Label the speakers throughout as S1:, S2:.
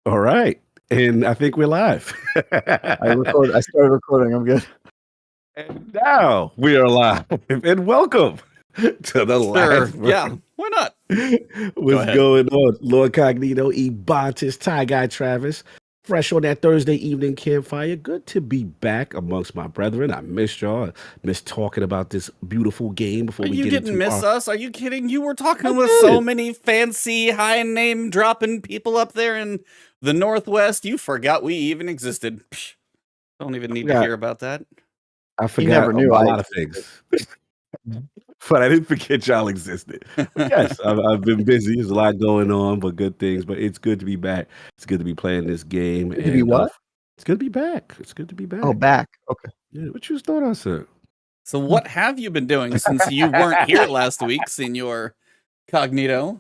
S1: All right. And I think we're live.
S2: I started recording. I'm good.
S1: And now we are live. And welcome to the live.
S3: Yeah, why not?
S1: What's going on? LordCognito, Ebontis, Tie Guy Travis. Fresh on that Thursday evening campfire. Good to be back amongst my brethren. I missed y'all. I missed talking about this beautiful game before we get into
S3: You didn't miss us? Are you kidding? You were talking with so many fancy, high-name dropping people up there in the Northwest. You forgot we even existed. Psh, don't even need to hear about that.
S1: I forgot a lot of things. But I didn't forget y'all existed. Yes, I've been busy. There's a lot going on, but good things. But it's good to be back. It's good to be playing this game.
S2: Good to be what?
S1: It's good to be back. It's good to be back.
S2: Oh, back. Okay.
S1: Yeah, what you thought I said?
S3: So what have you been doing since you weren't here last week, Senor Cognito?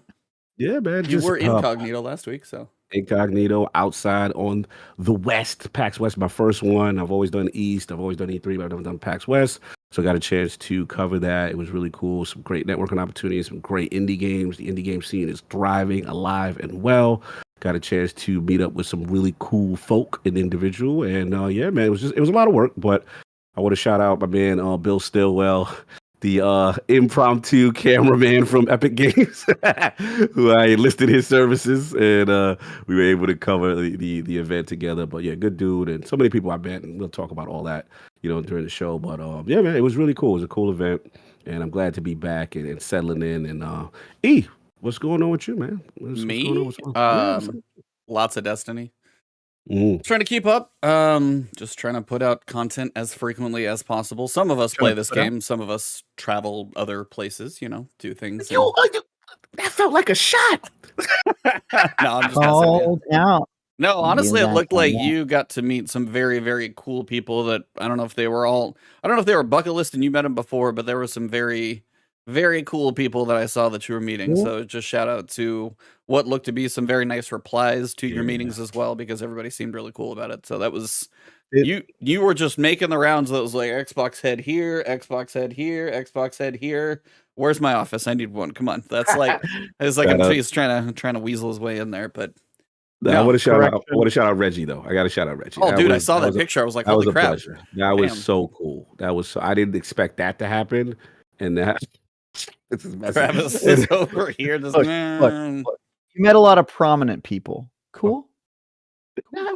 S1: Yeah, man.
S3: You were incognito last week, so.
S1: Incognito outside on the West. PAX West, my first one. I've always done East. I've always done E3, but I've never done PAX West. So I got a chance to cover that. It was really cool. Some great networking opportunities, some great indie games. The indie game scene is thriving, alive, and well. Got a chance to meet up with some really cool folk and individual. And yeah, man, it was a lot of work, but I want to shout out my man, Bill Stillwell, the impromptu cameraman from Epic Games, who I enlisted his services, and we were able to cover the event together. But yeah, good dude, and so many people I met, and we'll talk about all that, during the show. But yeah, man, it was really cool. It was a cool event, and I'm glad to be back and settling in. And E, what's going on with you, man?
S3: Me? Lots of Destiny.
S1: Mm.
S3: Trying to keep up. Just trying to put out content as frequently as possible. Some of us play this game. Some of us travel other places, do things.
S1: That felt like a shot.
S3: No, I'm just
S2: called out.
S3: No, honestly, it looked like you got to meet some very, very cool people that I don't know if they were bucket list and you met them before, but there were some very, very cool people that I saw that you were meeting.
S2: Cool.
S3: So just shout out to what looked to be some very nice replies to your meetings as well, because everybody seemed really cool about it. So that was you were just making the rounds. That was like Xbox head here, Xbox head here, Xbox head here. Where's my office? I need one. Come on. That's like it's like he's trying to weasel his way in there, but.
S1: No, I want to shout out Reggie though. I got to shout out Reggie.
S3: Oh, dude, I saw that picture. I was like, holy crap.
S1: Pleasure. That was so cool. I didn't expect that to happen. And that
S3: Travis is over here.
S2: Look, you met a lot of prominent people. Cool.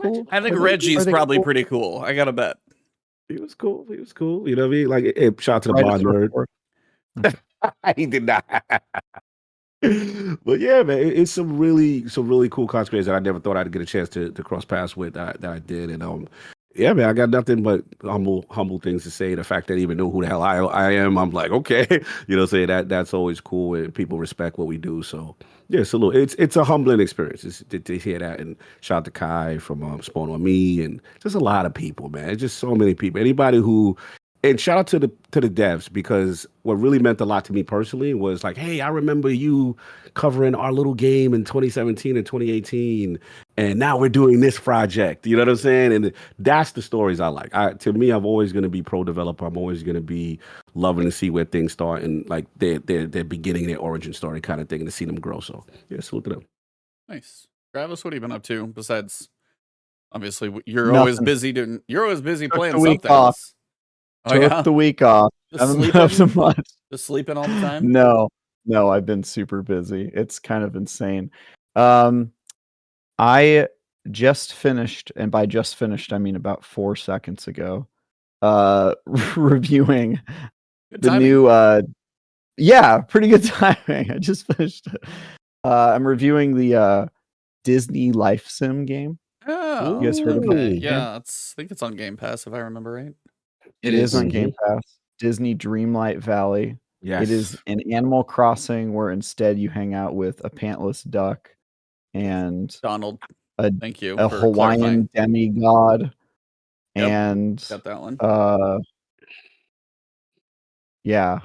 S3: Cool. I think Reggie's probably pretty cool. I gotta bet.
S1: He was cool. You know what I mean? Like, hey, shout out to the Bond nerd. He did not. But yeah, man, it's some really cool cosplayers that I never thought I'd get a chance to cross paths with that I did. And yeah, man, I got nothing but humble things to say. The fact that I even know who the hell I am, I'm like, okay, say that's always cool, and people respect what we do. So yeah, salute. It's a humbling experience to hear that. And shout out to Kai from Spawn on Me, and just a lot of people, man. It's just so many people. Anybody who. And shout out to the devs, because what really meant a lot to me personally was like, hey, I remember you covering our little game in 2017 and 2018, and now we're doing this project. You know what I'm saying? And that's the stories I like. To me, I'm always going to be pro developer. I'm always going to be loving to see where things start and like their beginning, their origin story kind of thing, and to see them grow. So yeah, salute to them.
S3: Nice. Travis, what have you been up to besides? Obviously, you're always busy playing something else.
S2: Oh, took the week off.
S3: Just sleeping all the time?
S2: No, I've been super busy. It's kind of insane. I just finished, and by just finished, I mean about 4 seconds ago, reviewing the new, pretty good timing. I just finished it. I'm reviewing the Disney Life Sim game.
S3: Oh,
S2: you guys heard of it?
S3: Yeah, I think it's on Game Pass, if I remember right.
S2: It is on Game Pass. Disney Dreamlight Valley.
S1: Yes.
S2: It is an Animal Crossing where instead you hang out with a pantless duck and
S3: Donald. Thank you.
S2: A Hawaiian demigod.
S3: Yep,
S2: and
S3: got that one.
S2: Yeah,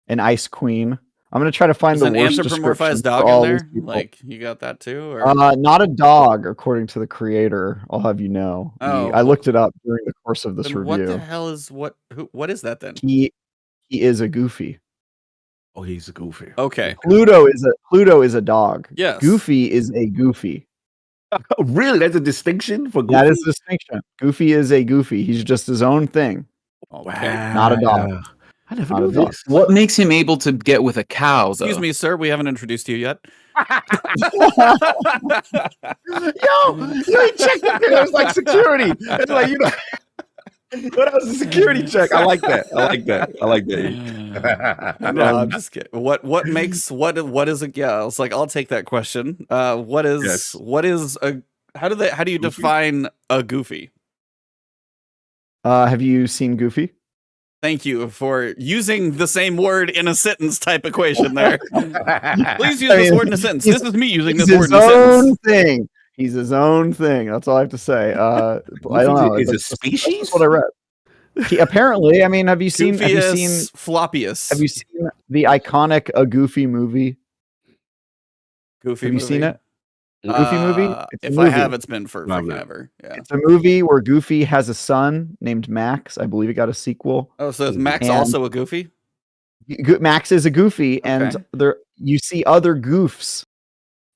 S2: an ice queen. I'm gonna try to find the worst
S3: anthropomorphized dog in there. Like, you got that too? Or?
S2: Not a dog, according to the creator. I'll have you know. I looked it up during the course of this review.
S3: What the hell is what is that then?
S2: He is a Goofy.
S1: Oh, he's a Goofy.
S3: Okay.
S2: Pluto is a dog.
S3: Yes.
S2: Goofy is a Goofy.
S1: Really? That's a distinction for Goofy?
S2: That is a distinction. Goofy is a Goofy. He's just his own thing.
S3: Okay.
S2: Not a dog.
S1: I never
S2: Not
S1: knew
S2: a dog.
S1: this.
S4: What makes him able to get with a cow, though?
S3: Excuse me, sir. We haven't introduced you yet.
S1: Yo, he checked it. It was like security. It's like, you know. What else is a security check? I like that.
S3: No, I'm just kidding. What is a yeah? I was like, I'll take that question. What is a how do you define a Goofy?
S2: Have you seen Goofy?
S3: Thank you for using the same word in a sentence type equation there. Please use this word in a sentence. This is me using this word in a sentence.
S2: Thing. He's his own thing. That's all I have to say. I don't know.
S1: Is it species?
S2: That's what I read. Apparently, I mean, have you seen
S3: Floppius?
S2: Have you seen the iconic A Goofy movie?
S3: Goofy
S2: have
S3: movie?
S2: You seen it? A Goofy movie?
S3: If I have, it's been for forever. Yeah.
S2: It's a movie where Goofy has a son named Max. I believe it got a sequel.
S3: Oh, so is Max also a Goofy?
S2: Max is a Goofy, and you see other goofs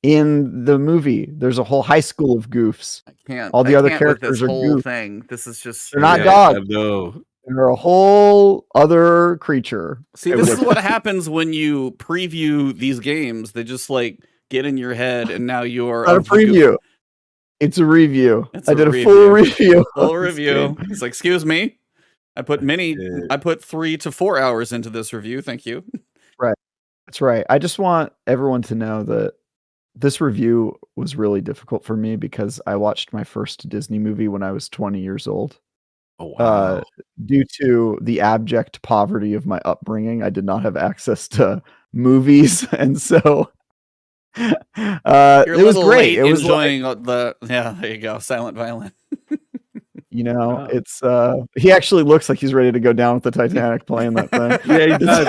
S2: in the movie. There's a whole high school of goofs.
S3: I can't.
S2: All the other
S3: with
S2: characters
S3: this
S2: are
S3: whole
S2: goofs.
S3: thing. This is just
S2: they're not dogs.
S1: No.
S2: They're a whole other creature.
S3: See, this is what happens when you preview these games. They just like get in your head, and now you're
S2: not a preview. It's a review. I did a full review.
S3: Full review. It's like, excuse me. I put 3 to 4 hours into this review. Thank you.
S2: Right. That's right. I just want everyone to know that this review was really difficult for me because I watched my first Disney movie when I was 20 years old.
S1: Oh, wow.
S2: Due to the abject poverty of my upbringing, I did not have access to movies, and so it was great. It was
S3: enjoying there you go, silent violin.
S2: You know, it's he actually looks like he's ready to go down with the Titanic playing that thing.
S1: Yeah, he does.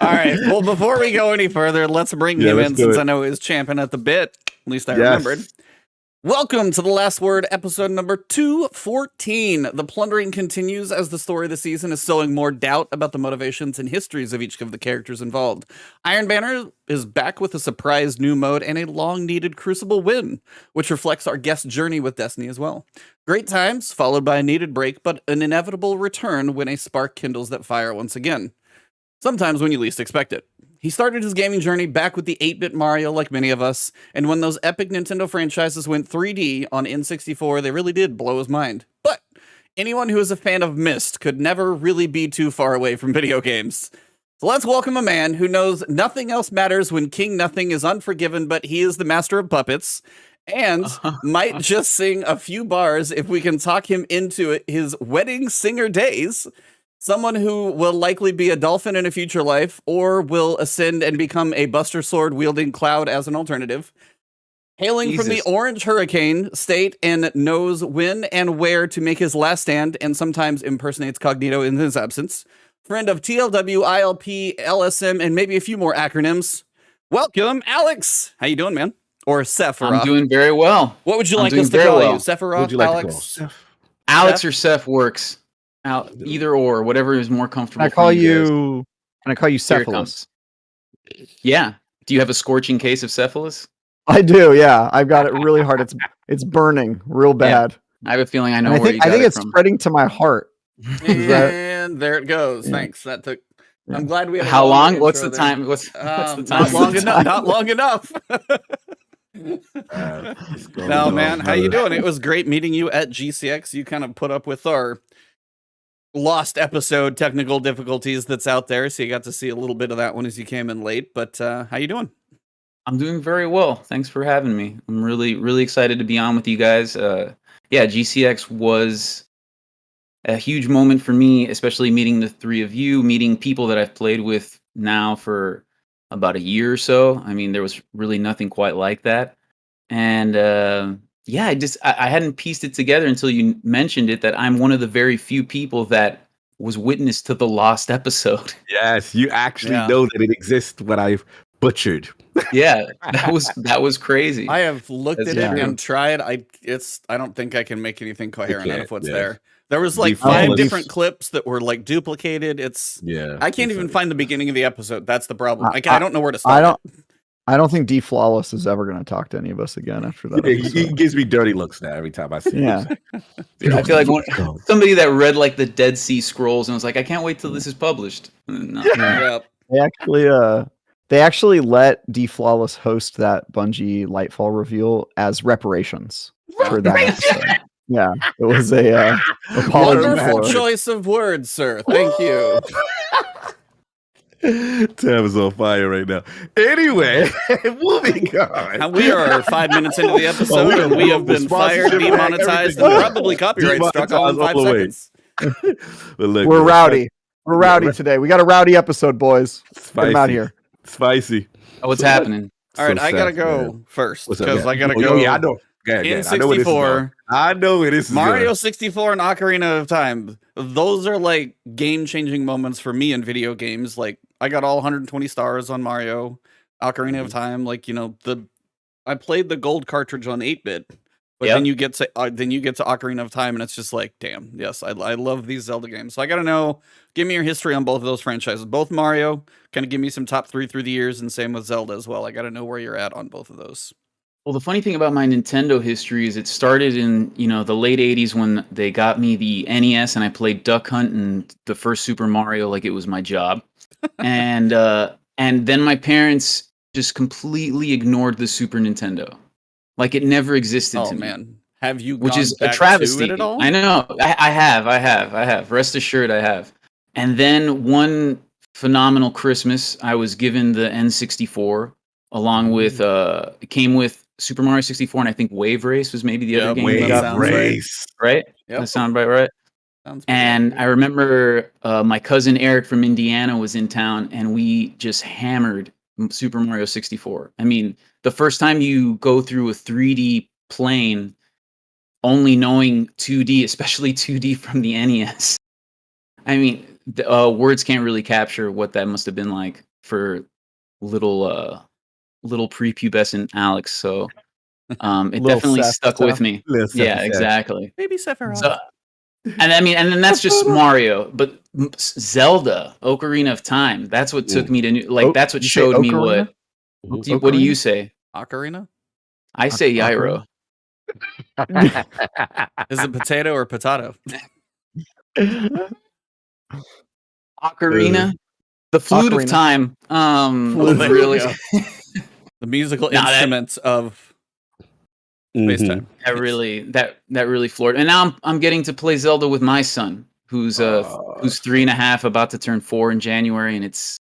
S3: All right. Well, before we go any further, let's bring him in since I know he's champing at the bit. At least I remembered. Welcome to The Last Word, episode number 214. The plundering continues as the story of the season is sowing more doubt about the motivations and histories of each of the characters involved. Iron Banner is back with a surprise new mode and a long-needed Crucible win, which reflects our guest journey with Destiny as well. Great times, followed by a needed break, but an inevitable return when a spark kindles that fire once again. Sometimes when you least expect it. He started his gaming journey back with the 8-bit Mario like many of us, and when those epic Nintendo franchises went 3D on N64, they really did blow his mind. But anyone who is a fan of Myst could never really be too far away from video games. So let's welcome a man who knows nothing else matters when King Nothing is unforgiven, but he is the master of puppets, and might just sing a few bars if we can talk him into his wedding singer days. Someone who will likely be a dolphin in a future life, or will ascend and become a Buster Sword wielding cloud as an alternative. Hailing from the Orange Hurricane State and knows when and where to make his last stand, and sometimes impersonates Cognito in his absence. Friend of TLW, ILP, LSM, and maybe a few more acronyms. Welcome, Alex. How you doing, man? Or Sephiroth.
S4: I'm doing very well.
S3: What would you like us to call you? Sephiroth, Alex?
S4: Alex or Seph works. Either or, whatever is more comfortable.
S2: Can I call you Cephalus?
S4: Yeah. Do you have a scorching case of Cephalus?
S2: I do. Yeah, I've got it really hard. It's burning real bad.
S4: Yeah, I have a feeling I know
S2: where you got it from. I think it's spreading to my heart.
S3: And there it goes. Yeah. Thanks. That took. Yeah. I'm glad we had.
S4: How long? What's the time? What's the time?
S3: Not long enough. Not long enough. No, man. How you doing? It was great meeting you at GCX. You kind of put up with our lost episode technical difficulties that's out there, so you got to see a little bit of that one as you came in late. But how you doing?
S4: I'm doing very well. Thanks for having me. I'm really excited to be on with you guys. Yeah, GCX was a huge moment for me, especially meeting the three of you, meeting people that I've played with now for about a year or so. I mean, there was really nothing quite like that. And yeah, I hadn't pieced it together until you mentioned it, that I'm one of the very few people that was witness to the lost episode.
S1: Yes, you actually know that it exists, but I've butchered.
S4: Yeah, that was crazy.
S3: I have looked at it and tried. I don't think I can make anything coherent out of what's there. There was like 5 different clips that were like duplicated. I can't even find the beginning of the episode. That's the problem. I don't know where to start.
S2: I don't think D Flawless is ever going to talk to any of us again after that.
S1: He gives me dirty looks now every time I see him.
S2: Yeah.
S4: I feel like somebody that read like the Dead Sea Scrolls and was like, I can't wait till this is published. No.
S3: Yeah.
S2: They actually let D Flawless host that Bungie Lightfall reveal as reparations for that episode. Yeah, it was a apology.
S3: Wonderful choice of words, sir. Thank you.
S1: Tab is on fire right now. Anyway, moving on.
S3: We are 5 minutes into the episode, and we have been fired, demonetized, and probably copyright struck all in 5 seconds.
S1: But look,
S2: We're rowdy. We're rowdy today. We got a rowdy episode, boys. Get him out here.
S1: Spicy.
S4: Oh, what's happening?
S3: All right, I gotta go first because I gotta go.
S1: Yeah, I know.
S3: In 64,
S1: I know where this is
S3: Mario
S1: going.
S3: 64 and Ocarina of Time. Those are like game-changing moments for me in video games. Like I got all 120 stars on Mario, Ocarina of Time. Like I played the gold cartridge on 8-bit, but then you get to Ocarina of Time, and it's just like, damn, yes, I love these Zelda games. So I gotta know. Give me your history on both of those franchises. Both Mario, kind of give me some top 3 through the years, and same with Zelda as well. I gotta know where you're at on both of those.
S4: Well, the funny thing about my Nintendo history is it started in, the late 80s when they got me the NES and I played Duck Hunt and the first Super Mario like it was my job. And then my parents just completely ignored the Super Nintendo. Like it never existed to me.
S3: Man. Have you
S4: Which is
S3: back
S4: a travesty.
S3: to it at all?
S4: I know. I have. Rest assured I have. And then one phenomenal Christmas, I was given the N64 along with it came with Super Mario 64, and I think Wave Race was maybe the other game.
S1: Wave Race,
S4: right?
S3: Yep.
S4: That sound right?
S3: Sounds
S4: and I remember my cousin Eric from Indiana was in town, and we just hammered Super Mario 64. I mean, the first time you go through a 3D plane, only knowing 2D, especially 2D from the NES. I mean, words can't really capture what that must have been like for little prepubescent Alex. So it definitely stuck with me. Yeah, exactly.
S3: Maybe Sephiroth.
S4: So, and then that's just Mario, but Zelda, Ocarina of Time. That's what took me to that's what showed me what. What do you say?
S3: Ocarina?
S4: I say Gyro.
S3: Is it potato or potato?
S4: Ocarina. The flute of time. Really.
S3: The musical instruments of space time.
S4: That really floored. And now I'm getting to play Zelda with my son, who's 3.5, about to turn 4 in January, and it's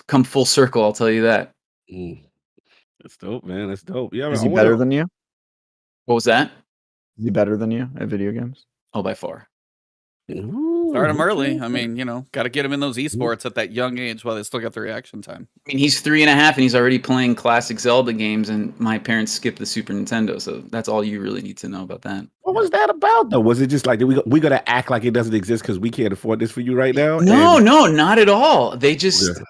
S4: come full circle. I'll tell you that.
S1: That's dope, man. That's dope. Yeah.
S2: Is he better than you?
S4: What was that?
S2: Is he better than you at video games?
S4: Oh, by far.
S3: Start him early. I mean, got to get him in those esports at that young age while they still got the reaction time.
S4: I mean, he's 3.5 and he's already playing classic Zelda games, and my parents skipped the Super Nintendo, so that's all you really need to know about that.
S1: What was that about, though? Was it just like we got to act like it doesn't exist because we can't afford this for you right now?
S4: No, not at all. They just,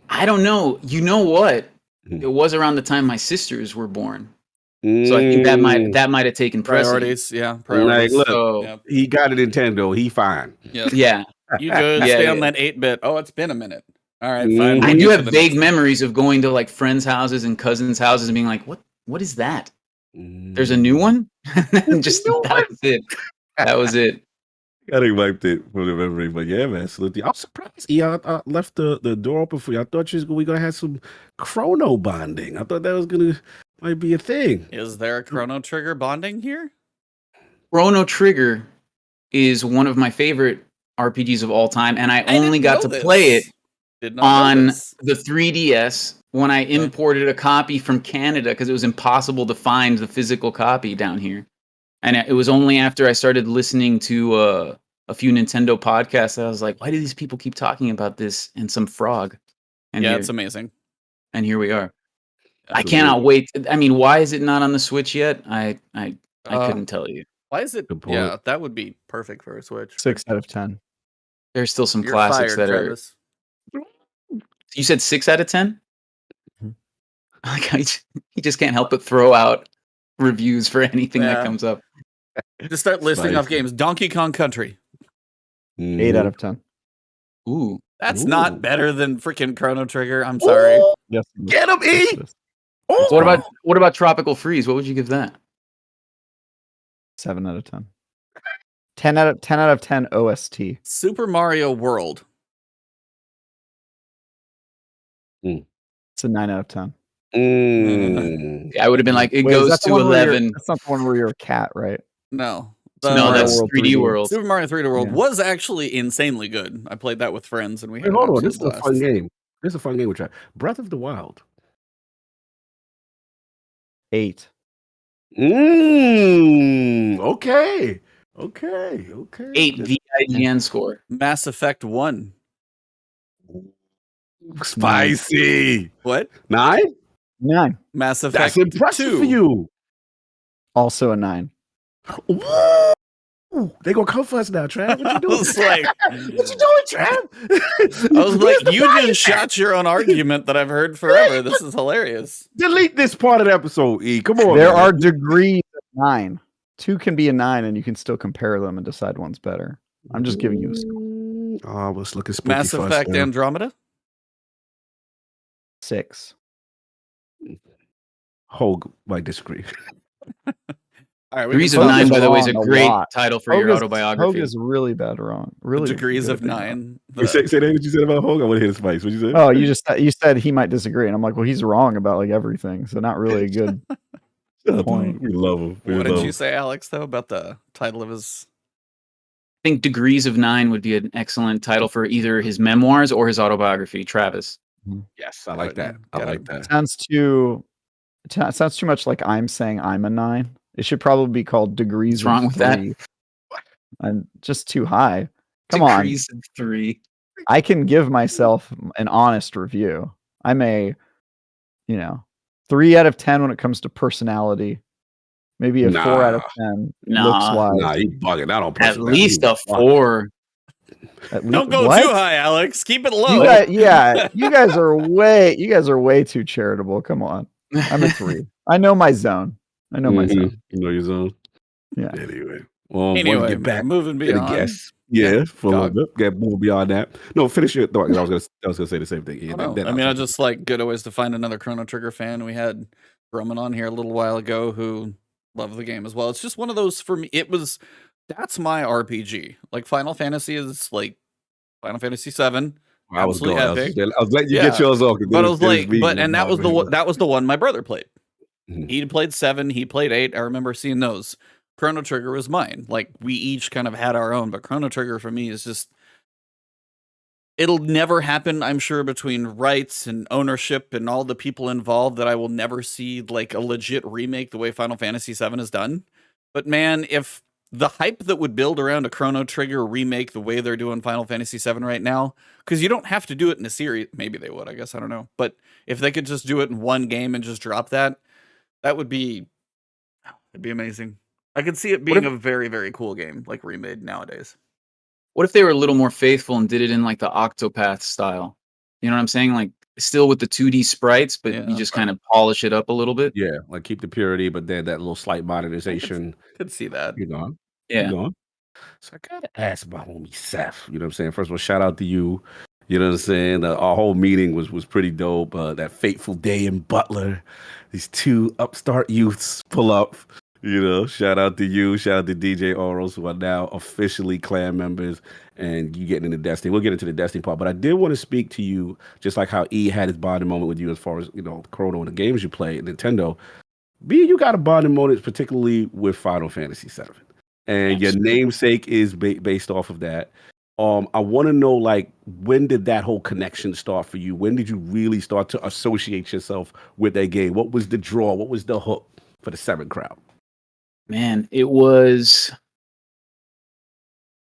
S4: I don't know. You know what? It was around the time my sisters were born. So I think that might have taken
S3: priorities. Yeah, priorities.
S1: Like, look, he got a Nintendo. He fine.
S4: Yeah.
S3: You good? Stay on that 8-bit. Oh, it's been a minute. All right, fine.
S4: I do have vague memories of going to like friends' houses and cousins' houses and being like, "What is that? There's a new one?" And just that was it. That was it.
S1: I think wiped it from the memory, but yeah, man, salute you. I'm surprised. Yeah, I left the door open for you. I thought we gonna have some chrono bonding. I thought that was might be a thing.
S3: Is there a Chrono Trigger bonding here?
S4: Chrono Trigger is one of my favorite RPGs of all time, and I only got to play it on the 3DS when I imported a copy from Canada because it was impossible to find the physical copy down here. And it was only after I started listening to a few Nintendo podcasts that I was like, why do these people keep talking about this and some frog? And
S3: it's amazing.
S4: And here we are. I cannot wait. I mean, why is it not on the Switch yet? I couldn't tell you.
S3: Why is it? Yeah, that would be perfect for a Switch.
S2: 6 out of 10.
S4: There's still some classics that Travis. You said 6 out of 10? Like he just can't help but throw out reviews for anything that comes up.
S3: Just start listing off games. Donkey Kong Country.
S2: 8 out of 10.
S4: Ooh.
S3: That's not better than freaking Chrono Trigger. I'm sorry.
S2: Yes.
S1: Get him, E. Oh,
S4: What about Tropical Freeze? What would you give that?
S2: 7 out of 10. 10 out of 10 OST.
S3: Super Mario World.
S2: It's a 9 out of 10.
S4: I would have been like, it goes to 11.
S2: That's not the one where you're a cat, right?
S3: No.
S4: No, that's
S2: World
S4: 3D World.
S3: Super Mario 3D World
S2: Yeah.
S3: was actually insanely good. I played that with friends, and we had
S1: hold on.
S3: an
S1: This is a
S3: absolute
S1: fun
S3: blast.
S1: game. This is a fun game. We try. Breath of the Wild.
S2: 8.
S1: Okay.
S4: 8 VIGN score.
S3: Mass Effect 1.
S1: Spicy.
S3: What?
S1: 9?
S2: 9.
S3: Mass Effect
S1: That's impressive
S3: 2.
S1: for you.
S2: Also a 9.
S1: Ooh, they gonna come for us now, Trav. What you
S3: I
S1: doing?
S3: was like,
S1: What you doing, Trav?
S3: I was like, you just shot your own argument that I've heard forever. This is hilarious.
S1: Delete this part of the episode, E. Come on.
S2: There
S1: man.
S2: are degrees of 9. 2 can be a 9, and you can still compare them and decide one's better. I'm just giving you a score.
S1: Oh, let's look at spooky
S3: Mass
S1: fuss
S3: Effect
S1: now.
S3: Andromeda.
S2: 6.
S1: Hogue might disagree.
S3: All right,
S4: Degrees of
S2: Hogue
S4: 9,
S2: is
S4: by the way, is a
S2: wrong a
S4: great
S2: lot.
S4: title for your
S2: Hogue
S4: autobiography.
S2: is really bad wrong. Really
S3: Degrees
S2: good
S3: of
S2: opinion.
S3: 9.
S1: Wait, say that what you said about Hogue. I want to hear the spice. What you say?
S2: Oh, you said he might disagree, and I'm like, well, he's wrong about like everything, so not really a good point.
S1: We love him.
S3: What did you say, Alex? Though about the title of his?
S4: I think Degrees of 9 would be an excellent title for either his memoirs or his autobiography, Travis.
S1: Yes, I like that. I like that.
S2: Sounds too much like I'm saying I'm a 9. It should probably be called Degrees.
S4: What's wrong with that?
S2: 3. I'm just too high. Come
S4: Degrees of 3.
S2: I can give myself an honest review. I'm a, 3 out of 10 when it comes to personality. Maybe a 4 out of 10 looks wise.
S1: Nah, he bugging out on
S4: At
S1: personality.
S4: least a 4.
S3: Don't go too high, Alex. Keep it low.
S2: You guys are way too charitable. Come on. I'm a 3. I know my zone. I know my zone.
S1: You know your zone.
S2: Yeah.
S1: Anyway, well,
S3: Anyway,
S1: get back
S3: moving
S1: to the
S3: beyond.
S1: guests. Yeah, for a little bit. Get moving beyond that. No, finish your thought. I was gonna say the same thing.
S3: Oh, no. I mean, I just like good always to find another Chrono Trigger fan. We had Roman on here a little while ago who loved the game as well. It's just one of those for me. That's my RPG. Like Final Fantasy is like Final Fantasy 7.
S1: I was
S3: absolutely
S1: going.
S3: epic.
S1: I was letting you get yours off.
S3: But I was like, that was the one my brother played.
S1: Mhm.
S3: He played 7, he played 8. I remember seeing those. Chrono Trigger was mine. Like we each kind of had our own, but Chrono Trigger for me is just, it'll never happen, I'm sure, between rights and ownership and all the people involved, that I will never see like a legit remake the way Final Fantasy 7 is done. But man, if the hype that would build around a Chrono Trigger remake the way they're doing Final Fantasy 7 right now, because you don't have to do it in a series. Maybe they would, I guess, I don't know. But if they could just do it in one game and just drop that would be, it'd be amazing. I could see it being a very, very cool game, like remade nowadays.
S4: What if they were a little more faithful and did it in like the Octopath style? You know what I'm saying? Like still with the 2D sprites, but you just kind of polish it up a little bit.
S1: Yeah, like keep the purity, but then that little slight modernization.
S3: Could see that.
S1: You know.
S4: Yeah.
S1: So I gotta ask my homie Seth. You know what I'm saying? First of all, shout out to you. You know what I'm saying? Our whole meeting was pretty dope. That fateful day in Butler, these 2 upstart youths pull up. You know, shout out to you. Shout out to DJ Oros, who are now officially clan members, and you getting into Destiny. We'll get into the Destiny part, but I did want to speak to you, just like how E had his bonding moment with you as far as, Chrono and the games you play, Nintendo. B, you got a bonding moment, particularly with Final Fantasy VII. And your namesake is based off of that. I want to know, like, when did that whole connection start for you? When did you really start to associate yourself with that game? What was the draw? What was the hook for the 7 crowd?
S4: Man, it was,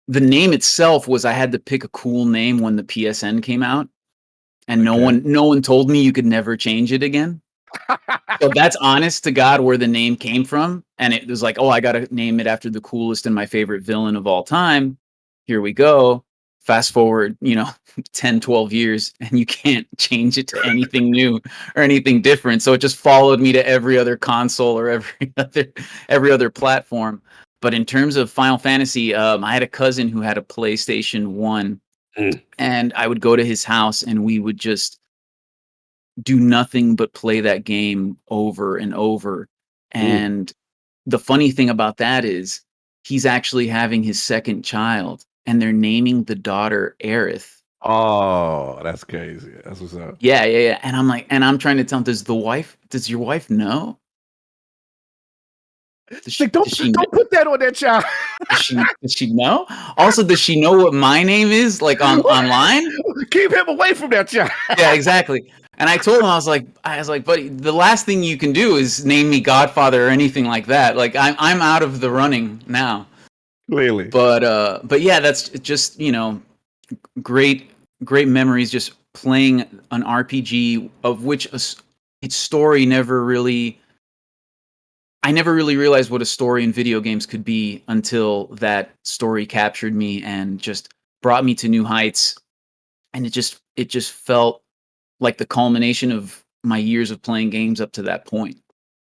S4: the name itself was, I had to pick a cool name when the PSN came out, and no one told me you could never change it again. So that's honest to God where the name came from. And it was like, oh, I got to name it after the coolest and my favorite villain of all time. Here we go. Fast forward, 10, 12 years, and you can't change it to anything new or anything different. So it just followed me to every other console or every other platform. But in terms of Final Fantasy, I had a cousin who had a PlayStation 1, and I would go to his house and we would just do nothing but play that game over and over. And the funny thing about that is he's actually having his second child, and they're naming the daughter Aerith.
S1: Oh, that's crazy. That's what's up.
S4: Yeah. And I'm like, and I'm trying to tell him, does your wife know?
S1: Don't put that on that child.
S4: Does she know? Also, does she know what my name is, like online?
S1: Keep him away from that child.
S4: Yeah, exactly. And I told him, I was like, buddy, the last thing you can do is name me Godfather or anything like that. Like I'm out of the running now.
S1: Clearly.
S4: But yeah, that's just, great memories just playing an RPG of which its story I never really realized what a story in video games could be until that story captured me and just brought me to new heights. And it just felt like the culmination of my years of playing games up to that point.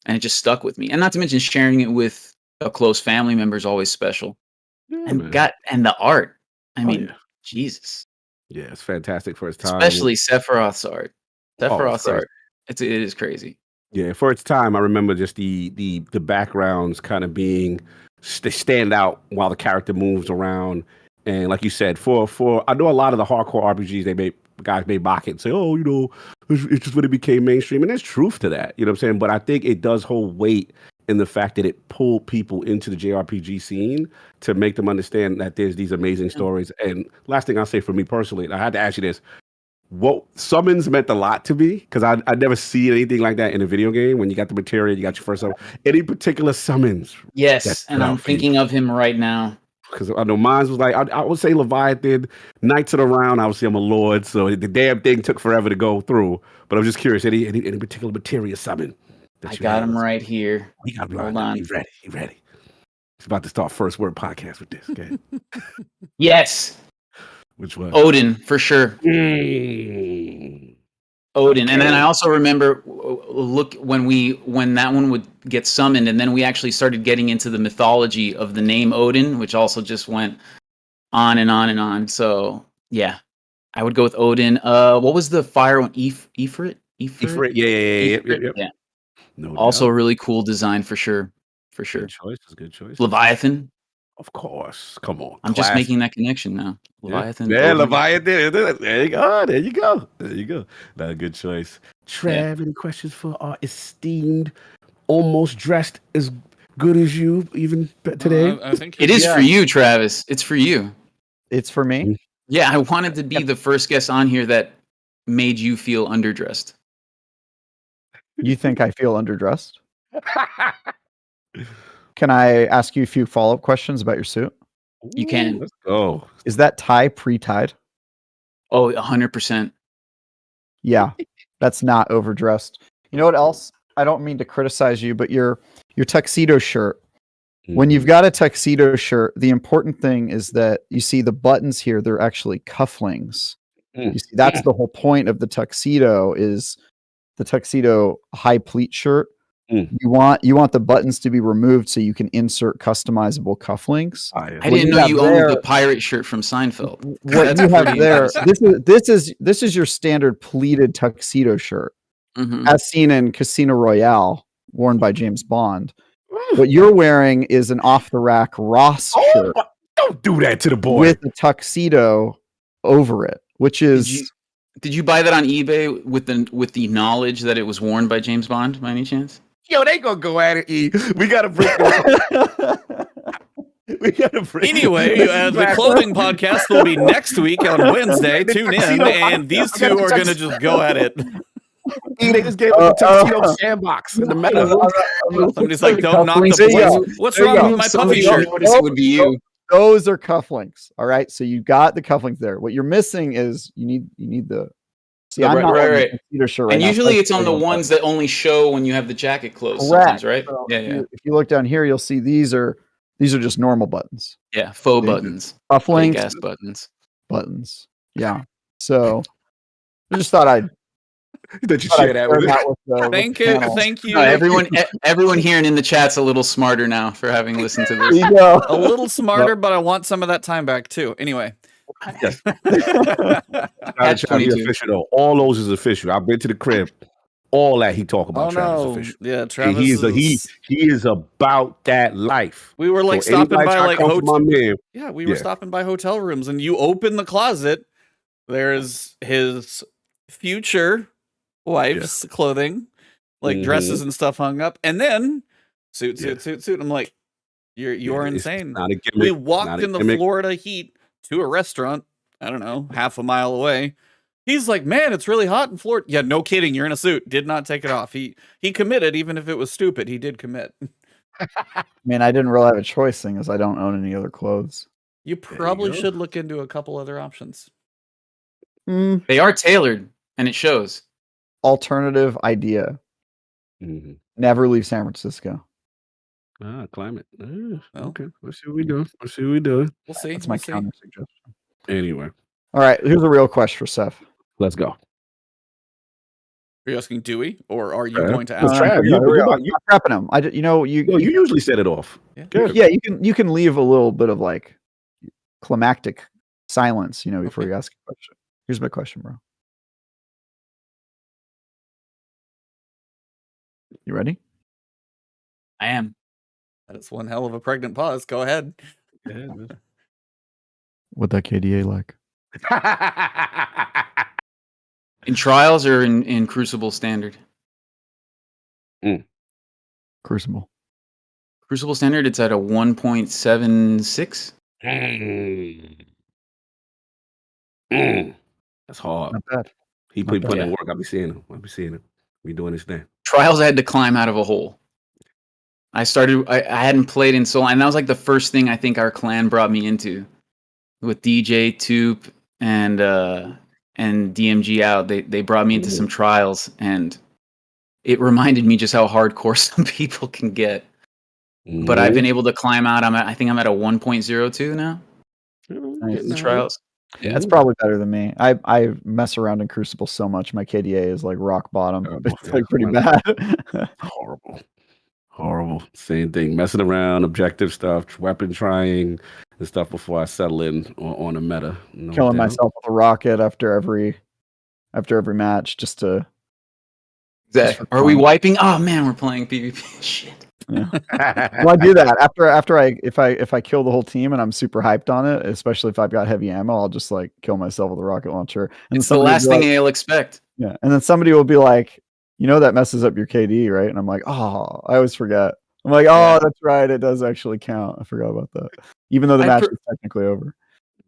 S4: And it just stuck with me. And not to mention sharing it with a close family member is always special.
S1: Yeah,
S4: and the art. I mean,
S1: yeah.
S4: Jesus.
S1: Yeah, it's fantastic for its time.
S4: Especially Sephiroth's art. Sephiroth's
S1: Oh,
S4: art. It is crazy.
S1: Yeah, for its time, I remember just the backgrounds kind of being they stand out while the character moves around. And like you said, for I know a lot of the hardcore RPGs guys may mock it and say, oh, it's just when it became mainstream, and there's truth to that. You know what I'm saying? But I think it does hold weight in the fact that it pulled people into the JRPG scene to make them understand that there's these amazing stories. And last thing I'll say for me personally, and I had to ask you this. What summons meant a lot to me because I never see anything like that in a video game. When you got the material, you got your first summon. Any particular summons?
S4: Yes, and I'm thinking of him right now.
S1: Because I know mine was like I would say Leviathan, Knights of the Round. Obviously, I'm a lord, so the damn thing took forever to go through. But I'm just curious, any particular materia summon?
S4: I got him right here.
S1: We got him.
S4: Hold on.
S1: He's ready. He's about to start first word podcast with this. Okay.
S4: Yes.
S1: Which one?
S4: Odin, for sure. Odin. And then I also remember when that one would get summoned, and then we actually started getting into the mythology of the name Odin, which also just went on and on and on. So yeah, I would go with Odin. What was the fire one? Ifrit?
S1: Yeah.
S4: No also doubt. A really cool design for sure.
S1: Good choice.
S4: Leviathan.
S1: Of course. Come on.
S4: I'm just making that connection now. Leviathan.
S1: Yeah, Leviathan. There you go. That's a good choice. Trav, any questions for our esteemed, almost dressed as good as you even today?
S3: I think
S4: it is for you, Travis. It's for you.
S2: It's for me?
S4: Yeah, I wanted to be the first guest on here that made you feel underdressed.
S2: You think I feel underdressed? Can I ask you a few follow-up questions about your suit?
S4: You can.
S1: Let's go.
S2: Is that tie pre-tied?
S4: Oh, 100%.
S2: Yeah, that's not overdressed. You know what else? I don't mean to criticize you, but your tuxedo shirt. When you've got a tuxedo shirt, the important thing is that you see the buttons here, they're actually cufflinks. You see, that's the whole point of the tuxedo is the tuxedo high pleat shirt. You want the buttons to be removed so you can insert customizable cufflinks.
S4: I didn't know you owned the pirate shirt from Seinfeld.
S2: What you have there, this is your standard pleated tuxedo shirt, as seen in Casino Royale, worn by James Bond. What you're wearing is an off the rack Ross shirt.
S1: Don't do that to the boy.
S2: With a tuxedo over it, which is.
S4: Did you buy that on eBay with the knowledge that it was worn by James Bond by any chance?
S1: Yo, they gonna go at it. We gotta break it.
S3: Anyway, the clothing podcast will be next week on Wednesday. Tune in, and these two are gonna just go at it.
S1: They just gave us a tuxedo sandbox in the meta.
S3: Somebody's like, "Don't knock the boys." What's wrong with my puffy shirt?
S4: It would be you.
S2: Those are cufflinks. All right, so you got the cufflinks there. What you're missing is you need the. See, I'm not
S4: right.
S2: Shirt right
S4: and
S2: now,
S4: usually it's on the ones that only show when you have the jacket closed. Sometimes, right?
S2: So
S4: yeah.
S2: If you look down here, you'll see these are just normal buttons.
S4: Yeah, faux buttons.
S2: Cufflinks.
S4: Gas buttons.
S2: Yeah. So I just thought I'd.
S1: That you share that with
S3: Thank you.
S4: Everyone here and in the chat's a little smarter now for having listened to this.
S3: A little smarter, but I want some of that time back too. Anyway,
S1: Yes.
S4: Catch
S1: Travis
S4: 22.
S1: official though. All those is official. I've been to the crib. All that he talk about Travis official.
S3: Yeah, Travis
S1: He is about that life.
S3: We were like
S1: So
S3: stopping
S1: anybody
S3: by
S1: try to
S3: like
S1: come for my man.
S3: Yeah, we were stopping by hotel rooms, and you open the closet. There's his future wife's clothing, like dresses and stuff hung up, and then suit. I'm like, you're insane.
S1: Not a gimmick.
S3: We walked in the Florida heat to a restaurant. I don't know, half a mile away. He's like, man, it's really hot in Florida. Yeah, no kidding. You're in a suit. Did not take it off. He committed, even if it was stupid. He did commit.
S2: Man, I didn't really have a choice, seeing as I don't own any other clothes.
S3: You probably should look into a couple other options.
S4: They are tailored, and it shows.
S2: Alternative idea. Never leave San Francisco.
S1: Climate. Okay, let's see what we do.
S3: We'll see.
S2: That's my counter suggestion.
S1: Anyway.
S2: All right, here's a real question for Seth.
S1: Let's go.
S3: Are you asking Dewey, or are you going to
S2: No,
S3: ask?
S2: I'm prepping him. You
S1: usually set it off.
S2: Good. Yeah, you can leave a little bit of like climactic silence, before you ask a question. Here's my question, bro. You ready?
S4: I am.
S3: That is one hell of a pregnant pause. Go ahead.
S2: What that KDA like?
S4: In trials or in Crucible standard?
S2: Crucible.
S4: Crucible standard, it's at a 1.76.
S1: That's hard.
S2: Not bad.
S1: He put in work. I'll be seeing him. We doing his thing.
S4: Trials, I had to climb out of a hole. I hadn't played in so long, and that was like the first thing I think our clan brought me into. With DJ, Toop, and DMG out, they brought me into some trials, and it reminded me just how hardcore some people can get. But I've been able to climb out. I think I'm at a 1.02 now. In the trials.
S2: Yeah. That's probably better than me. I mess around in Crucible so much. My KDA is like rock bottom. It's like pretty bad.
S1: Horrible. Same thing. Messing around, objective stuff, weapon trying and stuff before I settle in on a meta.
S2: Killing myself with a rocket after every match just to.
S4: Are we wiping? Oh man, we're playing PvP. Shit.
S2: Yeah. Well, I do that if I kill the whole team and I'm super hyped on it, especially if I've got heavy ammo, I'll just like kill myself with a rocket launcher. And
S4: it's the last thing they'll expect.
S2: Yeah, and then somebody will be like, that messes up your KD, right? And I'm like, oh, I always forget. I'm like, oh, that's right, it does actually count. I forgot about that, even though the match is technically over.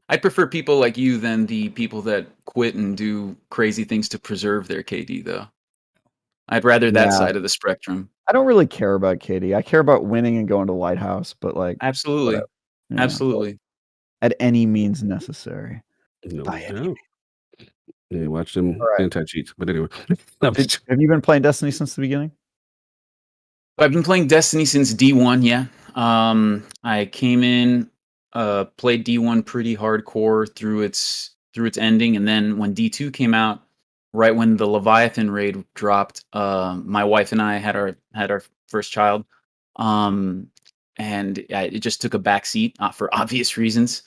S4: I prefer people like you than the people that quit and do crazy things to preserve their KD, though. I'd rather that side of the spectrum.
S2: I don't really care about KD. I care about winning and going to Lighthouse, but like
S4: absolutely, absolutely,
S2: at any means necessary.
S1: Yeah, watch them anti-cheats. But anyway,
S2: have you been playing Destiny since the beginning?
S4: I've been playing Destiny since D1. Yeah, I came in, played D1 pretty hardcore through its ending, and then when D2 came out. Right when the Leviathan raid dropped, my wife and I had our first child, and it just took a backseat for obvious reasons.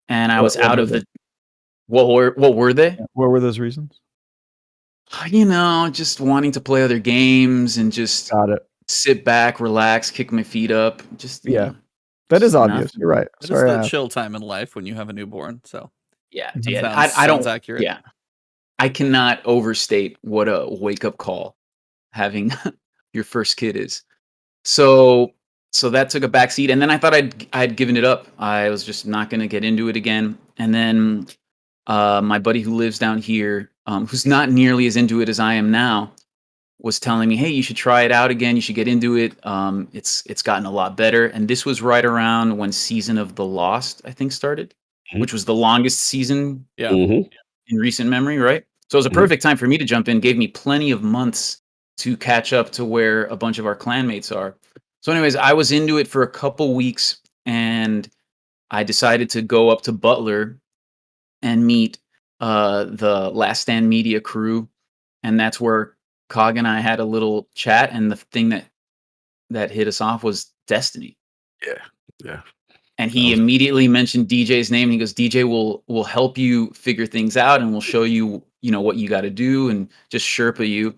S4: And I was out of the. What were they?
S2: What were those reasons?
S4: Just wanting to play other games and just sit back, relax, kick my feet up.
S2: That is obvious. You're right.
S3: It's the chill time in life when you have a newborn. So
S4: yeah, I don't. Accurate. Yeah. I cannot overstate what a wake-up call having your first kid is. So that took a backseat, and then I thought I'd given it up. I was just not going to get into it again. And then my buddy who lives down here, who's not nearly as into it as I am now, was telling me, "Hey, you should try it out again. You should get into it. It's gotten a lot better." And this was right around when Season of the Lost, I think, started, which was the longest season in recent memory, right? So it was a perfect time for me to jump in, gave me plenty of months to catch up to where a bunch of our clanmates are. So anyways, I was into it for a couple weeks, and I decided to go up to Butler and meet the Last Stand Media crew, and that's where Cog and I had a little chat, and the thing that hit us off was Destiny.
S1: Yeah.
S4: And he immediately mentioned DJ's name. And he goes, DJ will help you figure things out and will show you, what you got to do and just Sherpa you.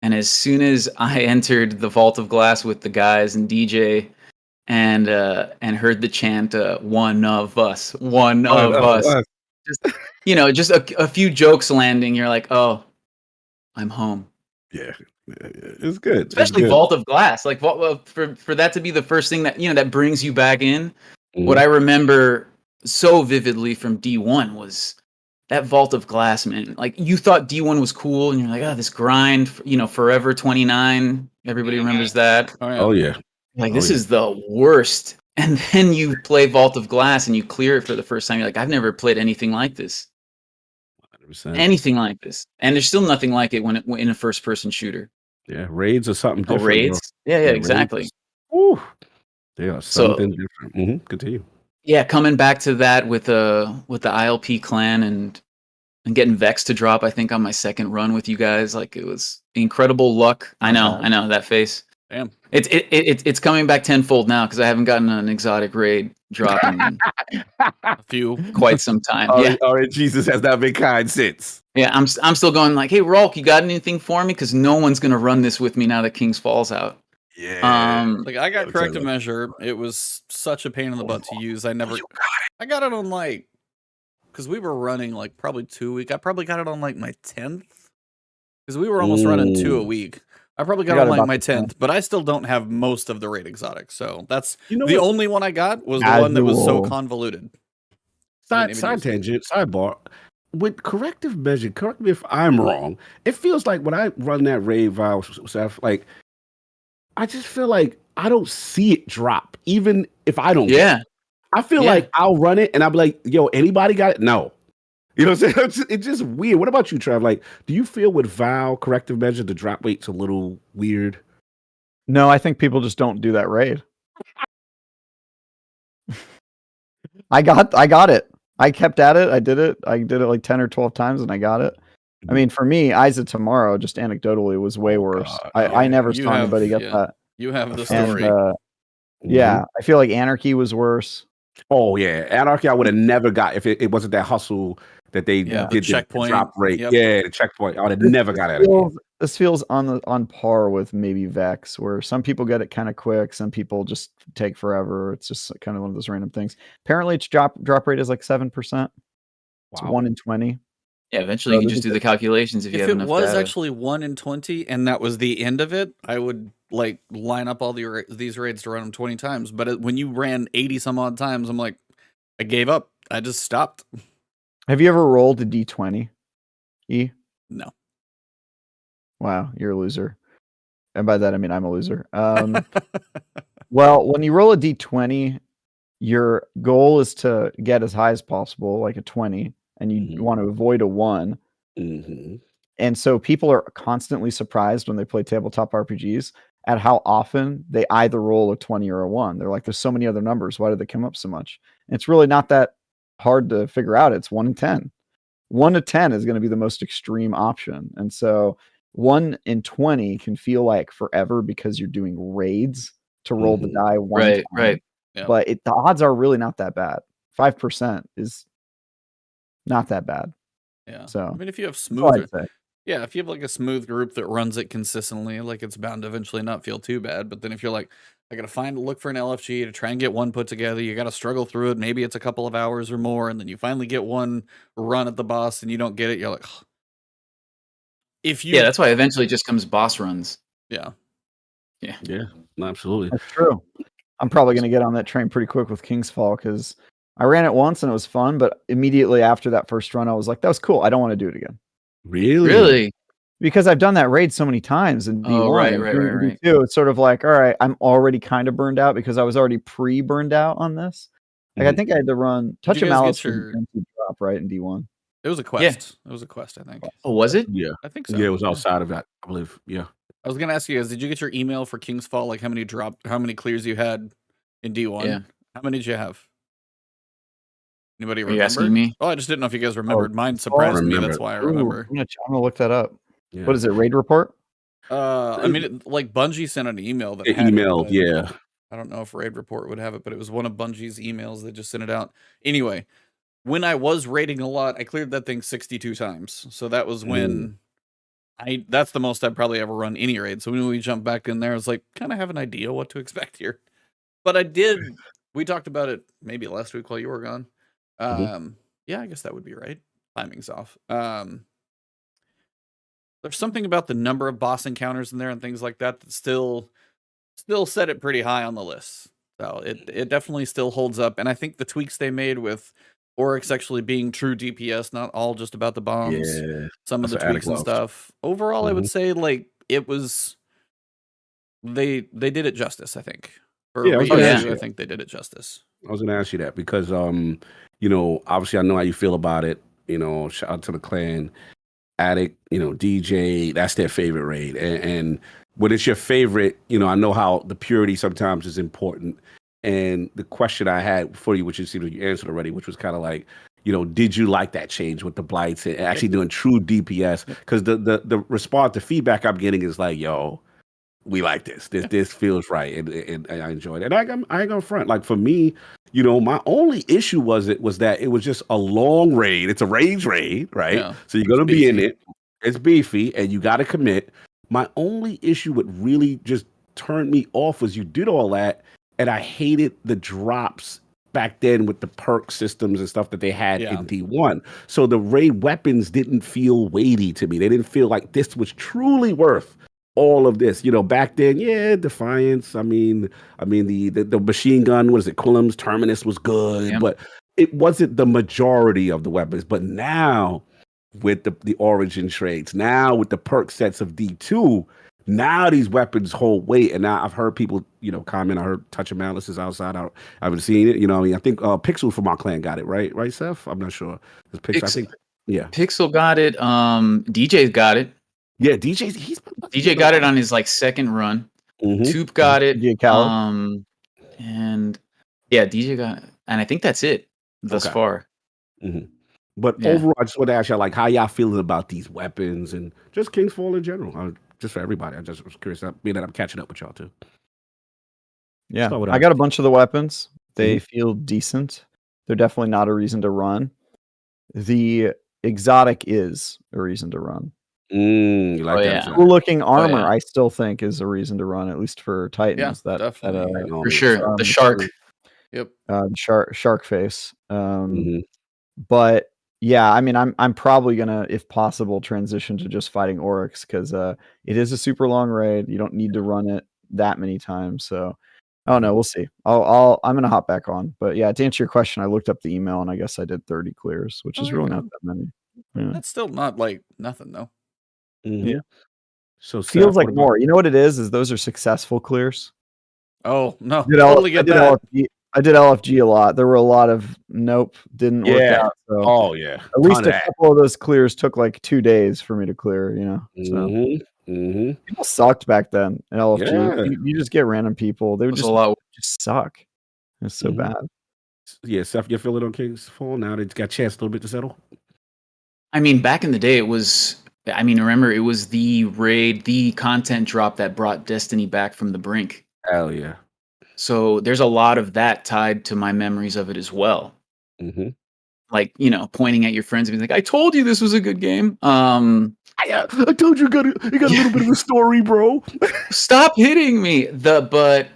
S4: And as soon as I entered the Vault of Glass with the guys and DJ and heard the chant, one of us, one of us. Just a few jokes landing. You're like, oh, I'm home.
S1: Yeah. It's good.
S4: Especially
S1: it's good.
S4: Vault of Glass. Like for that to be the first thing that, that brings you back in.
S1: Mm-hmm.
S4: What I remember so vividly from D1 was that Vault of Glass, man. Like you thought D1 was cool and you're like, oh, this grind, Forever 29. Everybody remembers that.
S1: Oh yeah.
S4: Like this is the worst. And then you play Vault of Glass and you clear it for the first time. You're like, I've never played anything like this.
S1: 100%.
S4: Anything like this. And there's still nothing like it when in a first person shooter.
S1: Yeah, raids are something different.
S4: Raids? Yeah, exactly.
S1: Ooh, they are something different. Mm-hmm. Continue.
S4: Yeah, coming back to that with the ILP clan and getting Vex to drop, I think on my second run with you guys, like it was incredible luck. I know that face.
S3: Damn.
S4: It's coming back tenfold now because I haven't gotten an exotic raid drop in quite some time.
S1: All right, Jesus has not been kind since.
S4: Yeah, I'm still going like, hey, Rolk, you got anything for me? Because no one's gonna run this with me now that King's Fall's out.
S1: Yeah.
S3: Like I got corrective measure. It was such a pain in the butt to use. I got it on like, because we were running like probably 2 weeks. I probably got it on like my 10th because we were almost running 2 a week. I probably got it on like my 10th, but I still don't have most of the raid exotics. So that's the only one I got was the one that was so convoluted.
S1: Side tangent, sidebar. With corrective measure, correct me if I'm wrong. It feels like when I run that raid vow stuff, like I just feel like I don't see it drop, even if I don't.
S4: Yeah.
S1: I feel like I'll run it and I'll be like, yo, anybody got it? No. You know what I'm saying? It's just weird. What about you, Trev? Like, do you feel with vow corrective measure the drop rate's a little weird?
S2: No, I think people just don't do that raid. I got it. I kept at it. I did it like 10 or 12 times and I got it. I mean, for me, Eyes of Tomorrow, just anecdotally, was way worse. I never saw anybody get that.
S3: You have the story.
S2: And, yeah, I feel like Anarchy was worse.
S1: Oh, yeah. Anarchy, I would have never got if it wasn't that hustle that they did the
S3: checkpoint
S1: drop rate.
S3: Yep.
S1: Yeah, the checkpoint. I would have never got it.
S2: This feels on par with maybe Vex, where some people get it kind of quick, some people just take forever. It's just kind of one of those random things. Apparently, its drop rate is like 7%. It's 1 in 20.
S4: Yeah, eventually you can just do the calculations if you have enough data.
S3: If it was actually 1 in 20 and that was the end of it, I would like line up all these raids to run them 20 times. But when you ran 80 some odd times, I'm like, I gave up. I just stopped.
S2: Have you ever rolled a D20? E?
S3: No.
S2: Wow, you're a loser. And by that, I mean I'm a loser. Well, when you roll a D20, your goal is to get as high as possible, like a 20, and you want to avoid a 1.
S1: Mm-hmm.
S2: And so people are constantly surprised when they play tabletop RPGs at how often they either roll a 20 or a 1. They're like, there's so many other numbers. Why do they come up so much? And it's really not that hard to figure out. It's 1 in 10. 1 to 10 is going to be the most extreme option. And so 1 in 20 can feel like forever because you're doing raids to roll the die one time.
S4: Right.
S3: Yeah.
S2: But the odds are really not that bad. 5% is not that bad.
S3: Yeah.
S2: So
S3: I mean, if you have smooth, if you have like a smooth group that runs it consistently, like it's bound to eventually not feel too bad. But then if you're like, I gotta look for an LFG to try and get one put together, you gotta struggle through it. Maybe it's a couple of hours or more, and then you finally get one run at the boss and you don't get it. You're like, ugh.
S4: That's why eventually it just comes boss runs.
S3: Yeah,
S1: absolutely.
S2: That's true. I'm probably going to get on that train pretty quick with King's Fall because I ran it once and it was fun, but immediately after that first run, I was like, that was cool. I don't want to do it again.
S1: Really?
S2: Because I've done that raid so many times in D1.
S4: Right.
S2: D2, it's sort of like, all right, I'm already kind of burned out because I was already pre-burned out on this. Like, I think I had to run Touch of Malice drop right in D1.
S3: It was a quest. It was a quest, I think.
S4: Oh, was it?
S1: Yeah.
S3: I think so.
S1: Yeah, it was outside of that, I believe. Yeah.
S3: I was gonna ask you guys, did you get your email for King's Fall? Like how many clears you had in D1?
S4: Yeah.
S3: How many did you have? Anybody remember?
S4: Are you asking me?
S3: Oh, I just didn't know if you guys remembered. Mine surprised me. That's why I remember.
S2: I'm gonna look that up.
S1: Yeah.
S2: What is it? Raid report?
S3: I mean, like Bungie sent an email that
S1: emailed. Yeah.
S3: I don't know if Raid Report would have it, but it was one of Bungie's emails. They just sent it out. Anyway, when I was raiding a lot, I cleared that thing 62 times. So that was when that's the most I've probably ever run any raid. So when we jumped back in there, I was like, kind of have an idea what to expect here. But we talked about it maybe last week while you were gone. Yeah, I guess that would be right. Timing's off. There's something about the number of boss encounters in there and things like that that still set it pretty high on the list. So it definitely still holds up. And I think the tweaks they made with Oryx actually being true DPS, not all just about the bombs.
S1: Yeah,
S3: some of the tweaks and stuff. Overall, I would say like it was they did it justice, I think. I think they did it justice.
S1: I was gonna ask you that because you know, obviously I know how you feel about it. You know, shout out to the clan. Addict, you know, DJ, that's their favorite raid. And when it's your favorite, you know, I know how the purity sometimes is important. And the question I had for you, which you seem you answered already, which was kind of like, you know, did you like that change with the blights and actually doing true DPS? Because the response, the feedback I'm getting is like, yo, we like this. This feels right, and I enjoyed it. And I ain't gonna front. Like for me, you know, my only issue was that it was just a long raid. It's a rage raid, right? Yeah, so you're gonna be in it. It's beefy, and you got to commit. My only issue what really just turned me off was you did all that, and I hated the drops back then with the perk systems and stuff that they had in D1. So the raid weapons didn't feel weighty to me. They didn't feel like this was truly worth all of this. You know, back then, Defiance. I mean the machine gun, what is it, Quillam's Terminus was good, but it wasn't the majority of the weapons. But now with the origin traits, now with the perk sets of D2, now these weapons hold weight. And now I've heard people, you know, comment. I heard Touch of Malice is outside. I haven't seen it. You know, I mean, I think Pixel from our clan got it, right, Seth? I'm not sure. Pixel, I think,
S4: Pixel got it. DJ's got it.
S1: Yeah,
S4: DJ got it on his like second run. Toop got it. And yeah, DJ got it. And I think that's it thus far.
S1: But overall, I just want to ask y'all, like, how y'all feeling about these weapons and just Kingsfall in general? Just for everybody. I just was curious, being that I'm catching up with y'all too.
S2: Yeah, I got a bunch of the weapons. They feel decent. They're definitely not a reason to run. The exotic is a reason to run.
S1: You like that?
S2: Cool looking armor, I still think is a reason to run, at least for Titans.
S4: For sure. The shark.
S2: Shark face. But yeah, I mean, I'm probably gonna, if possible, transition to just fighting Oryx because it is a super long raid. You don't need to run it that many times. So I don't know. We'll see. I'm gonna hop back on. But yeah, to answer your question, I looked up the email and I guess I did 30 clears, which is really not that many. Yeah.
S3: That's still not like nothing though.
S2: Yeah.
S1: So
S2: feels like more. You know what it is those are successful clears.
S3: Oh no, totally get that.
S2: I did LFG a lot. There were a lot of didn't work out. So at least a couple of those clears took like 2 days for me to clear. You know, so people sucked back then in LFG. Yeah. You just get random people. They would just suck. It's so bad.
S1: Yeah, Seth, you feel it on Kingsfall now? They got a chance a little bit to settle.
S4: I mean, back in the day, it was. I mean, remember, it was the raid, the content drop that brought Destiny back from the brink.
S1: Hell yeah.
S4: So there's a lot of that tied to my memories of it as well. Like, you know, pointing at your friends and being like, I told you this was a good game. I
S1: told you got a little bit of a story, bro.
S4: Stop hitting me. But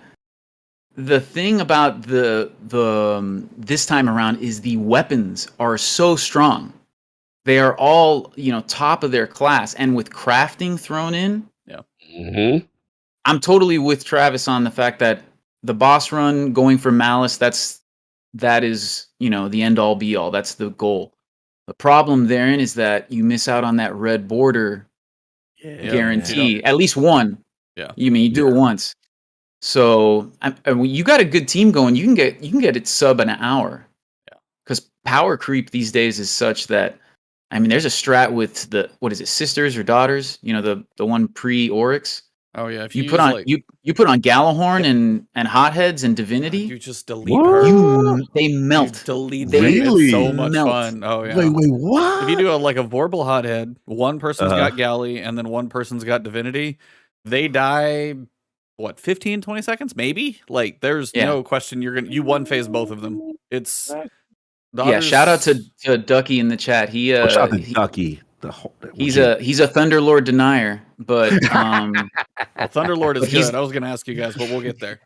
S4: the thing about the this time around is the weapons are so strong. They are all, you know, top of their class, and with crafting thrown in, I'm totally with Travis on the fact that the boss run going for Malice, that is, you know, the end all be all. That's the goal. The problem therein is that you miss out on that red border guarantee, at least one.
S3: Yeah,
S4: you do it once. So you got a good team going. You can get it sub an hour. Yeah, because power creep these days is such that. I mean, there's a strat with sisters or daughters? You know, the one pre-Oryx.
S3: Oh yeah, if
S4: you put on you put on Gallahorn and Hotheads and Divinity,
S3: you just delete her.
S4: They melt.
S3: You delete them. It's so much fun. Oh yeah.
S1: Wait, what?
S3: If you do a Vorpal Hothead, one person's got Galley and then one person's got Divinity, they die what, 15, 20 seconds, maybe. Like, there's no question you one phase both of them. It's
S4: shout out to Ducky in the chat.
S1: Shout out to Ducky.
S4: He's a Thunderlord denier, but
S3: Thunderlord is good. I was gonna ask you guys, but we'll get there.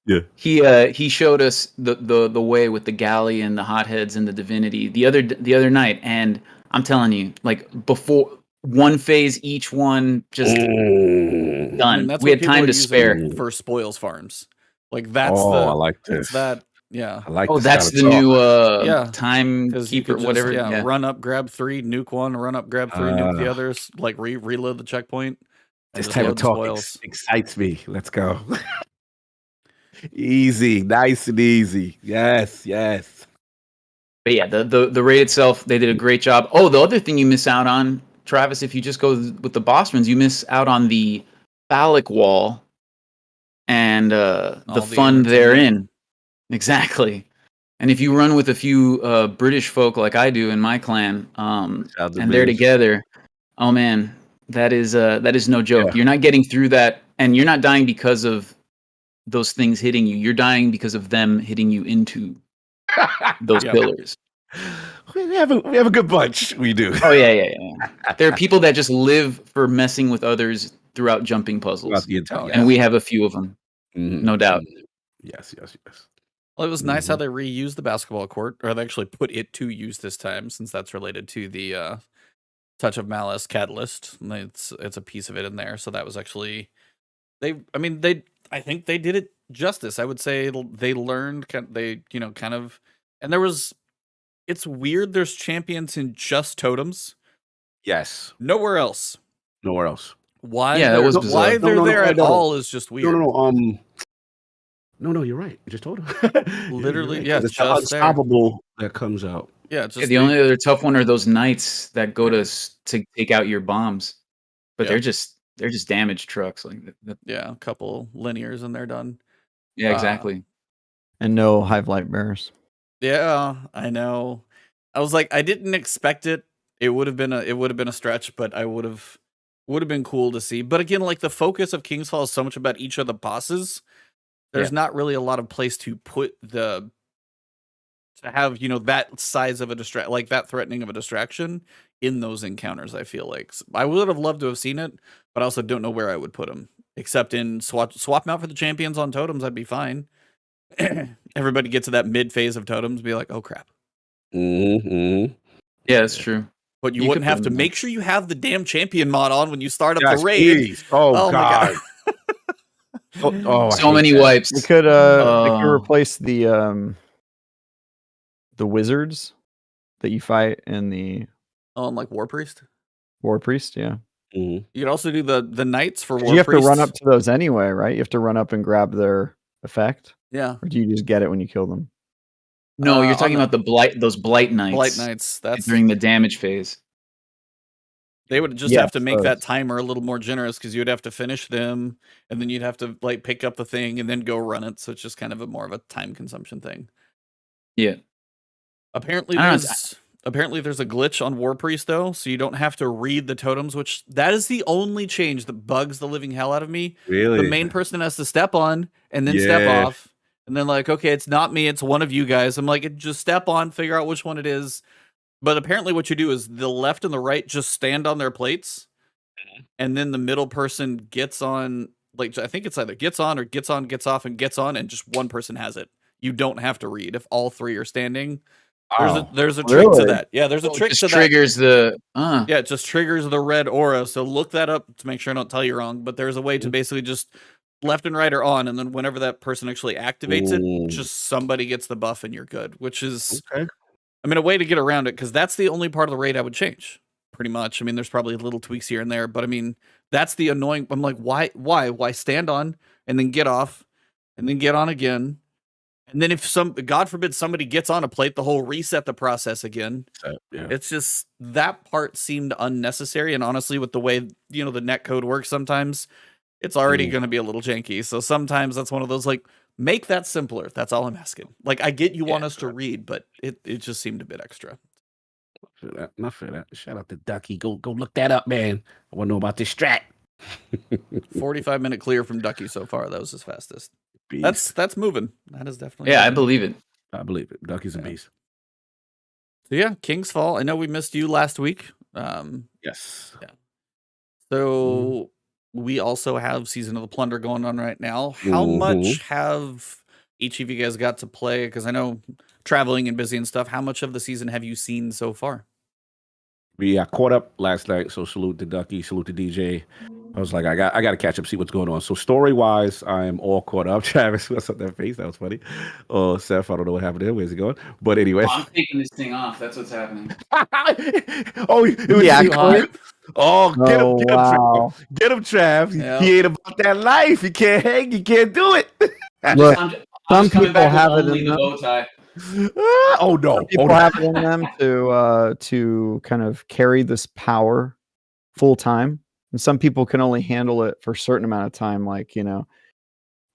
S1: Yeah.
S4: He showed us the way with the galley and the hotheads and the divinity the other night, and I'm telling you, like, before one phase each one, just done. I mean, we had time to spare
S3: for spoils farms. Like, that's
S1: I like this.
S3: That yeah.
S1: I like
S4: that's the new timekeeper, whatever.
S3: Run up, grab 3, nuke 1, run up, grab 3, nuke the others, like reload the checkpoint.
S1: This type of talk excites me. Let's go. Easy, nice and easy. Yes.
S4: But yeah, the raid itself, they did a great job. Oh, the other thing you miss out on, Travis, if you just go with the boss runs, you miss out on the phallic wall and the fun therein. Exactly. And if you run with a few British folk like I do in my clan, and they're together, oh man, that is no joke. Yeah. You're not getting through that, and you're not dying because of those things hitting you. You're dying because of them hitting you into those pillars.
S1: We have a good bunch. We do.
S4: Oh yeah. There are people that just live for messing with others throughout jumping puzzles, and we have a few of them, no doubt.
S1: Yes.
S3: Well, it was nice how they reused the basketball court, or they actually put it to use this time, since that's related to the Touch of Malice catalyst. It's a piece of it in there, so that was actually I think they did it justice. I would say they learned, kind of, and it's weird. There's champions in just totems.
S1: Yes.
S3: Nowhere else. Why?
S4: Yeah, that was bizarre.
S3: Why they're there at all is just weird.
S1: No, you're right. You just told him.
S3: Literally,
S1: right.
S3: yeah.
S1: It's the unstoppable that comes out.
S3: Yeah,
S4: the only other tough one are those knights that go to take out your bombs, but they're just damage trucks. Like
S3: a couple linears and they're done.
S4: Yeah, exactly.
S2: And no hive light bearers.
S3: Yeah, I know. I was like, I didn't expect it. It would have been a stretch, but I would have been cool to see. But again, like, the focus of Kingsfall is so much about each of the bosses. There's not really a lot of place to put to have, that size of a like that threatening of a distraction in those encounters. I feel like I would have loved to have seen it, but I also don't know where I would put them, except in swap them out for the champions on totems. I'd be fine. Everybody get to that mid phase of totems, be like, oh crap.
S4: Yeah, that's true.
S3: But you wouldn't have to make sure you have the damn champion mod on when you start up the raid.
S1: Please. Oh God.
S4: So many wipes.
S2: We could replace the wizards that you fight in the
S3: like War Priest.
S2: Yeah.
S3: You could also do the knights for War Priest.
S2: You have to run up to those anyway, right? You have to run up and grab their effect.
S3: Yeah.
S2: Or do you just get it when you kill them?
S4: No, you're talking about those blight knights.
S3: Blight knights. That's
S4: during the damage phase.
S3: They would just have to make that timer a little more generous, because you'd have to finish them, and then you'd have to pick up the thing and then go run it. So it's just kind of more of a time consumption thing.
S4: Yeah.
S3: Apparently there's a glitch on War Priest though, so you don't have to read the totems, which that is the only change that bugs the living hell out of me.
S1: Really?
S3: The main person has to step on and then step off, and then okay, it's not me, it's one of you guys. I'm like, just step on, figure out which one it is. But apparently what you do is the left and the right just stand on their plates, and then the middle person gets on, I think it's either gets on or gets on, gets off, and gets on, and just one person has it. You don't have to read if all three are standing. There's a trick to that. Yeah, there's a trick to that.
S4: Triggers the
S3: Yeah, it just triggers the red aura. So look that up to make sure I don't tell you wrong. But there's a way to basically just left and right are on, and then whenever that person actually activates it, just somebody gets the buff and you're good. Which is a way to get around it, because that's the only part of the raid I would change, pretty much. There's probably little tweaks here and there, but that's the annoying. I'm like, why stand on and then get off and then get on again? And then if God forbid somebody gets on a plate, the whole reset the process again. It's just, that part seemed unnecessary. And honestly, with the way, the netcode works sometimes, it's already going to be a little janky. So sometimes that's one of those, make that simpler. That's all I'm asking. I get you want us to read, but it just seemed a bit extra.
S1: Not for that. Shout out to Ducky. Go look that up, man. I want to know about this strat.
S3: 45-minute clear from Ducky so far. That was his fastest.
S1: Beast.
S3: That's moving. That is definitely.
S4: Yeah, I
S3: moving.
S4: believe it.
S1: I believe it. Ducky's a beast.
S3: So yeah, King's Fall. I know we missed you last week.
S1: Yes.
S3: Yeah. So we also have Season of the Plunder going on right now. How much have each of you guys got to play? Because I know traveling and busy and stuff. How much of the season have you seen so far?
S1: We caught up last night, so salute to Ducky, salute to DJ. I was like, I got to catch up, see what's going on. So story-wise, I am all caught up. Travis, what's up that face? That was funny. Seth, I don't know what happened there. Where's he going? But anyway.
S4: I'm taking this thing off. That's what's happening.
S1: It was
S2: too
S1: hot. Oh, get him,
S2: wow.
S1: Trav. Get him, Trav.
S3: Yeah.
S1: He ain't about that life. He can't hang. He can't do it.
S2: Look,
S4: I'm
S2: some people have it
S4: only
S2: in
S4: the
S2: them.
S4: bow tie.
S1: Oh no!
S2: Some people have it in them to kind of carry this power full time, and some people can only handle it for a certain amount of time. Like, you know,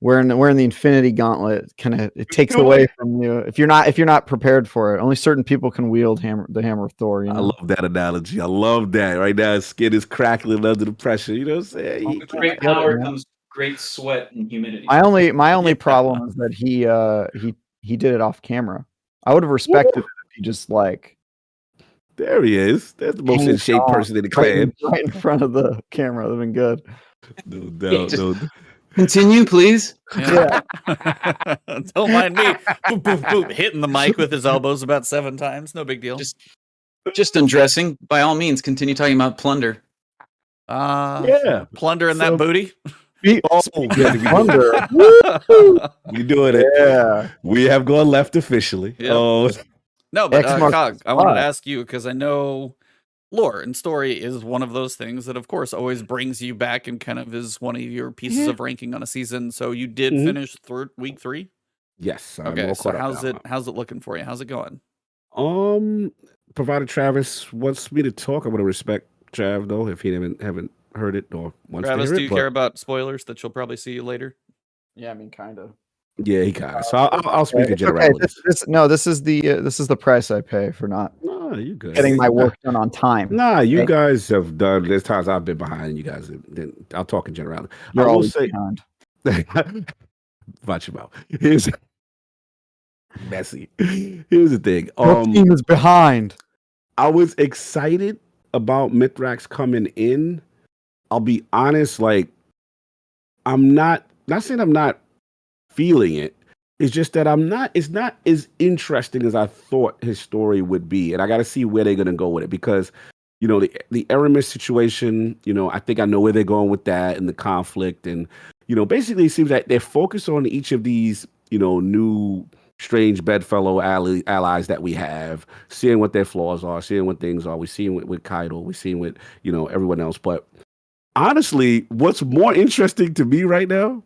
S2: wearing the Infinity Gauntlet, kind of it takes away from you if you're not prepared for it. Only certain people can wield the hammer of Thor. You know?
S1: I love that analogy. I love that. Right now, his skin is crackling under the pressure. You know what I'm saying?
S4: With great power comes great sweat and humidity.
S2: My only problem is that he did it off camera. I would have respected it if he just like
S1: there he is. That's the most in shape person in the clan.
S2: Right in front of the camera. That'd been good.
S1: No doubt. No.
S4: Continue, please.
S3: Yeah. Don't mind me. Boop, boop, boop, hitting the mic with his elbows about 7 times. No big deal.
S4: Just undressing. By all means, continue talking about Plunder.
S1: Yeah.
S3: Plunder in that booty.
S2: Plunder.
S1: You doing it?
S2: Yeah.
S1: We have gone left officially.
S3: Yep.
S1: Oh,
S3: No, but
S2: X marks
S3: Cog,
S2: the
S3: I wanted to
S2: spot.
S3: ask you because I know lore and story is one of those things that, of course, always brings you back and kind of is one of your pieces of ranking on a season. So you did finish week 3.
S1: yes. I'm
S3: Okay,
S1: all
S3: so
S1: caught up
S3: how's it looking for you? How's it going?
S1: now. Provided Travis wants me to talk, I'm going to respect Trav though if he haven't heard it or wants
S3: Travis,
S1: to hear
S3: do
S1: it.
S3: you care about spoilers that you'll probably see later?
S2: Yeah, I mean, kind of.
S1: Yeah, he got it. So I'll speak in
S2: It's
S1: generalities.
S2: okay. This is the price I pay for not
S1: No, you good.
S2: getting my work done on time.
S1: Nah, you
S2: Okay.
S1: guys have done. There's times I've been behind. You guys have. I'll talk in generality.
S2: You're
S1: I will
S2: always
S1: say,
S2: behind.
S1: watch your mouth. Here's messy. Here's the thing.
S2: Your team is behind.
S1: I was excited about Mithrax coming in. I'll be honest, like I'm not saying I'm not feeling it. It's just that it's not as interesting as I thought his story would be. And I gotta see where they're gonna go with it because, you know, the Aramis situation, you know, I think I know where they're going with that and the conflict. And, you know, basically it seems like they're focused on each of these, you know, new strange bedfellow allies that we have, seeing what their flaws are, seeing what things are. We're seeing with Caiatl, we're seeing with, you know, everyone else. But honestly, what's more interesting to me right now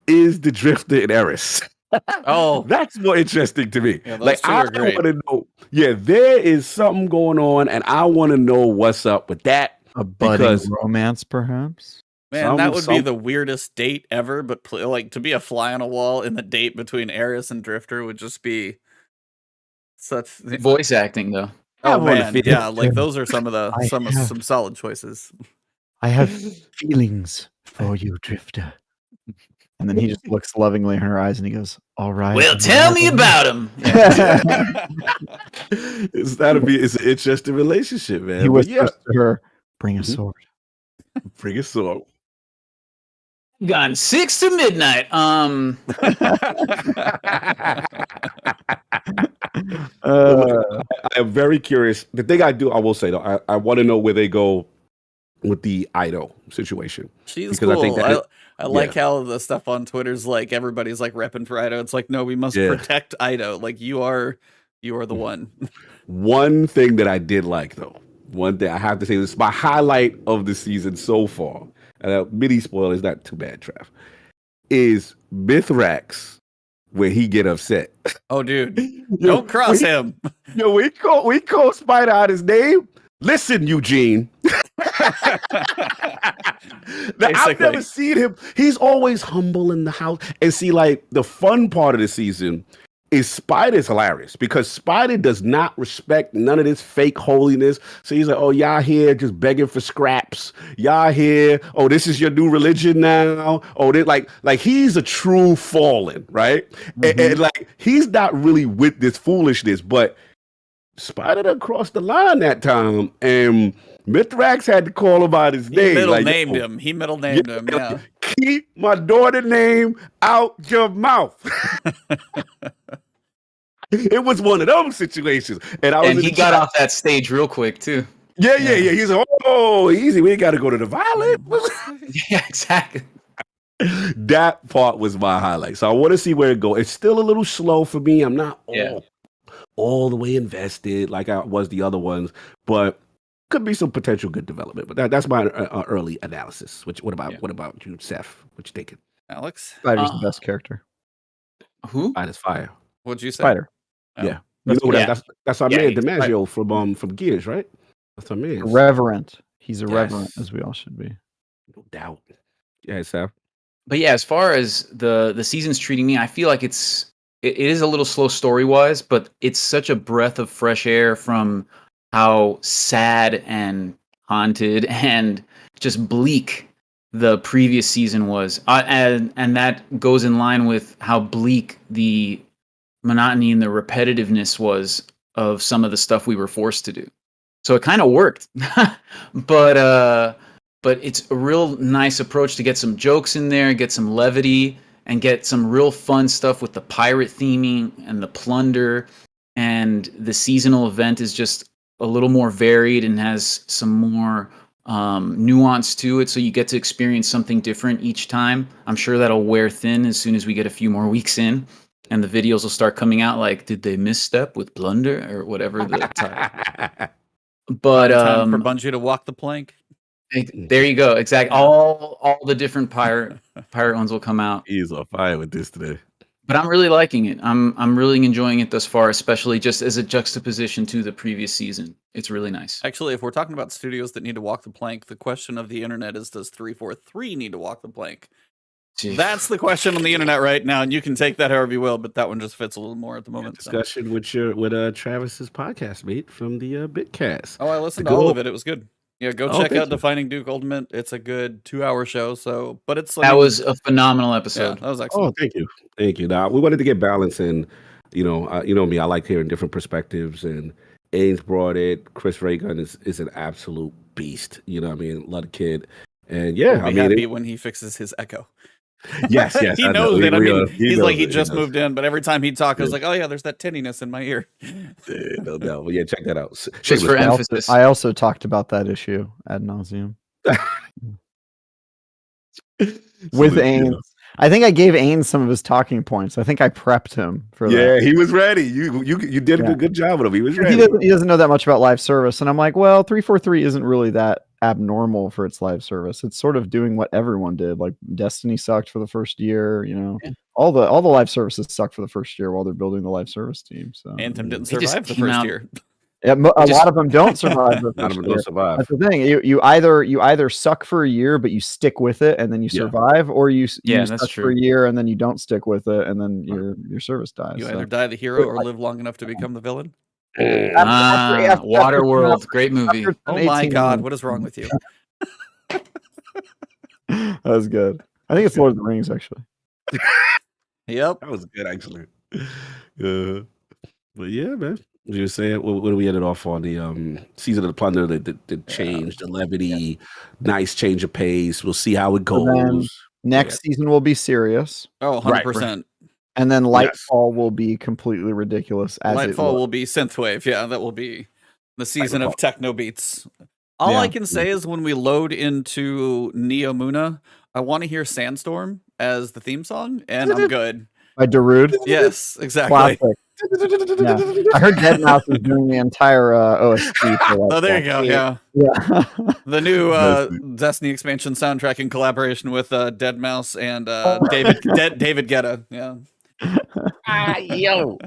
S1: is the Drifter and Eris.
S3: Oh,
S1: That's more interesting to me.
S3: Yeah, those
S1: Like
S3: two
S1: I
S3: are great.
S1: want to know. Yeah, there is something going on, and I want to know what's up with that.
S2: A budding
S1: Because-
S2: romance, perhaps.
S3: man, that would be the weirdest date ever. But like to be a fly on a wall in the date between Eris and Drifter would just be such
S4: Voice acting, though.
S3: Oh
S1: I wanna
S3: man,
S1: feel-
S3: yeah, like those are some of
S2: I have-
S3: some solid choices.
S2: I have feelings for you, Drifter. And then he just looks lovingly in her eyes and he goes, "All right."
S4: Well, tell me about him.
S1: It's an interesting relationship, man.
S2: He
S1: But
S2: whispers
S1: yeah,
S2: to her, "Bring a
S1: Mhm.
S2: sword."
S1: bring us on.
S4: Gone 6 to midnight.
S1: I am very curious. The thing I will say though, I want to know where they go with the Ido situation.
S3: She's
S1: Because I
S3: cool.
S1: think that
S3: I like how the stuff on Twitter's like everybody's like repping for Ido. It's like, no, we must
S1: Yeah.
S3: protect Ido. Like you are the one.
S1: One thing that I did like though, one thing I have to say, this is my highlight of the season so far. Mini spoiler is not too bad, Trav. Is Mithrax when he get upset.
S3: Oh, dude, don't cross him.
S1: Yo, we call Spider out his name. Listen, Eugene. Now, I've never seen him. He's always humble in the house. And see, like the fun part of the season is Spider's hilarious because Spider does not respect none of this fake holiness. So he's like, oh, y'all here just begging for scraps. Y'all here. Oh, this is your new religion now. Oh, they like he's a true fallen, right? And like he's not really with this foolishness, but Spider done crossed the line that time, and Mithrax had to call him out his name.
S3: He middle
S1: like,
S3: named him. He middle named him. Yeah.
S1: Keep my daughter name out your mouth. It was one of those situations, and
S4: he got off that stage real quick too.
S1: Yeah. He's like, oh, easy. We ain't got to go to the violent.
S4: Yeah, exactly.
S1: That part was my highlight. So I want to see where it goes. It's still a little slow for me. I'm not all the way invested like I was the other ones, but could be some potential good development. But that's my early analysis. What about you, Seth? What you thinking?
S3: Alex?
S2: Spider's the best character.
S4: Who?
S1: Spider's fire.
S3: What'd you say?
S2: Spider.
S3: Oh.
S1: Yeah. That's our man, DiMaggio from Gears, right? That's our man.
S2: Irreverent. He's irreverent, as we all should be.
S1: No doubt. Yeah, Seth.
S4: But yeah, as far as the season's treating me, I feel like it is a little slow story-wise, but it's such a breath of fresh air from how sad and haunted and just bleak the previous season was. And that goes in line with how bleak the monotony and the repetitiveness was of some of the stuff we were forced to do. So it kind of worked. But it's a real nice approach to get some jokes in there, get some levity, and get some real fun stuff with the pirate theming and the plunder. And the seasonal event is just a little more varied and has some more nuance to it. So you get to experience something different each time. I'm sure that'll wear thin as soon as we get a few more weeks in. And the videos will start coming out like, did they misstep with Plunder or whatever the title. But
S3: time for Bungie to walk the plank.
S4: There you go. Exactly. All the different pirate ones will come out.
S1: He's on fire with this today.
S4: But I'm really liking it. I'm really enjoying it thus far, especially just as a juxtaposition to the previous season. It's really nice.
S3: Actually, if we're talking about studios that need to walk the plank, the question of the internet is, does 343 need to walk the plank?
S4: Jeez.
S3: That's the question on the internet right now, and you can take that however you will, but that one just fits a little more at the moment.
S1: Discussion with Travis's podcast mate from the Bitcast.
S3: Oh, I listened to all of it. It was good. Yeah, go check out Defining Duke Ultimate. It's a good 2-hour show. So, but it's
S4: that was a phenomenal episode.
S3: Yeah, that was excellent.
S1: Oh, thank you. Now we wanted to get balance, and you know me. I like hearing different perspectives, and Ains brought it. Chris Reagan is an absolute beast. You know what I mean? Love the kid, and yeah,
S3: I'll be happy when he fixes his echo.
S1: Yes,
S3: he knows it. I mean, he's like, he just moved in, but every time he'd talk, I was like, oh yeah, there's that tinniness in my ear.
S1: No doubt. Well, yeah, check that out.
S4: Just for emphasis.
S2: I also talked about that issue ad nauseum with Ains. I think I gave Ains some of his talking points. I think I prepped him for that.
S1: Yeah, he was ready. You did a good job with him. He was ready.
S2: He doesn't know that much about live service, and I'm like, well, 343 isn't really that abnormal for its live service. It's sort of doing what everyone did. Like Destiny sucked for the first year. You know, all the live services sucked for the first year while they're building the live service team. So
S3: Anthem didn't survive the first year.
S2: Yeah, a lot of them don't survive.
S1: A lot of them don't survive.
S2: That's the thing. You either suck for a year, but you stick with it, and then you survive, or you suck for a year and then you don't stick with it, and then your service dies.
S3: You either die the hero or live long enough to become the villain.
S4: Waterworld, great movie.
S3: Oh my God, what is wrong with you?
S2: That was good. I think it's Lord of the Rings, actually.
S3: Yep,
S1: that was good, actually. But yeah, man. You were saying, what do we ended off on? The season of the Plunder, the change, the levity, nice change of pace. We'll see how it goes.
S2: Next season will be serious.
S3: Oh, 100%.
S2: And then Lightfall will be completely ridiculous.
S3: Lightfall will be synthwave. Yeah, that will be the season of techno beats. All I can say is when we load into Neomuna, I want to hear Sandstorm as the theme song, and I'm good.
S2: By Darude?
S3: Yes, exactly.
S2: Classic. Yeah. I heard Deadmau5 is doing the entire OST.
S3: Oh, there you go. Yeah. The new Destiny expansion soundtrack in collaboration with Deadmau5 and David Guetta. Yeah.
S4: Yo.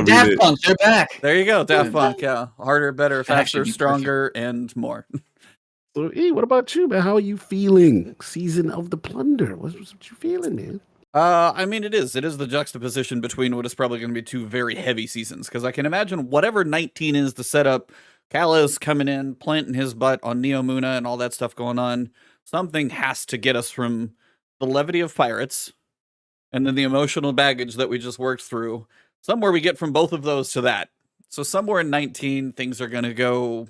S4: Daft Punk, they're back.
S3: There you go. Daft Punk. Yeah. Harder, better, faster, stronger, and more.
S1: So, what about you, man? How are you feeling? Season of the Plunder. What you feeling, man?
S3: I mean, it is the juxtaposition between what is probably going to be two very heavy seasons, because I can imagine whatever 19 is the setup, Kalos coming in, planting his butt on Neomuna and all that stuff going on, something has to get us from the levity of pirates and then the emotional baggage that we just worked through. Somewhere we get from both of those to that. So somewhere in 19, things are going to go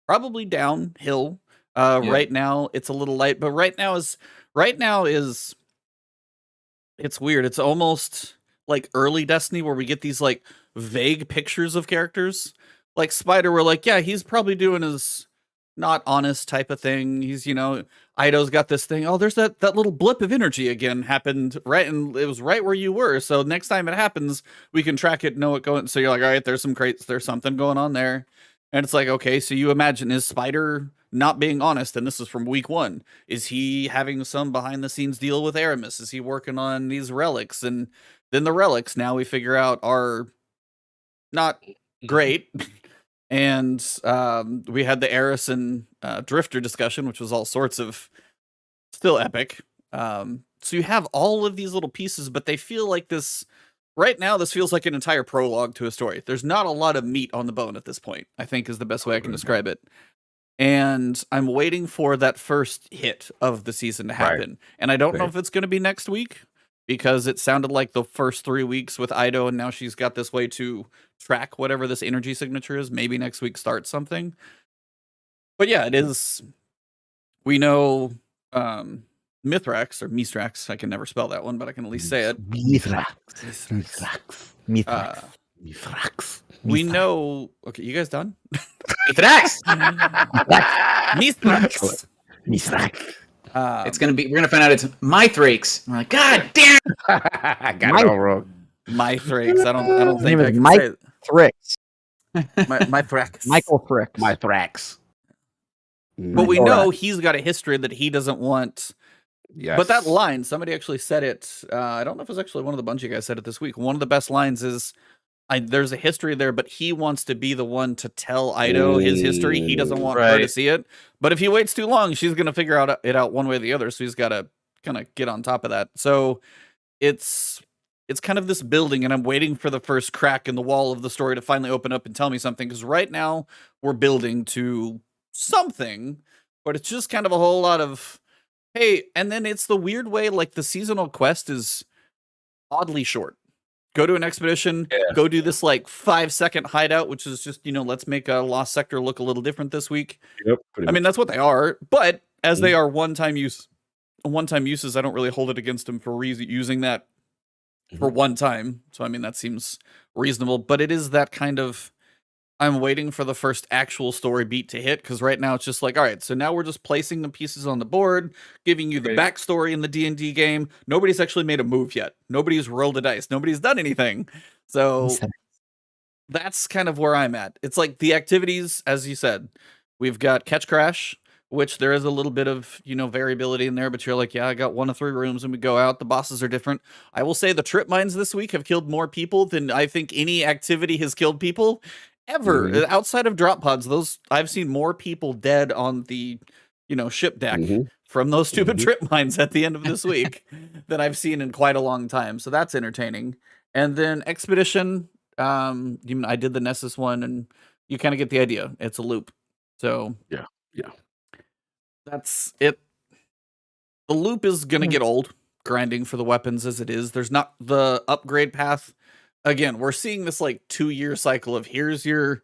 S3: probably downhill. Right now, it's a little light, but right now is it's weird. It's almost like early Destiny where we get these like vague pictures of characters. Like Spider, we're like, yeah, he's probably doing his not honest type of thing. He's, Ido's got this thing. Oh, there's that little blip of energy again happened right, and it was right where you were. So next time it happens, we can track it, know it going. So you're like, all right, there's some crates, there's something going on there. And it's like, okay, so you imagine, is Spider not being honest? And this is from week 1. Is he having some behind the scenes deal with Aramis? Is he working on these relics? And then the relics, now we figure out, are not great. And we had the Eris and Drifter discussion, which was all sorts of still epic. So you have all of these little pieces, but they feel like this. Right now, this feels like an entire prologue to a story. There's not a lot of meat on the bone at this point, I think is the best way I can describe it. And I'm waiting for that first hit of the season to happen. Right. And I don't know if it's going to be next week, because it sounded like the first 3 weeks with Ido, and now she's got this way to track whatever this energy signature is. Maybe next week starts something. But yeah, it is. We know Mithrax, or Mithrax, I can never spell that one, but I can at least say it.
S1: Mithrax.
S3: We know. Okay, you guys done?
S4: Mithrax.
S3: Mithrax.
S4: It's gonna be. We're gonna find out it's Mithrax. We're like, God damn!
S1: I got it all wrong.
S3: Mithrax. I don't think I can
S2: Mike
S3: say it.
S2: Thrix.
S3: Mithrax.
S2: Michael Thrix.
S1: Mithrax.
S3: But we know he's got a history that he doesn't want.
S1: Yes.
S3: But that line, somebody actually said it. I don't know if it was actually one of the bunch of guys said it this week. One of the best lines is, there's a history there, but he wants to be the one to tell Ido his history. He doesn't want her to see it. But if he waits too long, she's going to figure it out one way or the other. So he's got to kind of get on top of that. So it's kind of this building, and I'm waiting for the first crack in the wall of the story to finally open up and tell me something. Because right now we're building to something, but it's just kind of a whole lot of, hey, and then it's the weird way, like the seasonal quest is oddly short. Go to an expedition, go do this like 5-second hideout, which is just, let's make a lost sector look a little different this week.
S1: Yep.
S3: I mean, that's what they are, but as they are one-time uses, I don't really hold it against them for using that for one time. So, I mean, that seems reasonable, but it is that kind of, I'm waiting for the first actual story beat to hit, because right now it's just like, all right, so now we're just placing the pieces on the board, giving you the backstory in the D&D game. Nobody's actually made a move yet. Nobody's rolled a dice. Nobody's done anything. So that's kind of where I'm at. It's like the activities, as you said, we've got Catch Crash, which there is a little bit of, variability in there, but you're like, yeah, I got 1 of 3 rooms and we go out. The bosses are different. I will say the trip mines this week have killed more people than I think any activity has killed people ever. Outside of drop pods, those I've seen more people dead on the ship deck from those stupid trip mines at the end of this week than I've seen in quite a long time. So that's entertaining. And then Expedition, I did the Nessus one, and you kind of get the idea. It's a loop. So
S1: yeah
S3: that's it. The loop is gonna get old, grinding for the weapons as it is. There's not the upgrade path. Again, we're seeing this like 2-year cycle of, here's your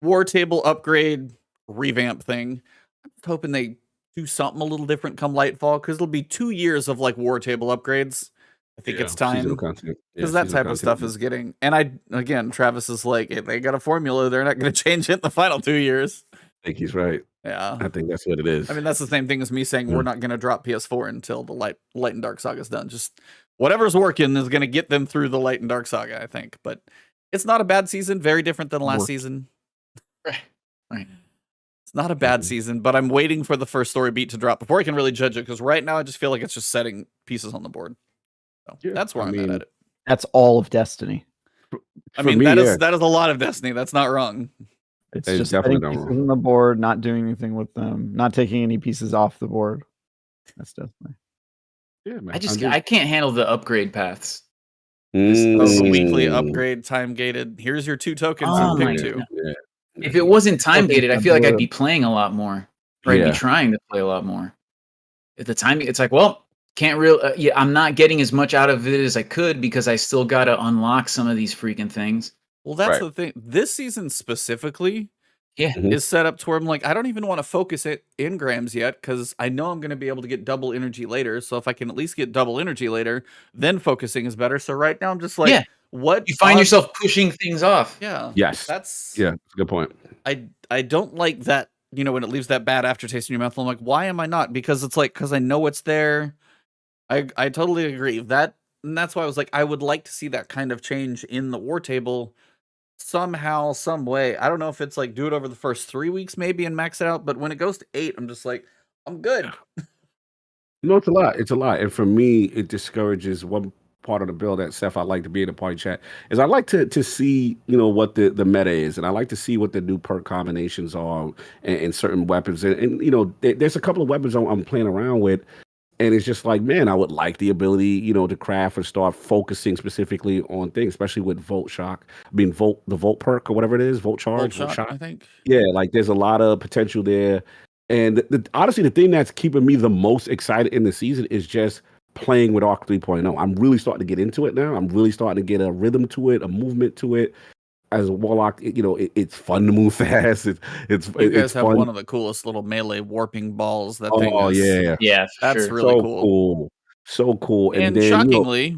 S3: war table upgrade revamp thing. I'm just hoping they do something a little different come Lightfall, because it'll be 2 years of like war table upgrades. I think it's time, because that type of stuff is getting. And Travis is like, if they got a formula, they're not going to change it in the final 2 years.
S1: I think he's right.
S3: Yeah,
S1: I think that's what it is.
S3: I mean, that's the same thing as me saying we're not going to drop PS4 until the Light and Dark Saga is done. Just whatever's working is going to get them through the Light and Dark Saga, I think. But it's not a bad season. Very different than last season.
S4: Right.
S3: It's not a bad season, but I'm waiting for the first story beat to drop before I can really judge it, because right now I just feel like it's just setting pieces on the board. So that's where I'm at it.
S2: That's all of Destiny.
S3: I mean, that is a lot of Destiny. That's not wrong.
S2: It's just setting pieces on the board, not doing anything with them, not taking any pieces off the board. That's Destiny.
S1: Yeah, man.
S4: I can't handle the upgrade paths.
S3: The weekly upgrade time gated. Here's your 2 tokens
S4: Oh
S3: and
S4: my
S3: pick 2.
S4: God.
S1: Yeah.
S4: If it wasn't time gated, I feel like I'd be playing a lot more. Or I'd
S1: Yeah.
S4: be trying to play a lot more. At the time, it's like, well, I'm not getting as much out of it as I could because I still got to unlock some of these freaking things.
S3: Well, that's
S1: Right.
S3: the thing. This season specifically
S4: Yeah.
S3: is set up to where I'm like, I don't even want to focus at Engrams yet because I know I'm going to be able to get double energy later. So if I can at least get double energy later, then focusing is better. So right now I'm just like,
S4: Yeah.
S3: what?
S4: You find yourself pushing things off.
S3: Yeah.
S1: Yes.
S3: That's
S1: Yeah, that's a good point.
S3: I don't like that, you know, when it leaves that bad aftertaste in your mouth. I'm like, why am I not? Because it's like, because I know it's there. I totally agree. And that's why I was like, I would like to see that kind of change in the war table somehow, some way. I don't know if it's like do it over the first 3 weeks maybe and max it out, but when it goes to 8, I'm just like, I'm good.
S1: No, it's a lot. It's a lot. And for me, it discourages one part of the bill that Seth, I like to be in the party chat, is I like to see, you know, what the meta is. And I like to see what the new perk combinations are and certain weapons. And you know, there's a couple of weapons I'm playing around with. And it's just like, man, I would like the ability, you know, to craft or start focusing specifically on things, especially with Volt Shock. I mean, the Volt perk or whatever it is, Volt Charge,
S3: Volt shot, I think.
S1: Yeah, like there's a lot of potential there. And honestly, the thing that's keeping me the most excited in the season is just playing with Arc 3.0. I'm really starting to get into it now. I'm really starting to get a rhythm to it, a movement to it. As a Warlock, you know, it's fun to move fast.
S3: You guys have
S1: fun.
S3: one of the coolest little melee warping balls. That thing
S1: Oh
S3: is,
S1: yeah,
S4: Yeah,
S3: that's
S4: sure.
S3: really
S1: so
S3: cool.
S1: so cool.
S3: And
S1: then,
S3: shockingly,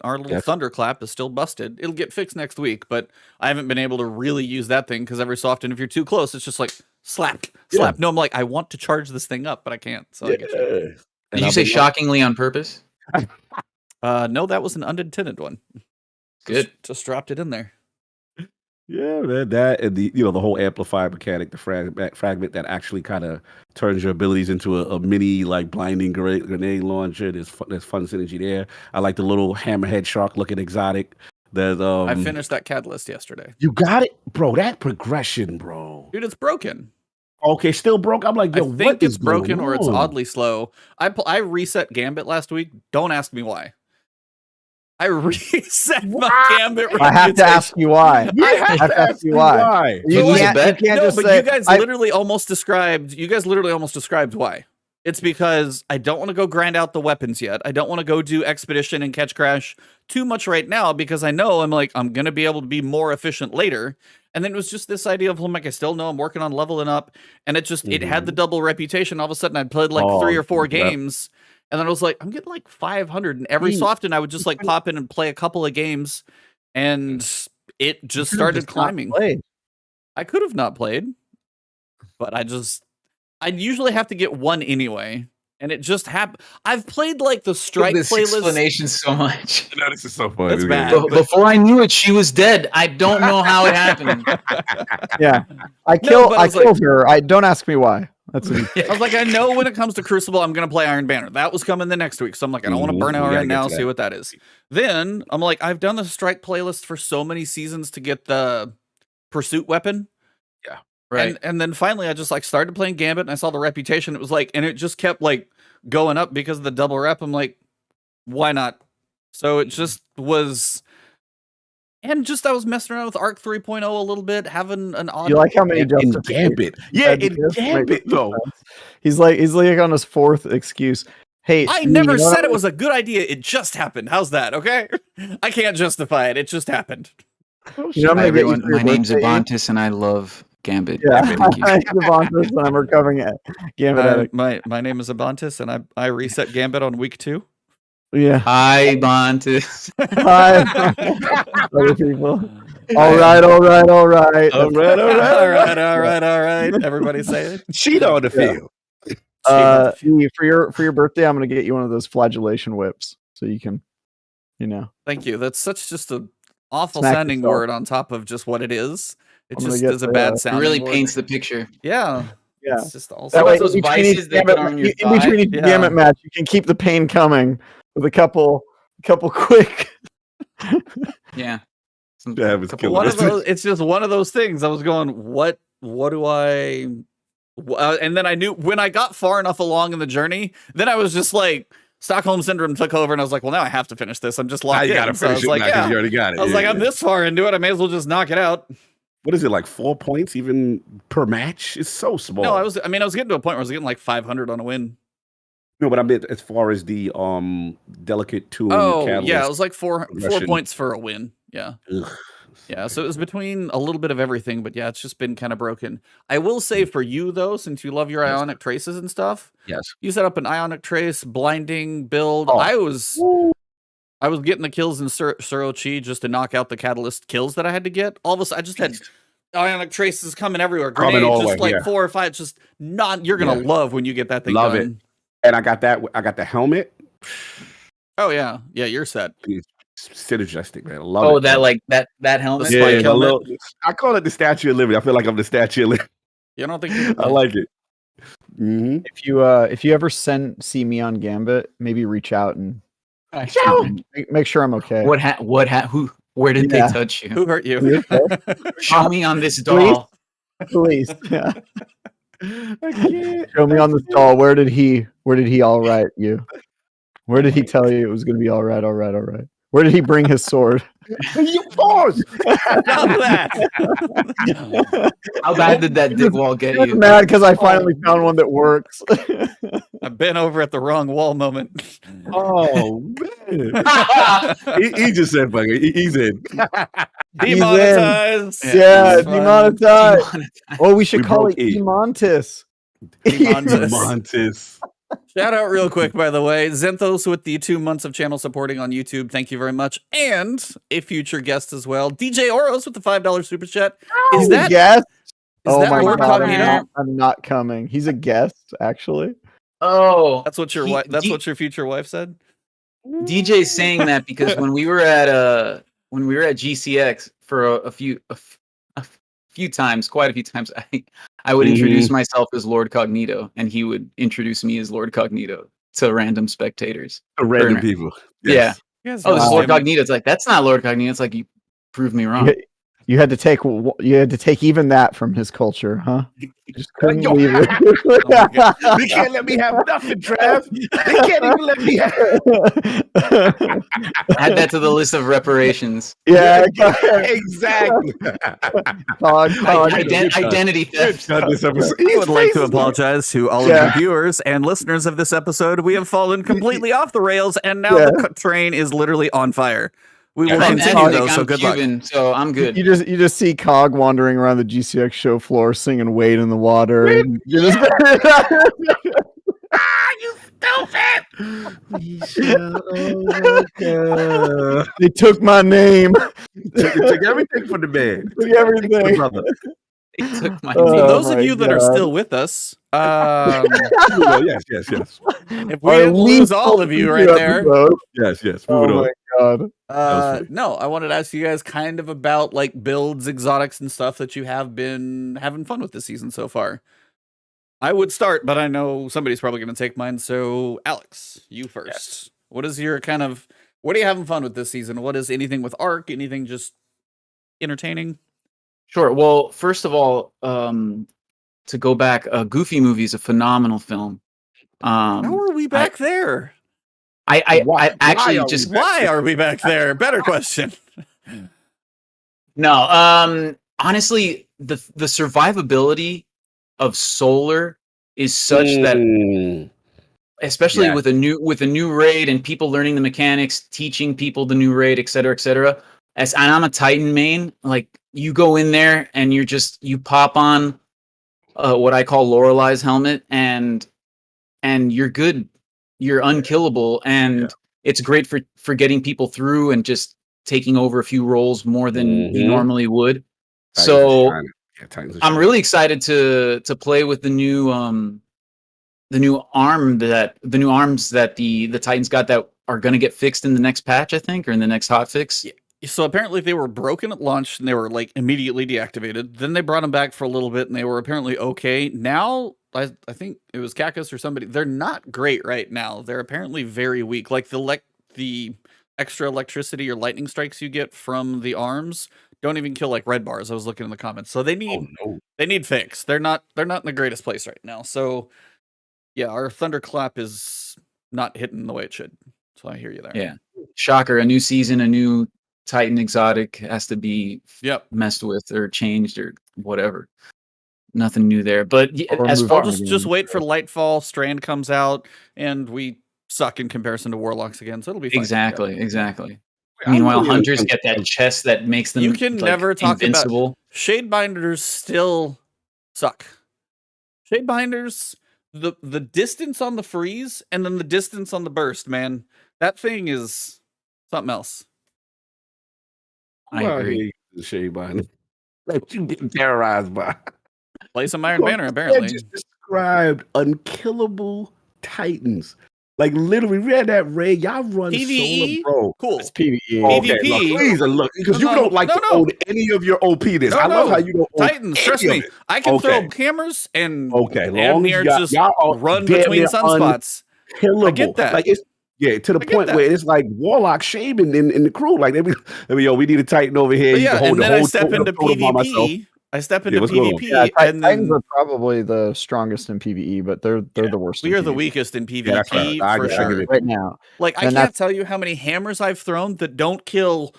S3: our little
S1: Yes.
S3: thunderclap is still busted. It'll get fixed next week, but I haven't been able to really use that thing because every so often, if you're too close, it's just like slap.
S1: Yeah.
S3: No, I'm like, I want to charge this thing up, but I can't. So I get you.
S4: Did
S1: And
S4: you
S1: I've
S4: say
S1: been-
S4: shockingly on purpose?
S3: No, that was an unintended one.
S4: Good.
S3: Just dropped it in there.
S1: Yeah, man, that and the the whole amplifier mechanic, the fragment that actually kind of turns your abilities into a mini like blinding grenade launcher. There's fun synergy there. I like the little hammerhead shark looking exotic. There's
S3: I finished that catalyst yesterday.
S1: You got it, bro. That progression, bro.
S3: Dude, it's broken.
S1: Okay, still broke. I'm like, yo,
S3: I
S1: what
S3: think
S1: is
S3: it's broken
S1: going
S3: or it's
S1: on?
S3: oddly slow. I reset Gambit last week. Don't ask me why. I reset my Gambit.
S2: I have to ask you why.
S1: You
S2: I have to ask you why. You
S4: So was it
S2: can't,
S4: bet?
S2: you can't
S3: No,
S2: just
S3: but
S2: say,
S3: you guys literally almost described. You guys literally almost described why. It's because I don't want to go grind out the weapons yet. I don't want to go do expedition and catch crash too much right now because I know I'm gonna be able to be more efficient later. And then it was just this idea of like I still know I'm working on leveling up, and it just it had the double reputation. All of a sudden, I'd played like 3 or 4 games. And then I was like, I'm getting like 500. And every so often I would just like pop in and play a couple of games. And it just started climbing. I could have not played. But I usually have to get one anyway. And it just happened. I've played like the Strike
S4: this
S3: playlist.
S4: explanation so much.
S1: No, this is so funny.
S3: That's bad.
S4: Before I knew it, she was dead. I don't know how it happened.
S2: Yeah, I
S3: No,
S2: killed
S3: but I was like-
S2: killed her. I don't ask me why. That's
S3: I was like, I know when it comes to Crucible, I'm going to play Iron Banner. That was coming the next week. So I'm like, I don't want to burn out right now, see what that is. Then I'm like, I've done the Strike playlist for so many seasons to get the Pursuit weapon.
S1: Yeah.
S4: Right.
S3: And then finally I just like started playing Gambit and I saw the reputation. It was like, and it just kept like going up because of the double rep. I'm like, why not? So it just was. And just I was messing around with Arc 3.0 a little bit, having an odd.
S2: You like how many
S1: in
S2: justifications
S1: Gambit. Yeah, in Gambit though.
S2: He's like on his 4th excuse. Hey,
S3: I never said it was a good idea. It just happened. How's that? Okay, I can't justify it. It just happened.
S2: You know, I'm
S4: Hi,
S2: gonna get you
S4: everyone.
S2: for your
S4: My name's
S2: birthday.
S4: Ebontis, and I love Gambit.
S2: Yeah,
S4: Thank you.
S2: Ebontis, and I'm recovering it. Gambit addict.
S3: My name is Ebontis, and I reset Gambit on week 2.
S2: Yeah.
S4: Hi, Ebontis.
S2: Hi, other people. All right.
S1: All right.
S3: Everybody say it.
S1: Cheetah on the field.
S2: For your birthday, I'm gonna get you one of those flagellation whips, so you can,
S3: Thank you. That's such just a awful
S2: Smack
S3: sounding
S2: yourself.
S3: word on top of just what it is. It
S2: I'm gonna
S3: just
S2: get
S3: is a
S2: the,
S3: bad
S4: It
S3: sounding
S4: really
S3: word.
S4: paints the picture.
S3: Yeah.
S2: Yeah.
S3: It's just also
S2: That way,
S4: those
S2: in between
S4: vices
S2: each
S4: that
S2: Gambit-
S4: get on your
S2: in between each
S3: thigh?
S2: Gambit match, you can keep the pain coming with a couple quick.
S4: Yeah.
S1: Yeah, it's killer.
S3: one of those. It's just one of those things. I was going, what do I? And then I knew when I got far enough along in the journey, then I was just like Stockholm Syndrome took over, and I was like, well, now I have to finish this. I'm just locked
S1: you
S3: in.
S1: gotta
S3: So I
S1: finish
S3: was
S1: it
S3: like,
S1: now 'cause
S3: yeah.
S1: you already got it.
S3: I was
S1: Yeah,
S3: like, I'm this far into it. I may as well just knock it out.
S1: What is it, like 4 points even per match? It's so small.
S3: No, I was getting to a point where I was getting like 500 on a win.
S1: No, but I meant as far as the delicate tune.
S3: Oh,
S1: catalyst
S3: yeah, it was like 4
S1: progression.
S3: points for a win. Yeah.
S1: Ugh.
S3: Yeah, so it was between a little bit of everything, but yeah, it's just been kind of broken. I will say for you though, since you love your
S1: Yes.
S3: Ionic Traces and stuff,
S1: Yes.
S3: you set up an Ionic Trace blinding build.
S1: Oh.
S3: I was getting the kills in Surochi just to knock out the catalyst kills that I had to get. All of a sudden, I just had Ionic Traces coming everywhere.
S1: Coming
S3: Grenades,
S1: all the
S3: just
S1: way,
S3: like
S1: yeah.
S3: 4 or 5. Just not. You're gonna love when you get that thing
S1: Love it.
S3: done.
S1: And I got that. I got the helmet.
S3: Oh yeah, yeah. You're set.
S1: It's synergistic, man. I love
S4: Oh,
S1: it.
S4: that like that helmet.
S3: The
S1: yeah,
S3: spike
S1: my
S3: helmet.
S1: little- I call it the Statue of Liberty. I feel like I'm the Statue of Liberty.
S3: You don't think you
S1: I like it. Mm-hmm.
S2: If you ever see me on Gambit, maybe reach out and make sure I'm okay.
S4: Where did
S2: Yeah.
S4: they touch you?
S3: who hurt you?
S4: Show me on this doll.
S2: Please. Yeah.
S1: I can't.
S2: Show me on the doll. Where did he all right you? Where did he tell you it was gonna be all right? Where did he bring his sword?
S1: You pause.
S3: Stop that.
S4: How bad did that dick wall get
S2: I'm
S4: you?
S2: mad because I finally found one that works.
S3: I've been over at the wrong wall moment.
S1: Oh man. he just said fucking. He's in.
S3: Demonetized.
S2: Yeah,
S3: It's fine.
S2: demonetized. Oh, we should
S1: We
S2: call
S1: broke
S2: it
S1: E.
S2: Demontis.
S3: Demonetized.
S1: Montes.
S3: Shout out real quick, by the way, Zenthos with the 2 months of channel supporting on YouTube. Thank you very much. And a future guest as well. DJ Oros with the $5 super chat. Is that
S2: guest?
S3: is
S2: Oh
S3: that
S2: my
S3: Lord
S2: god,
S3: Cognito?
S2: I'm not coming. He's a guest, actually.
S4: Oh,
S3: That's what your wife. That's what your future wife said.
S4: DJ's saying that because when we were at GCX for a few times, quite a few times, I would introduce myself as LordCognito, and he would introduce me as LordCognito to random spectators.
S1: Random people.
S4: Yeah.
S3: Yes.
S4: Oh, this is
S3: Wow.
S4: LordCognito. It's like that's not LordCognito. It's like you proved me wrong.
S2: You had to take even that from his culture, huh? You just couldn't leave it.
S1: They can't let me have nothing, Trav. They can't even let me have.
S4: Add that to the list of reparations.
S2: Yeah,
S1: Exactly.
S4: Identity theft.
S1: Done this episode.
S3: I would like to
S1: His face is
S3: apologize to all of the viewers and listeners of this episode. We have fallen completely off the rails, and now the train is literally on fire. We will
S4: I'm
S3: continue though,
S4: ethnic,
S3: so
S4: I'm
S3: good luck.
S4: Cuban, so I'm good.
S2: You just see Cog wandering around the GCX show floor singing "Wade in the Water." And you just- they took my name.
S1: took everything from the man.
S2: Took everything.
S1: Brother.
S4: They took my
S2: Oh,
S3: For
S4: name.
S3: those of
S2: my
S3: you that are
S2: God.
S3: still with us,
S1: Yes.
S3: if we didn't lose all of you right there,
S1: Yes.
S2: Oh
S1: Moving on.
S2: my god.
S1: funny.
S3: no, I wanted to ask you guys kind of about like builds, exotics, and stuff that you have been having fun with this season so far. I would start, but I know somebody's probably going to take mine. So, Alex, you first.
S1: Yes.
S3: What is your what are you having fun with this season? What is anything with Arc? Anything just entertaining?
S4: Sure. Well, first of all, to go back, Goofy movie is a phenomenal film.
S3: How are we back there?
S4: I actually
S1: are
S4: just
S1: we
S3: Why are we back there? Better question.
S4: no. Honestly, the survivability of Solar is such that, especially with a new raid and people learning the mechanics, teaching people the new raid, et cetera, and I'm a Titan main, like you go in there and you pop on what I call Lorelei's helmet and you're good. You're unkillable, and it's great for getting people through and just taking over a few roles more than you normally would. So I'm really excited to play with the new arms that the Titans got that are going to get fixed in the next patch, I think, or in the next hotfix.
S3: So apparently they were broken at launch and they were like immediately deactivated. Then they brought them back for a little bit and they were apparently okay. Now I think it was Cacus or somebody. They're not great right now. They're apparently very weak. Like the extra electricity or lightning strikes you get from the arms don't even kill like red bars. I was looking in the comments. So they need fix. They're not in the greatest place right now. So yeah, our Thunderclap is not hitting the way it should. So I hear you there.
S4: Yeah. Shocker, a new season, a new Titan exotic has to be messed with or changed or whatever. Nothing new there. But as far
S3: I'll just wait for Nightfall, Strand comes out, and we suck in comparison to Warlocks again, so it'll be fine.
S4: Exactly. Meanwhile, Hunters get that chest that makes them
S3: you can never talk
S4: invincible.
S3: About Shadebinders still suck. Shadebinders, the distance on the freeze and then the distance on the burst, man. That thing is something else.
S4: I agree.
S1: Shadebinder. That you get terrorized by.
S3: Play some Iron Banner, apparently.
S1: Just described unkillable Titans. Like literally, we had that raid. Y'all run
S3: PvE,
S1: solo, bro.
S3: Cool.
S2: It's PvE.
S1: Okay,
S3: PvP.
S1: look, please look, because you don't like to own any of your OP-ness. I love how you don't own
S3: Titans. Trust me, I can throw hammers and
S1: long
S3: near
S1: as
S3: just run between sunspots.
S1: Killable.
S3: I get that.
S1: Like it's to the point where it's like Warlock shaming in the crew. Like they be yo, we need a Titan over here.
S3: Yeah, and then I step into PvP.
S2: And Titans are probably the strongest in PvE, but they're the worst.
S3: We are the weakest in PvP for sure.
S2: Right now,
S3: like I can't tell you how many hammers I've thrown that don't kill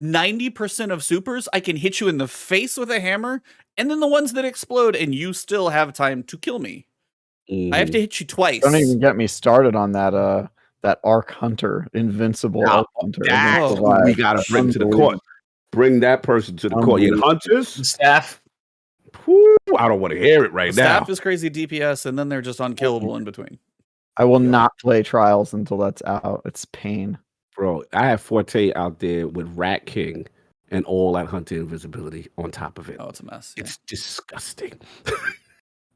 S3: 90% of supers. I can hit you in the face with a hammer, and then the ones that explode, and you still have time to kill me. I have to hit you twice.
S2: Don't even get me started on that Arc Hunter, Invincible Arc Hunter.
S1: We gotta bring to the court. Bring that person to the court. Yeah, Hunters.
S4: Staff.
S1: Whew, I don't want to hear it right now.
S3: Staff is crazy DPS, and then they're just unkillable in between.
S2: I will not play Trials until that's out. It's pain.
S1: Bro, I have Forte out there with Rat King and all that Hunter invisibility on top of it.
S3: Oh, it's a mess.
S1: It's disgusting.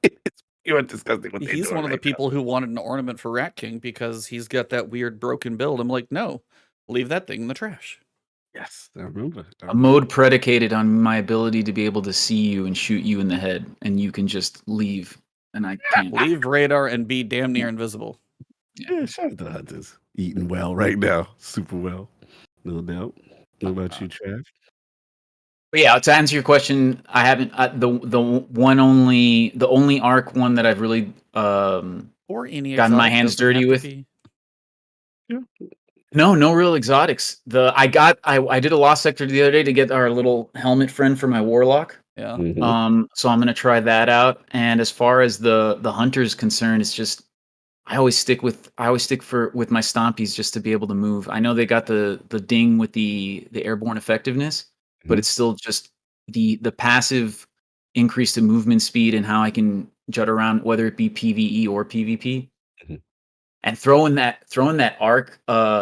S1: It's pure disgusting.
S3: He's one of the people who wanted an ornament for Rat King because he's got that weird broken build. I'm like, no, leave that thing in the trash.
S1: Yes, I remember.
S4: A mode predicated on my ability to be able to see you and shoot you in the head, and you can just leave, and I can't.
S3: Leave radar and be damn near invisible.
S1: Yeah, shout out to the Hunters. Eating well right now. Super well. No doubt. What about you, Trav?
S4: But yeah, to answer your question, I haven't the only arc one that I've really
S3: or any
S4: gotten my hands dirty with.
S1: Yeah.
S4: No real exotics. I did a Lost Sector the other day to get our little helmet friend for my Warlock.
S3: Yeah.
S1: Mm-hmm.
S4: So I'm gonna try that out. And as far as the Hunter's concerned, it's just I always stick with my Stompies just to be able to move. I know they got the ding with the airborne effectiveness, but it's still just the passive increase to movement speed and how I can jut around, whether it be PvE or PvP.
S1: Mm-hmm.
S4: And throwing that arc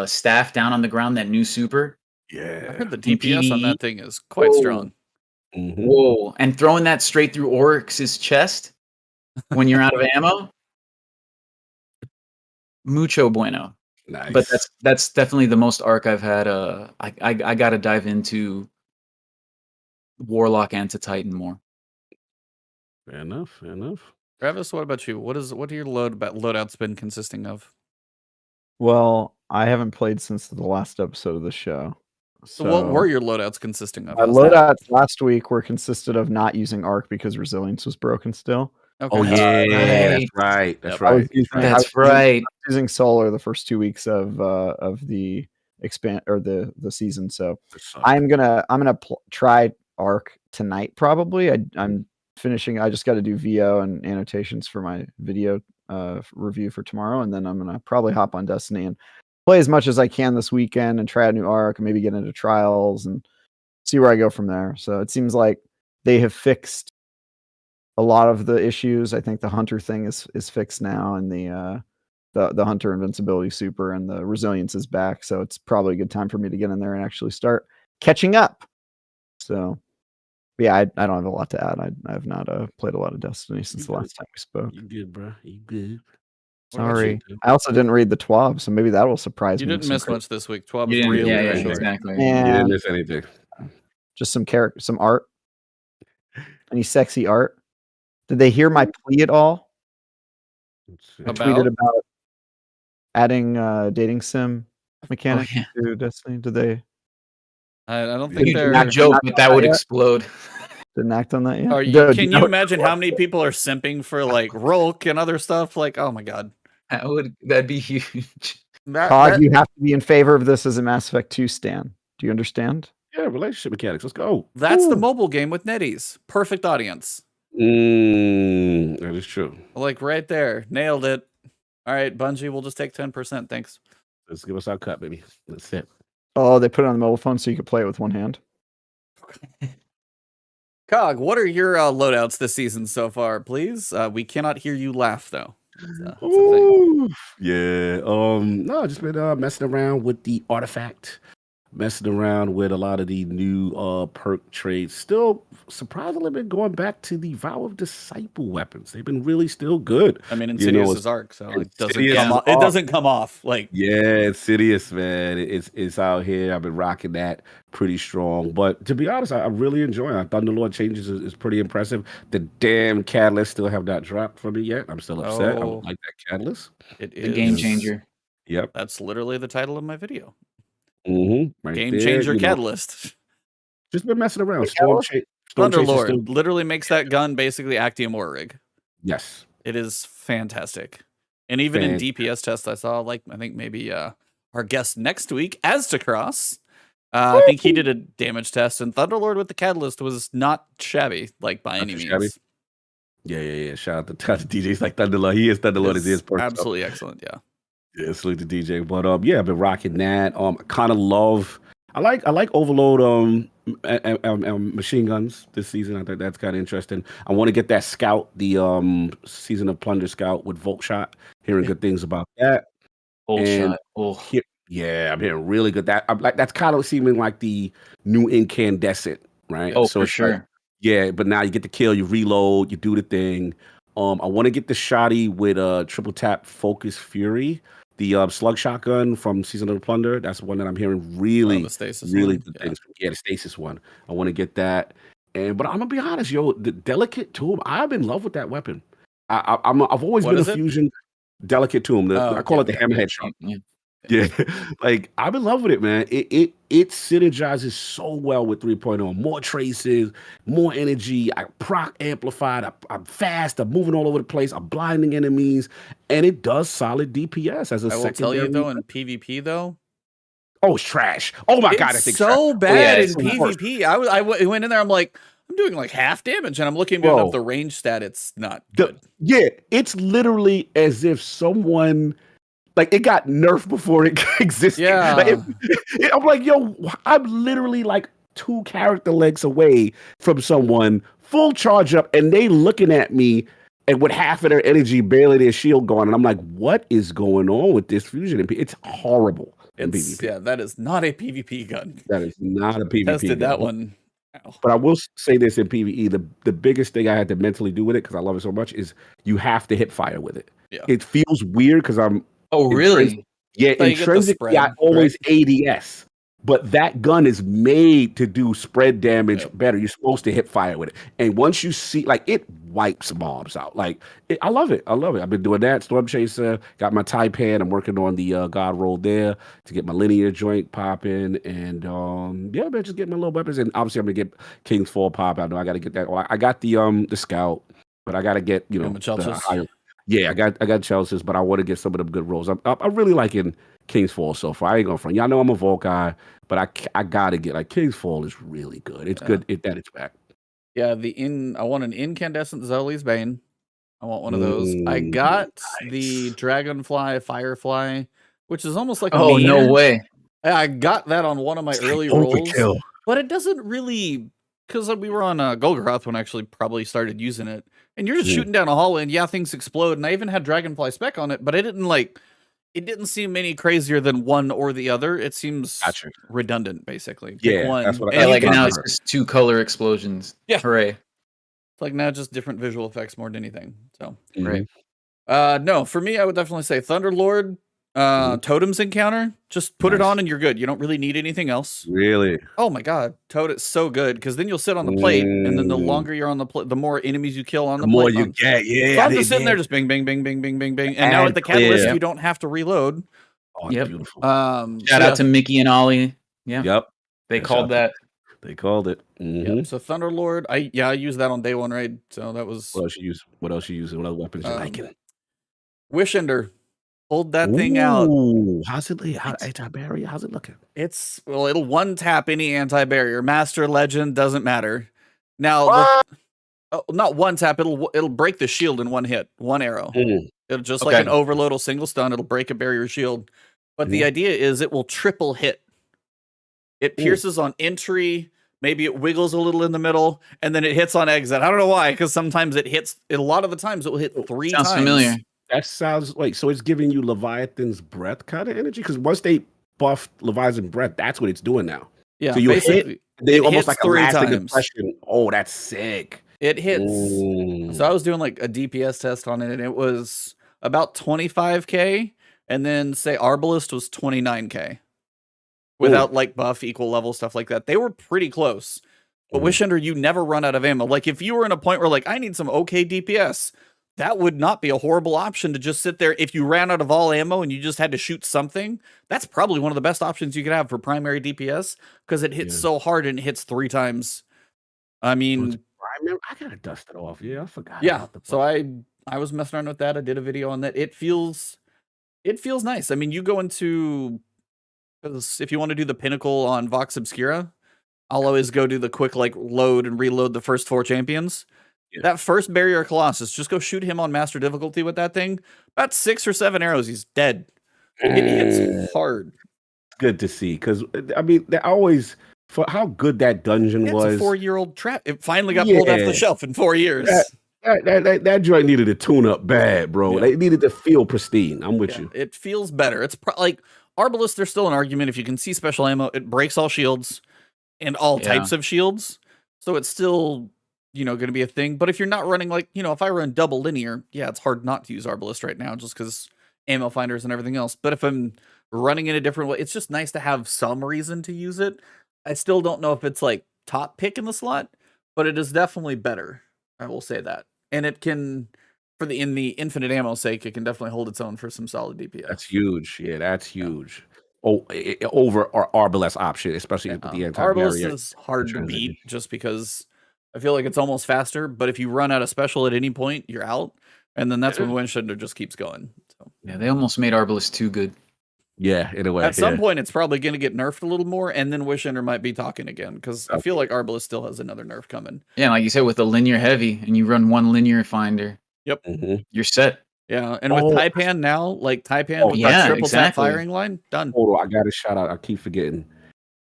S4: staff down on the ground, that new super.
S1: Yeah.
S3: I heard the DPS on that thing is quite strong.
S1: Mm-hmm.
S4: Whoa. And throwing that straight through Oryx's chest when you're out of ammo. Mucho bueno.
S1: Nice.
S4: But that's definitely the most arc I've had. I gotta dive into Warlock and to Titan more.
S1: Fair enough.
S3: Travis, what about you? What are your loadouts been consisting of?
S2: Well, I haven't played since the last episode of the show.
S3: So what were your loadouts consisting of?
S2: My loadouts last week were consisted of not using Arc because Resilience was broken still.
S3: Okay.
S1: Oh yeah, that's right.
S2: That's right. I was using Solar the first 2 weeks of the expand or the season. So I'm gonna try Arc tonight probably. I'm finishing. I just got to do VO and annotations for my video review for tomorrow, and then I'm gonna probably hop on Destiny and play as much as I can this weekend and try a new arc and maybe get into trials and see where I go from there. So it seems like they have fixed a lot of the issues. I think the Hunter thing is fixed now, and the Hunter invincibility super and the resilience is back. So it's probably a good time for me to get in there and actually start catching up. So yeah, I don't have a lot to add. I have not played a lot of Destiny since the last time we spoke.
S1: You good, bro? You good?
S2: Sorry. I also didn't read the TWAB, so maybe that will surprise me.
S3: You didn't miss much this week. TWAB was
S4: Yeah,
S3: really
S4: yeah,
S3: short.
S4: exactly.
S1: You didn't miss anything.
S2: Just some some art. Any sexy art? Did they hear my plea at all? I tweeted about adding dating sim mechanic to Destiny. Did they?
S3: I don't think they're
S4: not joke, but that would explode.
S2: Didn't act on that yet.
S3: Can you imagine how many people are simping for like Rolk and other stuff? Like, oh my god.
S4: That'd be huge.
S2: Cog, you have to be in favor of this as a Mass Effect 2 stan. Do you understand?
S1: Yeah, relationship mechanics. Let's go.
S3: That's the mobile game with NetEase. Perfect audience.
S1: That is true.
S3: Like right there. Nailed it. All right, Bungie, we'll just take 10%. Thanks.
S1: Let's give us our cut, baby. That's it.
S2: Oh, they put it on the mobile phone so you could play it with one hand.
S3: Cog, what are your loadouts this season so far, please? We cannot hear you laugh, though. That's a thing.
S1: Ooh, yeah. No, just been messing around with the artifact, messing around with a lot of the new perk trades. Still surprisingly been going back to the Vow of Disciple weapons. They've been really still good.
S3: I mean, Insidious's arc, so it doesn't come off. Like,
S1: yeah, Insidious, man. It's out here. I've been rocking that pretty strong. But to be honest, I'm really enjoying it. Thunderlord changes is pretty impressive. The damn catalyst still have not dropped for me yet. I'm still upset. I don't like that catalyst.
S3: It
S4: is a game changer.
S1: Yep.
S3: That's literally the title of my video.
S1: Right
S3: Game
S1: there,
S3: changer catalyst.
S1: Just been messing around.
S3: Thunderlord literally makes that gun basically Actium War Rig.
S1: Yes.
S3: It is fantastic. And even in DPS tests I saw, like, I think maybe our guest next week, Aztecross, I think he did a damage test, and Thunderlord with the Catalyst was not shabby, like, by any means.
S1: Shabby. Yeah. Shout out to DJs like Thunderlord. He is Thunderlord. Is his person.
S3: Absolutely excellent, yeah.
S1: Yeah, salute to DJ. But yeah, I've been rocking that. Kind of love. I like Overload machine guns this season. I think that's kind of interesting. I want to get that Scout, the Season of Plunder Scout with Volt Shot. Hearing good things about that.
S4: Volt Shot. Oh.
S1: Yeah, I'm hearing really good. That's kind of seeming like the new Incandescent, right?
S4: Oh, so for sure.
S1: Like, yeah, but now you get the kill, you reload, you do the thing. I want to get the shotty with triple tap Focus Fury, the slug shotgun from Season of the Plunder. That's one that I'm hearing really,
S3: the Stasis
S1: really
S3: one?
S1: good things. Yeah, the Stasis one. I want to get that. But I'm gonna be honest, the Delicate Tomb. I'm in love with that weapon. I've always been a fusion. Delicate Tomb. I call it the Hammerhead shot. Yeah, like I'm in love with it, man. It synergizes so well with 3.0. More traces, more energy. I proc amplified. I'm fast. I'm moving all over the place. I'm blinding enemies, and it does solid DPS as a secondary.
S3: I will tell you though, in PvP though,
S1: it's trash. Oh my god, I think
S3: so bad in PvP. I went in there. I'm like, I'm doing like half damage, and I'm looking at the range stat. It's not good.
S1: Yeah, it's literally as if someone. Like, it got nerfed before it existed.
S3: Yeah.
S1: Like, I'm like, yo, I'm literally like 2 character legs away from someone, full charge up, and they looking at me and with half of their energy, barely their shield gone. And I'm like, what is going on with this fusion? It's horrible in PvP.
S3: Yeah, that is not a PvP gun.
S1: That is not a PvP
S3: Tested
S1: gun.
S3: that one. Ow.
S1: But I will say this in PvE, the biggest thing I had to mentally do with it, because I love it so much, is you have to hit fire with it.
S3: Yeah.
S1: It feels weird because I'm
S4: Oh, really?
S1: Yeah, intrinsically, I always ADS. But that gun is made to do spread damage better. You're supposed to hit fire with it. And once you see, like, it wipes mobs out. Like, I love it. I've been doing that. Storm Chaser, got my Taipan. I'm working on the God roll there to get my linear joint popping. And, yeah, man, just getting my little weapons. And obviously, I'm going to get King's Fall pop. I know I got to get that. I got the Scout, but I got to get, the higher. Yeah, I got Chelsea's, but I want to get some of them good rolls. I'm really liking King's Fall so far. I ain't going front. Y'all know I'm a Volk guy, but I gotta get like King's Fall is really good. It's good that it's back.
S3: Yeah, I want an incandescent Zoli's Bane. I want one of those. I got the Dragonfly Firefly, which is almost like
S4: no way.
S3: I got that on one of my early rolls, but it doesn't really, because we were on Golgoroth when I actually probably started using it. And you're just shooting down a hallway, and things explode. And I even had Dragonfly Spec on it, but it didn't seem any crazier than one or the other. It seems redundant, basically. Pick one.
S1: That's what
S4: I like. Now it's just 2 color explosions.
S3: Yeah,
S4: hooray!
S3: It's like now just different visual effects more than anything. So
S4: right.
S3: No, for me, I would definitely say Thunderlord. Totem's Encounter, just put it on and you're good. You don't really need anything else.
S1: Really?
S3: Oh my god, Totem's so good, because then you'll sit on the plate, and then the longer you're on the plate, the more enemies you kill on the
S1: more
S3: plate.
S1: You get. Yeah,
S3: so I'm just sitting there, just bing, bing, bing, bing, bing, bing, bing, and now with the Catalyst, you don't have to reload.
S1: Oh, it's beautiful.
S4: Shout out to Mickey and Ollie. Yeah.
S1: Yep.
S4: They called that.
S1: They called it.
S3: Yep. So Thunderlord, I used that on day 1 raid. So that was.
S1: What else you use? What other weapons you liking?
S3: Wish Ender. Hold that thing out.
S1: Ooh, how's it? Anti-barrier? How's it looking?
S3: Well, it'll one tap any anti-barrier. Master, legend, doesn't matter. Now, not one tap. It'll break the shield in one hit, one arrow. It'll just like an overload, single stun. It'll break a barrier shield. But the idea is it will triple hit. It pierces on entry. Maybe it wiggles a little in the middle, and then it hits on exit. I don't know why, because sometimes it hits. A lot of the times it will hit 3 times.
S4: Sounds familiar.
S1: That sounds like, so it's giving you Leviathan's breath kind of energy, because once they buffed Leviathan's breath, that's what it's doing now.
S3: Yeah,
S1: so you hit, they almost like a
S3: 3
S1: lasting
S3: times.
S1: impression. Oh, that's sick.
S3: It hits. So I was doing like a DPS test on it, and it was about 25k, and then say Arbalist was 29k. Without like buff, equal level, stuff like that. They were pretty close. But Wishender, you never run out of ammo. Like if you were in a point where like, I need some okay DPS, that would not be a horrible option to just sit there. If you ran out of all ammo and you just had to shoot something, that's probably one of the best options you could have for primary DPS, because it hits so hard and it hits 3 times. I mean,
S1: I gotta dust it off. Yeah, I forgot.
S3: Yeah. So I was messing around with that. I did a video on that. It feels nice. I mean, you go into, because if you want to do the Pinnacle on Vox Obscura, I'll always go do the quick like load and reload the first 4 champions. Yeah. That first Barrier Colossus, just go shoot him on Master Difficulty with that thing. About 6 or 7 arrows, he's dead. It hits hard.
S1: Good to see, because I mean, they always, for how good that dungeon was.
S3: It's a 4-year-old trap. It finally got pulled off the shelf in 4 years.
S1: That joint needed a tune up bad, bro. They needed to feel pristine. I'm with you.
S3: It feels better. It's like Arbalist, there's still an argument. If you can see special ammo, it breaks all shields and all types of shields. So it's still, going to be a thing. But if you're not running like, if I run double linear, it's hard not to use Arbalist right now just because ammo finders and everything else. But if I'm running in a different way, it's just nice to have some reason to use it. I still don't know if it's like top pick in the slot, but it is definitely better. I will say that. And it can, in the infinite ammo sake, it can definitely hold its own for some solid DPS.
S1: That's huge. Yeah, that's huge. Over our Arbalest option, especially with the anti-barrier.
S3: Arbalest is hard to beat just because I feel like it's almost faster, but if you run out of special at any point, you're out. And then that's when Wishender just keeps going. So.
S4: Yeah, they almost made Arbalest too good.
S1: Yeah, in a way.
S3: At some point, it's probably going to get nerfed a little more, and then Wishender might be talking again, because I feel like Arbalest still has another nerf coming.
S4: Yeah, like you said, with the linear heavy, and you run one linear finder.
S3: Yep.
S4: You're set.
S3: Yeah, and with Taipan now, like Taipan with that triple tap firing line, done.
S1: Hold on, I got to shout out. I keep forgetting.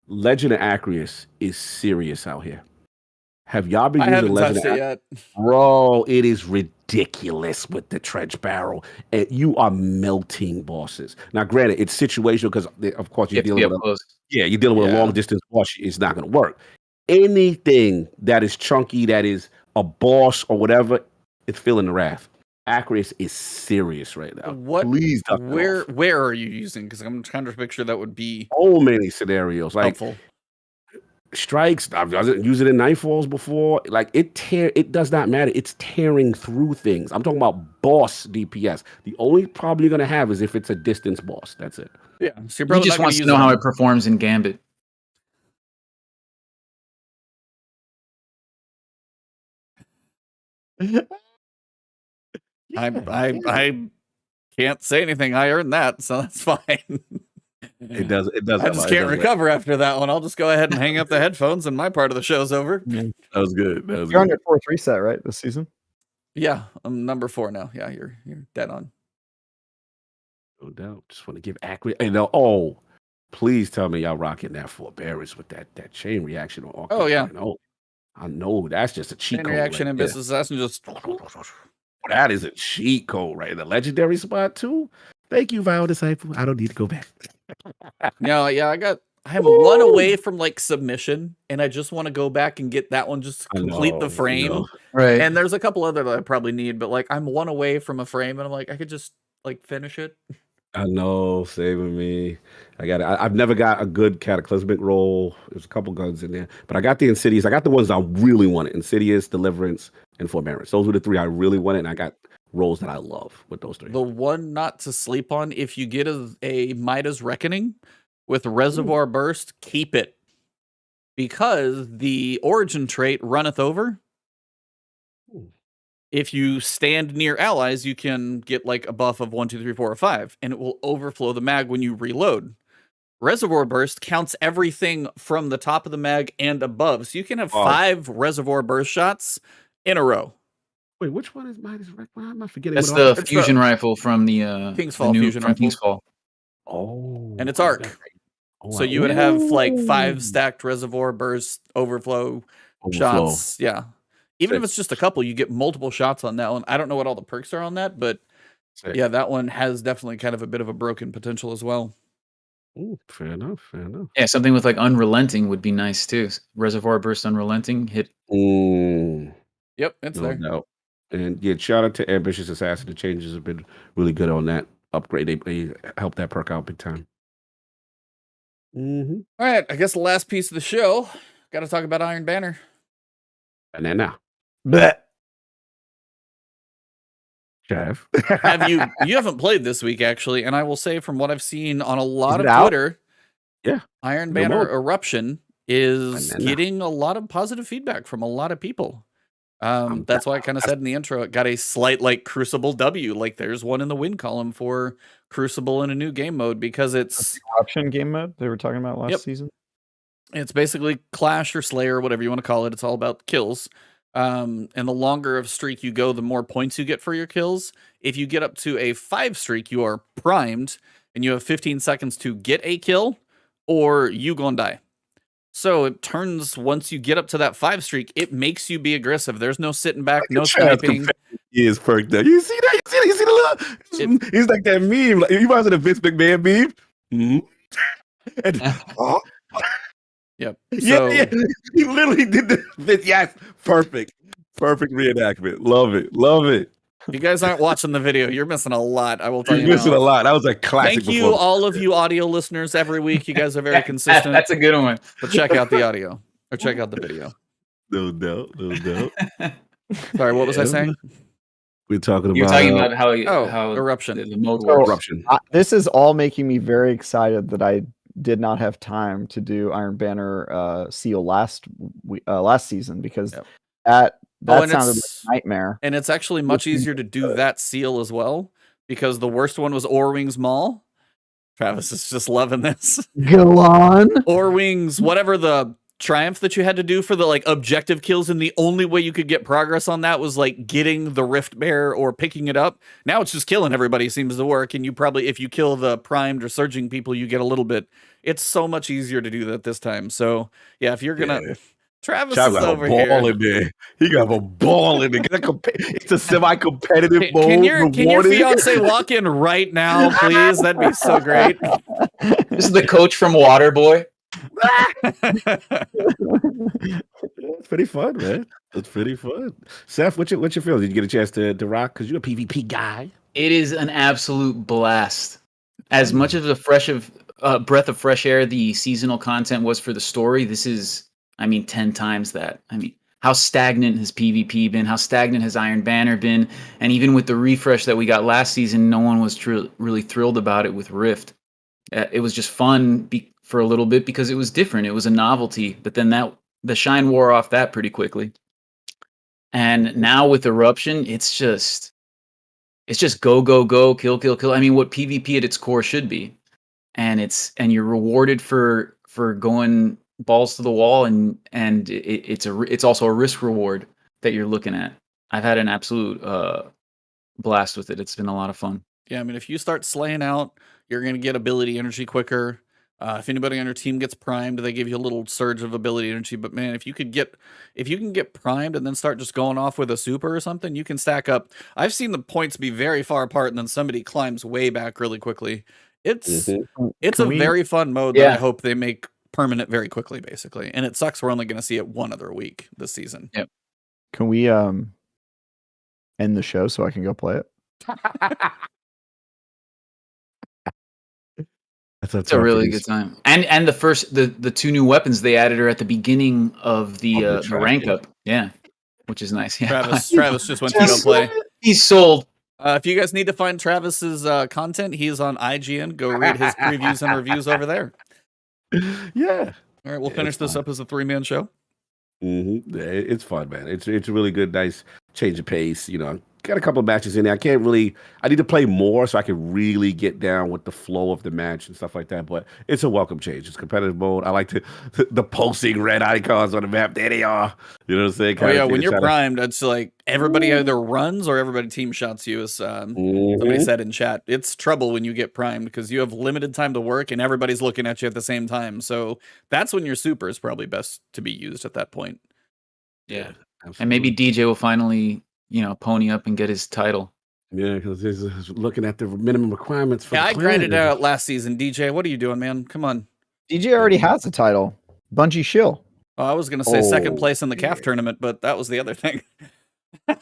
S1: Legend of Acreus is serious out here. Have y'all been using Legend of
S3: yet?
S1: Bro, it is ridiculous with the trench barrel. And you are melting bosses. Now, granted, it's situational because, of course, you're dealing with you're dealing with a long distance boss. It's not going to work. Anything that is chunky, that is a boss or whatever, it's feeling the wrath. Acreus is serious right now. Please,
S3: where are you using? Because I'm trying to make sure that would be
S1: so many scenarios. Like
S3: helpful.
S1: Strikes, I've used it in Nightfalls before. Like it does not matter. It's tearing through things. I'm talking about boss DPS. The only problem you're gonna have is if it's a distance boss. That's it.
S3: Yeah. So
S4: he just wants to know how it performs in Gambit.
S3: I can't say anything. I earned that, so that's fine.
S1: It does.
S3: I just can't recover after that one. I'll just go ahead and hang up the headphones, and my part of the show's over.
S1: That was good.
S2: You're on your 4th reset, right, this season?
S3: Yeah, I'm number 4 now. Yeah, you're dead on.
S1: No doubt. Just want to give accurate. Please tell me y'all rocking that forbearance with that chain reaction. I know that's just a cheat code.
S3: Reaction and business assassin just.
S1: That is a cheat code, right? The legendary spot too. Thank you, Vile Disciple. I don't need to go back.
S3: I'm one away from like submission, and I just want to go back and get that one just to complete the frame.
S2: Right.
S3: And there's a couple other that I probably need, but like I'm one away from a frame, and I'm like, I could just like finish it.
S1: I know, saving me. I've never got a good cataclysmic roll. There's a couple guns in there, but I got the Insidious. I got the ones I really wanted: Insidious, Deliverance, and Forbearance. Those were the 3 I really wanted, and I got rolls that I love with those 3.
S3: The one not to sleep on, if you get a Midas Reckoning with Reservoir Burst, keep it. Because the origin trait runneth over. If you stand near allies, you can get like a buff of 1, 2, 3, 4, or 5, and it will overflow the mag when you reload. Reservoir Burst counts everything from the top of the mag and above, so you can have 5 Reservoir Burst shots in a row.
S1: Wait, which one is mine? Why am I forgetting?
S4: That's
S1: what
S4: the fusion rifle from the
S3: Kingsfall
S4: the new
S3: fusion rifle.
S4: Kingsfall.
S1: Oh,
S3: And it's arc. So you would have like 5 stacked Reservoir Burst overflow shots. Yeah. Even if it's just a couple, you get multiple shots on that one. I don't know what all the perks are on that, but yeah, that one has definitely kind of a bit of a broken potential as well.
S1: Ooh, fair enough.
S4: Yeah, something with like Unrelenting would be nice too. Reservoir Burst Unrelenting hit.
S3: Yep, it's there.
S1: No. And yeah, shout out to Ambitious Assassin. The changes have been really good on that upgrade. They helped that perk out big time.
S3: All right, I guess the last piece of the show, got to talk about Iron Banner.
S1: And then now.
S2: Blech.
S1: Jeff.
S3: You haven't played this week, actually, and I will say from what I've seen on a lot of
S2: out?
S3: Twitter,
S1: Yeah.
S3: Iron Banner Eruption is getting a lot of positive feedback from a lot of people. That's why I kind of said in the intro, it got a slight like Crucible W. Like there's one in the win column for Crucible in a new game mode because it's
S2: Eruption game mode they were talking about last season.
S3: It's basically Clash or Slayer, whatever you want to call it. It's all about kills. And the longer of streak you go, the more points you get for your kills. If you get up to a 5 streak, you are primed and you have 15 seconds to get a kill or you gonna die. So it turns, once you get up to that 5 streak, it makes you be aggressive. There's no sitting back, no sniping.
S1: He is perked up. You see that? You see the little? He's like that meme. Like, you remember the Vince McMahon meme?
S3: Yep.
S1: So, yeah. He literally did the yes. Perfect reenactment. Love it.
S3: If you guys aren't watching the video, you're missing a lot. I will tell you.
S1: You're missing a lot. That was a classic.
S3: Thank you, all of you audio listeners every week. You guys are very consistent.
S4: That's a good one.
S3: But check out the audio or check out the video.
S1: No doubt.
S3: Sorry, what was I saying?
S1: We're talking about.
S4: You're talking about how
S3: Eruption.
S4: The mode works.
S1: Eruption.
S2: This is all making me very excited that I did not have time to do Iron Banner seal last season because that sounded like a nightmare.
S3: And it's actually much easier to do that seal as well because the worst one was Orwings Maul. Travis is just loving this.
S2: Go on.
S3: Orwings, whatever the triumph that you had to do for the like objective kills, and the only way you could get progress on that was like getting the Rift Bear or picking it up. Now it's just killing everybody seems to work, and you probably, if you kill the primed or surging people, you get a little bit. It's so much easier to do that this time. So yeah, if you're gonna Travis is over here.
S1: In there. He got a ball in there. It's a semi-competitive mode.
S3: Can your fiance walk in right now, please? That'd be so great.
S4: This is the coach from Waterboy.
S1: It's pretty fun, man. It's pretty fun. Seth, what's your feel? Did you get a chance to rock? Because you're a PvP guy.
S4: It is an absolute blast. As much of a breath of fresh air the seasonal content was for the story, this is, 10 times that. How stagnant has PvP been? How stagnant has Iron Banner been? And even with the refresh that we got last season, no one was really thrilled about it with Rift. It was just fun for a little bit because it was different. It was a novelty. But then the shine wore off that pretty quickly. And now with Eruption, it's just go, kill. What PvP at its core should be. And you're rewarded for going balls to the wall, and it's also a risk reward that you're looking at. I've had an absolute blast with it. It's been a lot of fun.
S3: Yeah, if you start slaying out, you're going to get ability energy quicker. If anybody on your team gets primed, they give you a little surge of ability energy. But man, if you can get primed and then start just going off with a super or something, you can stack up. I've seen the points be very far apart, and then somebody climbs way back really quickly. It's very fun mode that I hope they make permanent very quickly, basically. And it sucks we're only going to see it one other week this season.
S4: Yep.
S2: Can we end the show so I can go play it?
S4: It's a really good time. And the 2 new weapons they added are at the beginning of the rank up. Yeah. Which is nice. Yeah.
S3: Travis just went to go play.
S4: He's sold.
S3: If you guys need to find Travis's content, he is on IGN. Go read his previews and reviews over there.
S1: Yeah.
S3: All right, we'll finish this up as a 3-man show.
S1: It's fun, man. It's really good, nice change of pace. Got a couple of matches in there. I need to play more so I can really get down with the flow of the match and stuff like that. But it's a welcome change. It's competitive mode. I like the pulsing red icons on the map. There they are. You know what I'm saying?
S3: Oh yeah, when you're primed, it's like everybody either runs or everybody team shots you, as somebody said in chat. It's trouble when you get primed because you have limited time to work and everybody's looking at you at the same time. So that's when your super is probably best to be used at that point.
S4: Yeah. And maybe DJ will finally, pony up and get his title.
S1: Yeah, because he's looking at the minimum requirements for
S3: I grinded out last season. DJ, what are you doing, man? Come on.
S2: DJ already has a title. Bungie shill.
S3: Oh, I was going to say second place in the CAF tournament, but that was the other thing.
S4: The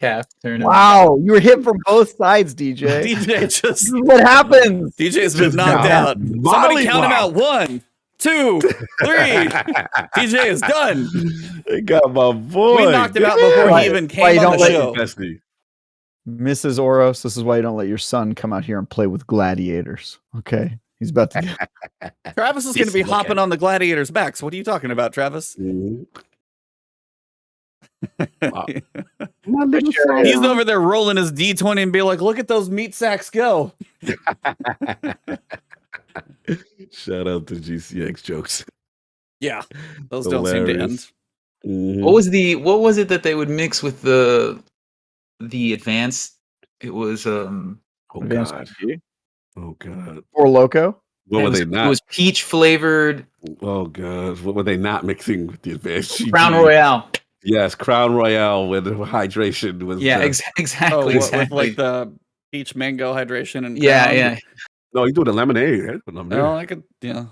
S4: CAF tournament.
S2: Wow, you were hit from both sides, DJ.
S3: DJ just...
S2: This is what happens.
S3: DJ's been knocked out. Somebody count him out. 1, 2, 3. DJ is done.
S1: They got my boy.
S3: We knocked him out before he even came on the show.
S2: Mrs. Oros, this is why you don't let your son come out here and play with gladiators. Okay? He's about to get...
S3: Travis is going to be hopping on the gladiators' backs. What are you talking about, Travis?
S1: Wow.
S3: He's over there rolling his D20 and be like, look at those meat sacks go.
S1: Shout out to GCX jokes.
S3: Yeah, those don't seem to end.
S4: What was it that they would mix with the advanced? It was
S2: advanced
S1: God. Oh God.
S2: Or Loco.
S1: What were they not?
S4: It was peach flavored.
S1: Oh God. What were they not mixing with the advanced?
S4: Crown Royale.
S1: Yes, Crown Royale with hydration was.
S4: Yeah, exactly.
S3: Oh, with like the peach mango hydration and
S4: yeah.
S1: No, you do the lemonade.
S3: No, I could. Yeah.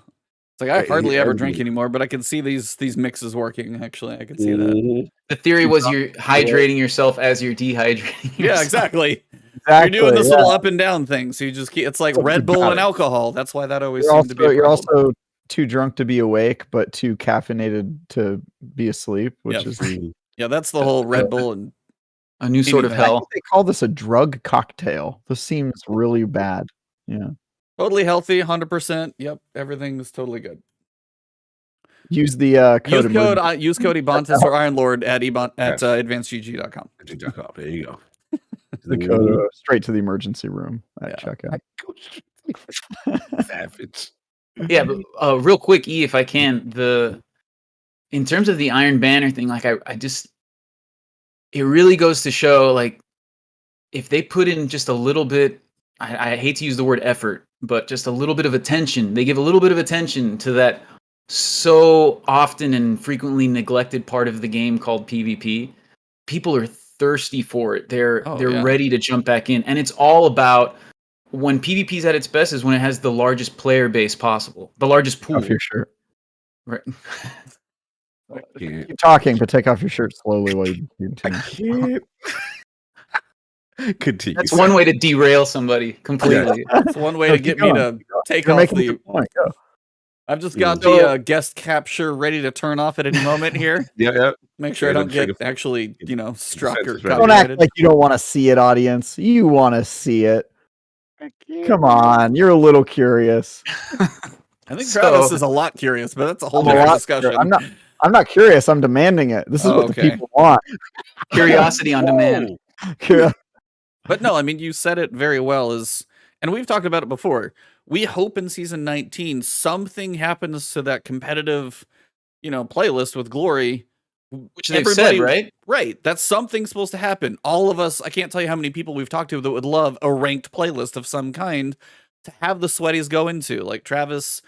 S3: It's like I hardly ever drink anymore, but I can see these mixes working. Actually, I can see that.
S4: The theory was you're hydrating yourself as you're dehydrating yourself.
S3: Yeah, exactly. You're doing this little up and down thing, so you just keep. It's like Red Bull and alcohol. That's why that always seemed to be.
S2: You're also too drunk to be awake, but too caffeinated to be asleep, which is
S3: that's the whole Red Bull and
S4: a new sort of hell.
S2: They call this a drug cocktail. This seems really bad. Yeah.
S3: Totally healthy, 100%. Yep, everything's totally good.
S2: Use the code.
S3: Use code Ebontis or Iron Lord at advancedgg.com.
S1: There you go.
S2: The code straight to the emergency room at checkout.
S1: Savage.
S4: Yeah, but real quick, E, if I can, in terms of the Iron Banner thing, like I just, it really goes to show, like, if they put in just a little bit, I hate to use the word effort, but just a little bit of attention. They give a little bit of attention to that so often and frequently neglected part of the game called PvP. People are thirsty for it. They're ready to jump back in, and it's all about when PvP is at its best is when it has the largest player base possible, the largest pool.
S2: Off your shirt.
S4: Right.
S2: Keep talking, but take off your shirt slowly while you continue.
S1: I can't. Continue.
S4: That's one way to derail somebody completely.
S3: That's one way to get me to take off the. I've just got the guest capture ready to turn off at any moment here.
S1: Yeah.
S3: Make sure I don't get actually, struck or copyrighted.
S2: Don't act like you don't want to see it, audience. You want to see it. Come on, you're a little curious.
S3: I think Travis is a lot curious, but that's a whole different discussion.
S2: I'm not curious. I'm demanding it. This is what the people want.
S4: Curiosity on demand.
S3: But no, I mean, you said it very well. And we've talked about it before. We hope in season 19 something happens to that competitive, playlist with Glory,
S4: which they've said, right?
S3: Right. That's something supposed to happen. All of us, I can't tell you how many people we've talked to that would love a ranked playlist of some kind to have the sweaties go into. Like Travis,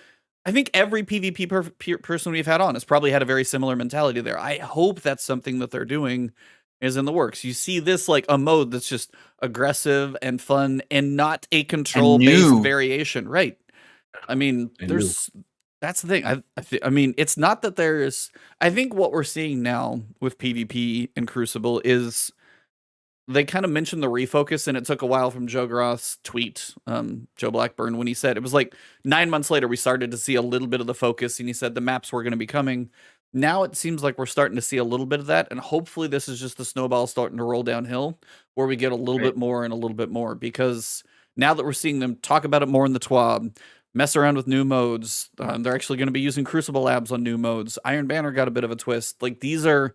S3: I think every PvP person we've had on has probably had a very similar mentality there. I hope that's something that they're doing is in the works. You see this like a mode that's just aggressive and fun and not a control-based variation. Right. I mean, that's the thing. I mean, it's not that there's... I think what we're seeing now with PvP and Crucible is they kind of mentioned the refocus, and it took a while from Joe Groth's tweet, Joe Blackburn, when he said, it was like 9 months later, we started to see a little bit of the focus, and he said the maps were going to be coming. Now it seems like we're starting to see a little bit of that, and hopefully this is just the snowball starting to roll downhill, where we get a little bit more and a little bit more, because now that we're seeing them talk about it more in the TWAB, mess around with new modes, they're actually going to be using Crucible Labs on new modes. Iron Banner got a bit of a twist. Like, these are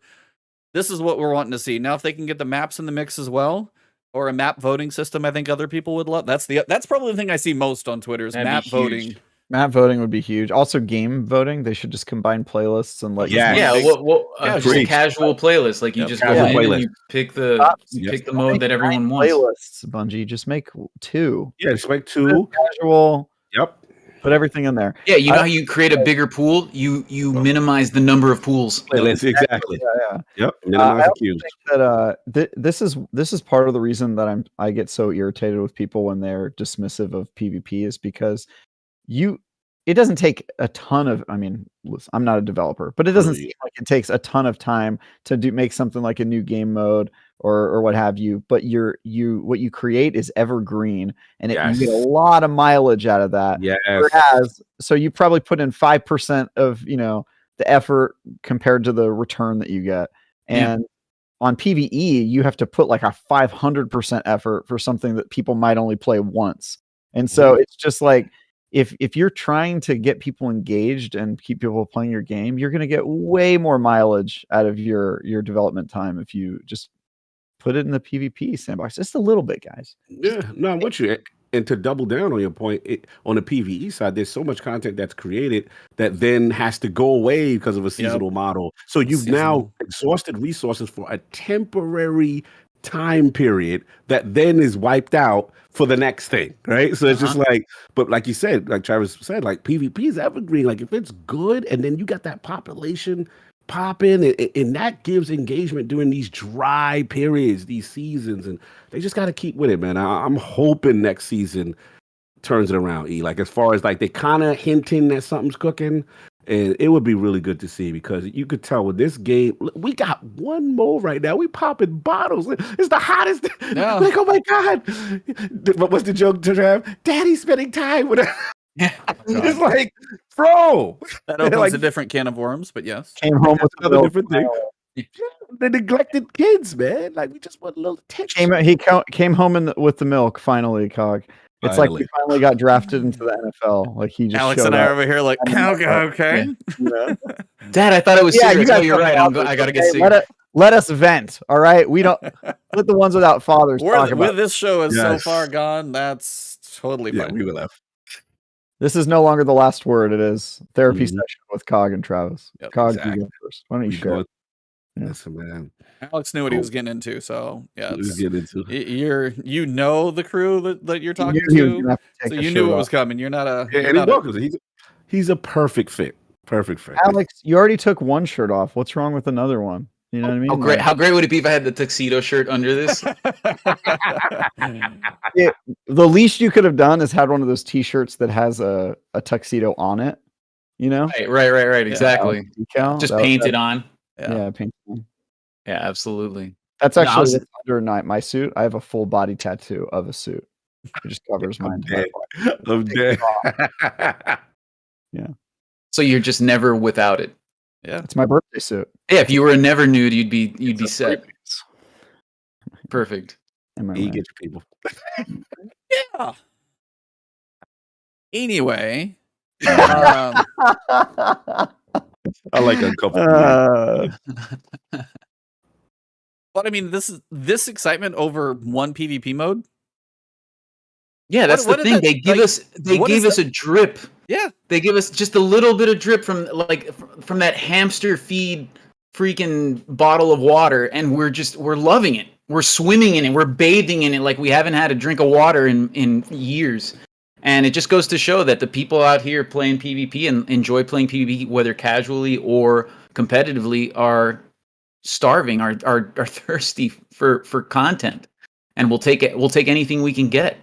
S3: this is what we're wanting to see. Now, if they can get the maps in the mix as well, or a map voting system, I think other people would love. That's probably the thing I see most on Twitter is
S4: That'd
S3: map
S4: be
S3: voting.
S4: huge.
S2: Map voting would be huge. Also, game voting. They should just combine playlists and let
S1: Yeah.
S4: Yeah, just a
S1: preach.
S4: casual playlist. Like you
S3: Yep.
S4: just
S1: Casual
S4: go in
S1: playlist.
S4: and you pick the
S1: Yep.
S4: pick the mode that everyone wants.
S2: Playlists, Bungie. Just make 2.
S1: Yeah, just make 2.
S2: Casual.
S1: Yep.
S2: Put everything in there.
S4: Yeah, you know how you create a bigger pool? You minimize the number of pools.
S1: Playlist, exactly.
S2: Yeah.
S1: Yep. Minimize the
S2: I
S1: queues.
S2: think that this is part of the reason that I get so irritated with people when they're dismissive of PvP is because it doesn't take a ton of, I mean, listen, I'm not a developer, but it doesn't seem like it takes a ton of time to make something like a new game mode or what have you. But what you create is evergreen, and you get a lot of mileage out of that.
S1: Yes.
S2: Whereas, so you probably put in 5% of the effort compared to the return that you get, and on PvE you have to put like a 500% effort for something that people might only play once. And so it's just like, if you're trying to get people engaged and keep people playing your game, you're going to get way more mileage out of your development time if you just put it in the PvP sandbox. Just a little bit, guys.
S1: Yeah, no, I'm with you. And to double down on your point, on the PvE side, there's so much content that's created that then has to go away because of a seasonal model. So you've now exhausted resources for a temporary time period that then is wiped out for the next thing, right? So it's just like, but like you said, like Travis said, like PvP is evergreen. Like if it's good and then you got that population popping and that gives engagement during these dry periods, these seasons, and they just got to keep with it, man. I'm hoping next season turns it around. Like as far as like they kind of hinting that something's cooking. And it would be really good to see because you could tell with this game, we got one mode right now. We popping bottles. It's the hottest.
S3: Yeah.
S1: Like, oh my God. What's the joke, Trav? Daddy's spending time with her. It's like, bro.
S3: That opens
S1: like,
S3: a different can of worms, but yes.
S2: Came home with
S1: another different thing. The neglected kids, man. Like, we just want a little attention.
S2: He came home with the milk, finally, Cog. It's like he finally got drafted into the NFL. Like he just
S3: Alex and I are over here like, okay.
S2: Yeah.
S4: Dad, I thought it was serious.
S2: You guys
S4: you're right. I gotta get serious.
S2: Let us vent, all right? We don't let the ones without fathers talk about.
S3: This show is so far gone. That's totally fine.
S1: We were left.
S2: This is no longer the last word. It is therapy session with Cog and Travis.
S3: Yep,
S2: Cog, you go first. Why don't you share?
S1: Listen, man.
S3: Alex knew what he was getting into, so yeah.
S1: You
S3: know the crew that you're talking to, so you knew it was coming. You're not a.
S1: And he welcomes it. He's a perfect fit. Perfect fit.
S2: Alex, you already took one shirt off. What's wrong with another one? You know what I mean?
S4: Oh, great! How great would it be if I had the tuxedo shirt under this?
S2: The least you could have done is had one of those T-shirts that has a tuxedo on it. You know?
S4: Right. Exactly. Just paint it on.
S2: Yeah, paint it on.
S4: Yeah, absolutely.
S2: That's actually under my suit. I have a full body tattoo of a suit. It just covers my entire body.
S1: I'm dead.
S2: Yeah.
S4: So you're just never without it.
S3: Yeah.
S2: It's my birthday suit.
S4: Yeah, if you were a never nude, you'd be set. Perfect.
S1: You get your people.
S3: Yeah. Anyway.
S1: I like uncomfortable.
S3: But I mean, this excitement over one PvP mode.
S4: Yeah, that's the thing. They gave us a drip.
S3: Yeah,
S4: they give us just a little bit of drip from that hamster feed freaking bottle of water, and we're loving it. We're swimming in it. We're bathing in it like we haven't had a drink of water in years. And it just goes to show that the people out here playing PvP and enjoy playing PvP, whether casually or competitively, are starving, are thirsty for content, and we'll take anything we can get.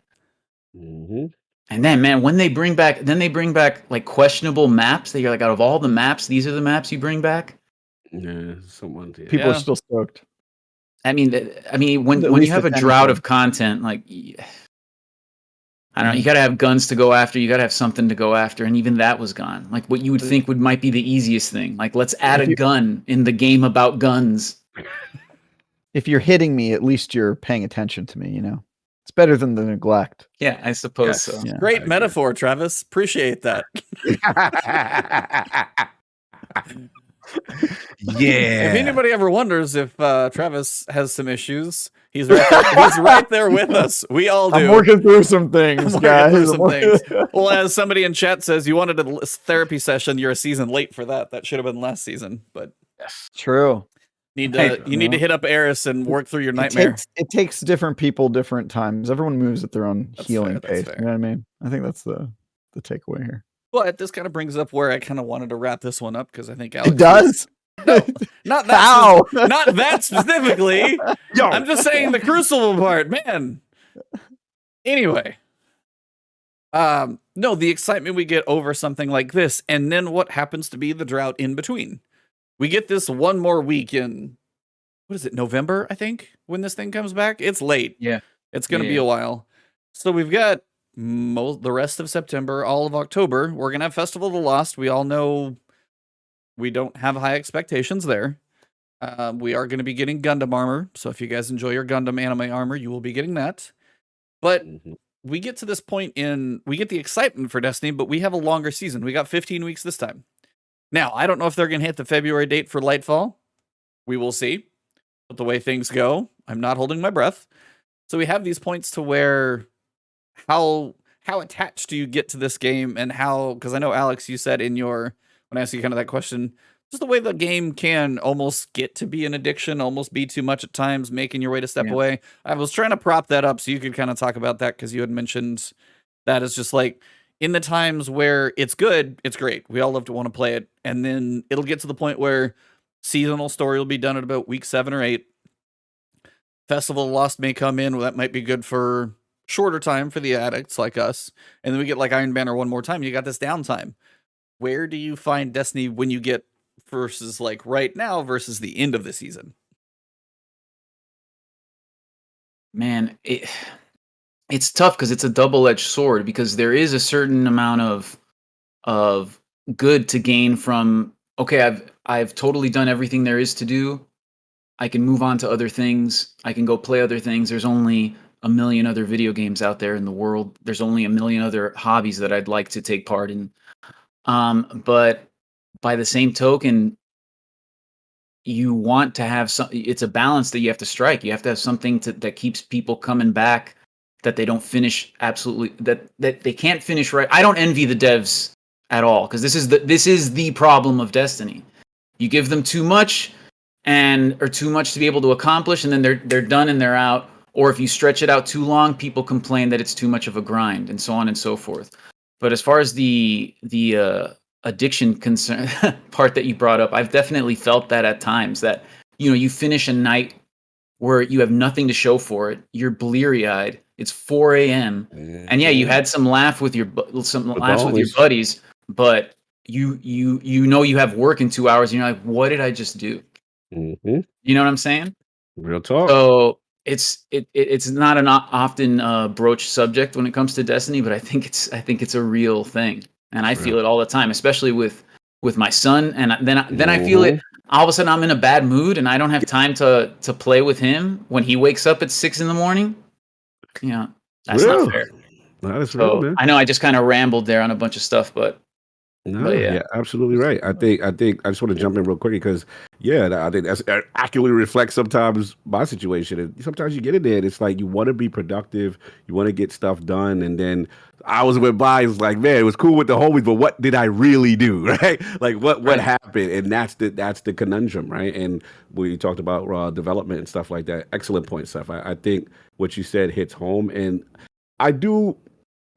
S1: Mm-hmm.
S4: And then, man, when they bring back like questionable maps, that you're like, out of all the maps, these are the maps you bring back.
S1: Yeah,
S2: people are still stoked.
S4: I mean, when you have a drought of content, like, I don't know, you got to have guns to go after. You got to have something to go after, and even that was gone. Like what you would think might be the easiest thing. Like, let's add a gun in the game about guns.
S2: If you're hitting me, at least you're paying attention to me. You know, it's better than the neglect.
S4: Yeah, I suppose so.
S2: Yeah.
S3: Great metaphor, Travis. Appreciate that.
S1: Yeah.
S3: If anybody ever wonders if Travis has some issues, he's right there. He's right there with us. We all do.
S2: I'm working through some things,
S3: I'm
S2: guys.
S3: working through some things. Well, as somebody in chat says, you wanted a therapy session. You're a season late for that. That should have been last season. But
S2: True.
S3: you need to hit up Eris and work through your nightmare.
S2: It takes different people different times. Everyone moves at their own healing
S3: fair, that's
S2: pace.
S3: fair.
S2: You know what I mean? I think that's the takeaway here.
S3: But this kind of brings up where I kind of wanted to wrap this one up because I think Alex
S2: It does.
S3: No, not that.
S2: How?
S3: Not that specifically.
S1: Yo.
S3: I'm just saying the Crucible part, man. Anyway, no, the excitement we get over something like this, and then what happens to be the drought in between. We get this one more week in, what is it, November, I think, when this thing comes back? It's late.
S4: Yeah.
S3: It's going to be a while. So we've got the rest of September, all of October. We're going to have Festival of the Lost. We all know we don't have high expectations there. We are going to be getting Gundam armor. So if you guys enjoy your Gundam anime armor, you will be getting that. But we get to this point we get the excitement for Destiny, but we have a longer season. We got 15 weeks this time. Now, I don't know if they're going to hit the February date for Lightfall. We will see. But the way things go, I'm not holding my breath. So we have these points to where how attached do you get to this game, and how, because I know, Alex, you said when I asked you kind of that question, just the way the game can almost get to be an addiction, almost be too much at times, making your way to step away. I was trying to prop that up so you could kind of talk about that, because you had mentioned that it's just like, in the times where it's good, it's great. We all love to want to play it. And then it'll get to the point where seasonal story will be done at about week 7 or 8. Festival of Lost may come in. Well, that might be good for shorter time for the addicts like us. And then we get like Iron Banner one more time. You got this downtime. Where do you find Destiny when you get versus like right now versus the end of the season?
S4: Man, it's tough because it's a double-edged sword, because there is a certain amount of good to gain from, okay, I've totally done everything there is to do. I can move on to other things. I can go play other things. There's only a million other video games out there in the world. There's only a million other hobbies that I'd like to take part in. But by the same token, you want to have it's a balance that you have to strike. You have to have something that keeps people coming back, that they don't finish that they can't finish right. I don't envy the devs at all, because this is the problem of Destiny. You give them too much or too much to be able to accomplish, and then they're done and they're out. Or if you stretch it out too long, people complain that it's too much of a grind, and so on and so forth. But as far as the addiction concern part that you brought up, I've definitely felt that at times, that you finish a night where you have nothing to show for it. You're bleary-eyed. It's 4 a.m. And yeah, you had some laughs with your buddies, but you have work in 2 hours, and you're like, what did I just do?
S1: Mm-hmm.
S4: You know what I'm saying?
S1: Real talk.
S4: So it's not an often broached subject when it comes to Destiny, but I think it's a real thing, and I feel it all the time, especially with my son. And then I feel it. All of a sudden, I'm in a bad mood, and I don't have time to play with him when he wakes up at 6 a.m. Yeah, that's not fair.
S1: That is real, man.
S4: I know I just kind of rambled there on a bunch of stuff, but
S1: yeah, absolutely right. I think I just want to jump in real quick, because I think that's accurately reflects sometimes my situation. And sometimes you get in there and it's like you want to be productive, you want to get stuff done, and then hours went by. It's like, man, it was cool with the homies, but what did I really do, right? Like what happened? And that's the conundrum, right? And we talked about development and stuff like that. Excellent point, Seth. I think what you said hits home, and I do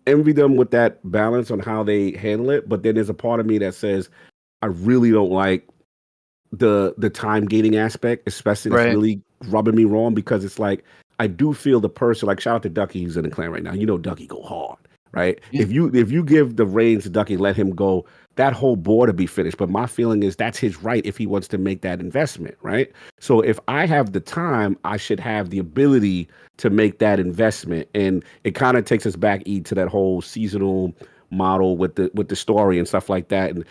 S1: envy them with that balance on how they handle it. But then there's a part of me that says I really don't like the time gating aspect, especially that's really rubbing me wrong, because it's like I do feel the person, like shout out to Ducky who's in the clan right now. Ducky go hard, right? Yeah. If you give the reins to Ducky, let him go, that whole board will be finished. But my feeling is that's his right if he wants to make that investment, right? So if I have the time, I should have the ability to make that investment. And it kind of takes us back to that whole seasonal model with the story and stuff like that. And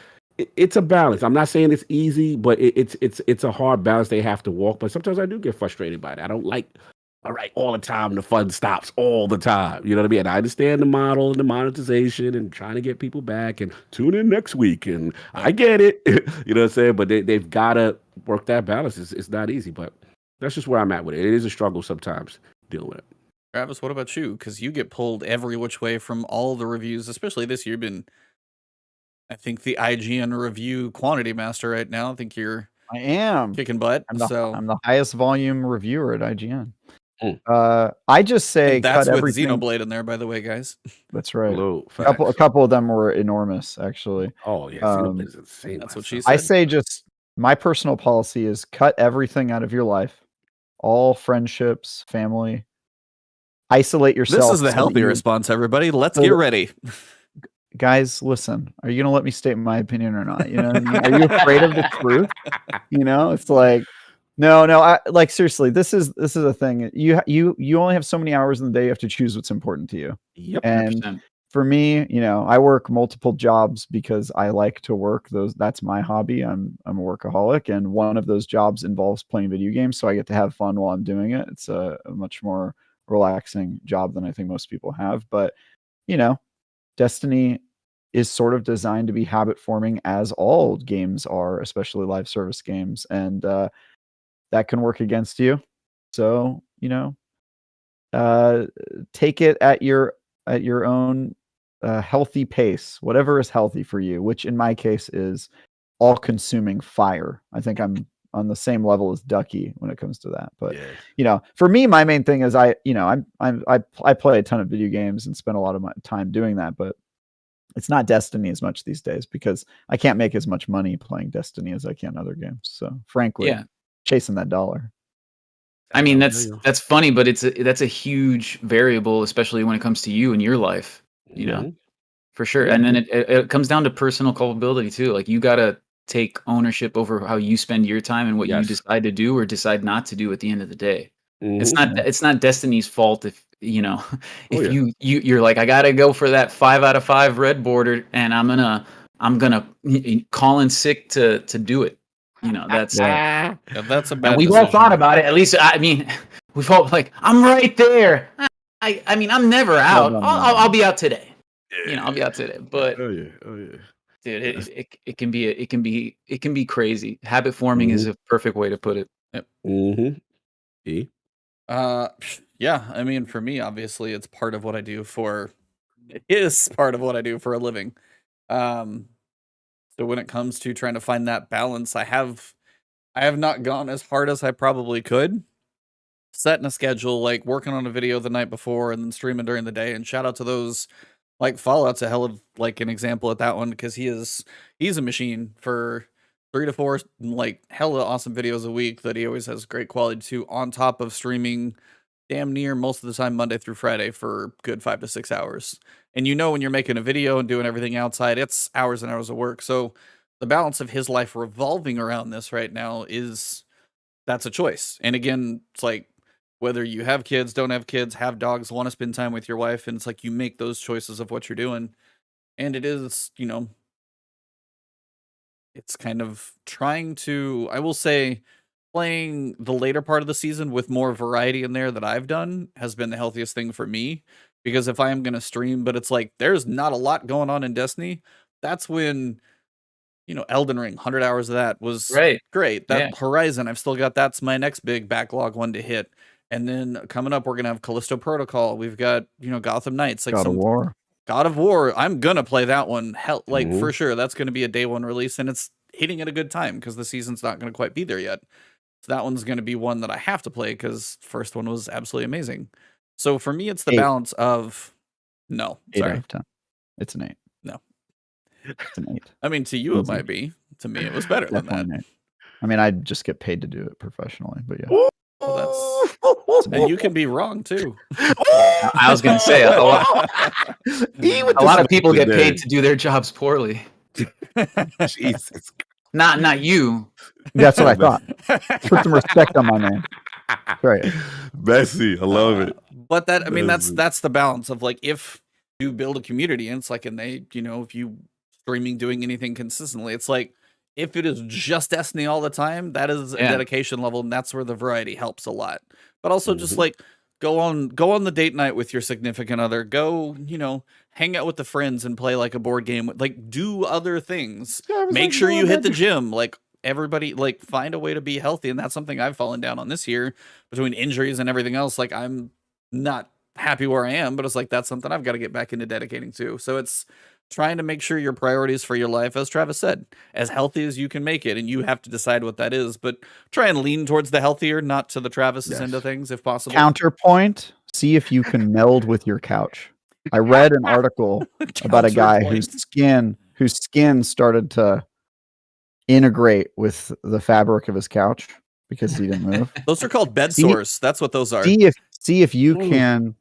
S1: it's a balance. I'm not saying it's easy, but it's a hard balance they have to walk. But sometimes I do get frustrated by that. I don't like all right, all the time the fun stops all the time. You know what I mean? And I understand the model and the monetization and trying to get people back and tune in next week. And I get it. You know what I'm saying? But they've got to work that balance. It's not easy, but that's just where I'm at with it. It is a struggle sometimes dealing with it.
S3: Travis, what about you? Because you get pulled every which way from all the reviews, especially this year. You've been, I think, the IGN review quantity master right now. I think you're
S2: I am
S3: kicking butt.
S2: I'm the,
S3: so
S2: I'm the highest volume reviewer at IGN.
S1: Mm.
S2: I just say
S3: and that's
S2: cut
S3: with
S2: everything.
S3: Xenoblade in there, by the way, guys.
S2: That's right.
S1: Hello,
S2: A couple of them were enormous, actually.
S1: Oh yeah, Xenoblade is insane.
S3: That's what she said.
S2: I say just my personal policy is cut everything out of your life, all friendships, family. Isolate yourself.
S3: This is the healthy response, everybody. Let's get ready.
S2: Guys, listen. Are you gonna let me state my opinion or not? You know, what I mean? Are you afraid of the truth? You know, it's like, no. I like seriously. This is a thing. You only have so many hours in the day. You have to choose what's important to you.
S1: Yep.
S2: And
S4: 100%.
S2: for me, you know, I work multiple jobs because I like to work. That's my hobby. I'm a workaholic, and one of those jobs involves playing video games, so I get to have fun while I'm doing it. It's a much more relaxing job than I think most people have. But you know, Destiny is sort of designed to be habit forming, as all games are, especially live service games, and that can work against you. So you know, take it at your own healthy pace, whatever is healthy for you, which in my case is all consuming fire. I think I'm on the same level as Ducky when it comes to that. But you know, for me, my main thing is I play a ton of video games and spend a lot of my time doing that, but it's not Destiny as much these days because I can't make as much money playing Destiny as I can other games. So frankly, chasing that dollar.
S4: I mean, that's funny, but that's a huge variable, especially when it comes to you and your life, you know, for sure. And then it comes down to personal culpability too. Like you got to take ownership over how you spend your time and what you decide to do or decide not to do at the end of the day. It's not Destiny's fault if, you know, if you're like, I got to go for that 5 out of 5 red border and I'm going to call in sick to do it. You know, that's
S3: a bad
S4: we've all thought about it. At least, I mean, we've all like, I'm right there. I mean, I'm never out. I'll be out today. You know, I'll be out today. But dude, it can be crazy. Habit forming is a perfect way to put it.
S3: Yep. Yeah. I mean, for me, obviously, it's part of what I do for. It is part of what I do for a living. So when it comes to trying to find that balance, I have not gone as hard as I probably could. Setting a schedule, like working on a video the night before and then streaming during the day. And shout out to those, like Fallout's a hell of like an example at that one because he's a machine for 3 to 4 like hella awesome videos a week that he always has great quality to, on top of streaming damn near most of the time Monday through Friday for good 5 to 6 hours. And you know, when you're making a video and doing everything outside, it's hours and hours of work. So the balance of his life revolving around this right now that's a choice. And again, it's like whether you have kids, don't have kids, have dogs, want to spend time with your wife, and it's like you make those choices of what you're doing. And it is, you know, it's kind of trying to, I will say, playing the later part of the season with more variety in there that I've done has been the healthiest thing for me. Because if I am going to stream, but it's like, there's not a lot going on in Destiny, that's when, you know, Elden Ring, 100 hours of that was great. That Horizon, I've still got, that's my next big backlog one to hit. And then coming up, we're going to have Callisto Protocol. We've got, you know, Gotham Knights. Like God of War. I'm going to play that one. Hell, like for sure. That's going to be a day one release. And it's hitting at a good time because the season's not going to quite be there yet. So that one's going to be one that I have to play because first one was absolutely amazing. So for me, it's the balance of 8 out of 10.
S2: It's an 8.
S3: No,
S2: it's an 8.
S3: I mean, to you, it might be. To me, it was better than that.
S2: I mean, I just get paid to do it professionally, but yeah.
S3: Well, and you can be wrong too.
S4: I was going to say a lot of people get paid to do their jobs poorly.
S1: Jesus.
S4: Not you.
S2: That's what I thought. Put some respect on my name. Right.
S1: Messy. I love it.
S3: But that, I mean, that's the balance of like, if you build a community and it's like, and they, you know, if you streaming, doing anything consistently, it's like, if it is just Destiny all the time, that is a dedication level, and that's where the variety helps a lot. But also just like go on the date night with your significant other. Go, hang out with the friends and play like a board game. Like do other things. Make sure you hit the gym. Like everybody, like find a way to be healthy, and that's something I've fallen down on this year between injuries and everything else. Like I'm not happy where I am, but it's like that's something I've got to get back into dedicating to. So it's trying to make sure your priorities for your life, as Travis said, as healthy as you can make it, and you have to decide what that is, but try and lean towards the healthier, not to the Travis's end of things if possible.
S2: Counterpoint, see if you can meld with your couch. I read an article about a guy whose skin started to integrate with the fabric of his couch because he didn't move.
S3: Those are called bed sores. That's what those are.
S2: See if you can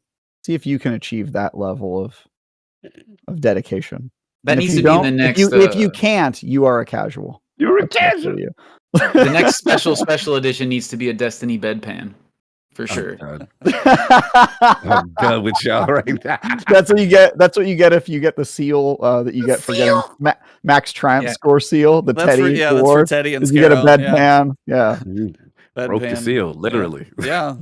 S2: achieve that level of dedication.
S4: That needs to be the next.
S2: If you can't, you are a casual.
S1: You're a casual.
S4: The next special edition needs to be a Destiny bedpan, for sure.
S1: I'm done with y'all right now.
S2: That's what you get. That's what you get if you get the seal that you get for getting max triumph score seal. The
S3: that's
S2: Teddy,
S3: that's for Teddy and
S2: you get a bedpan. Yeah.
S1: Broke the seal, literally.
S3: Yeah.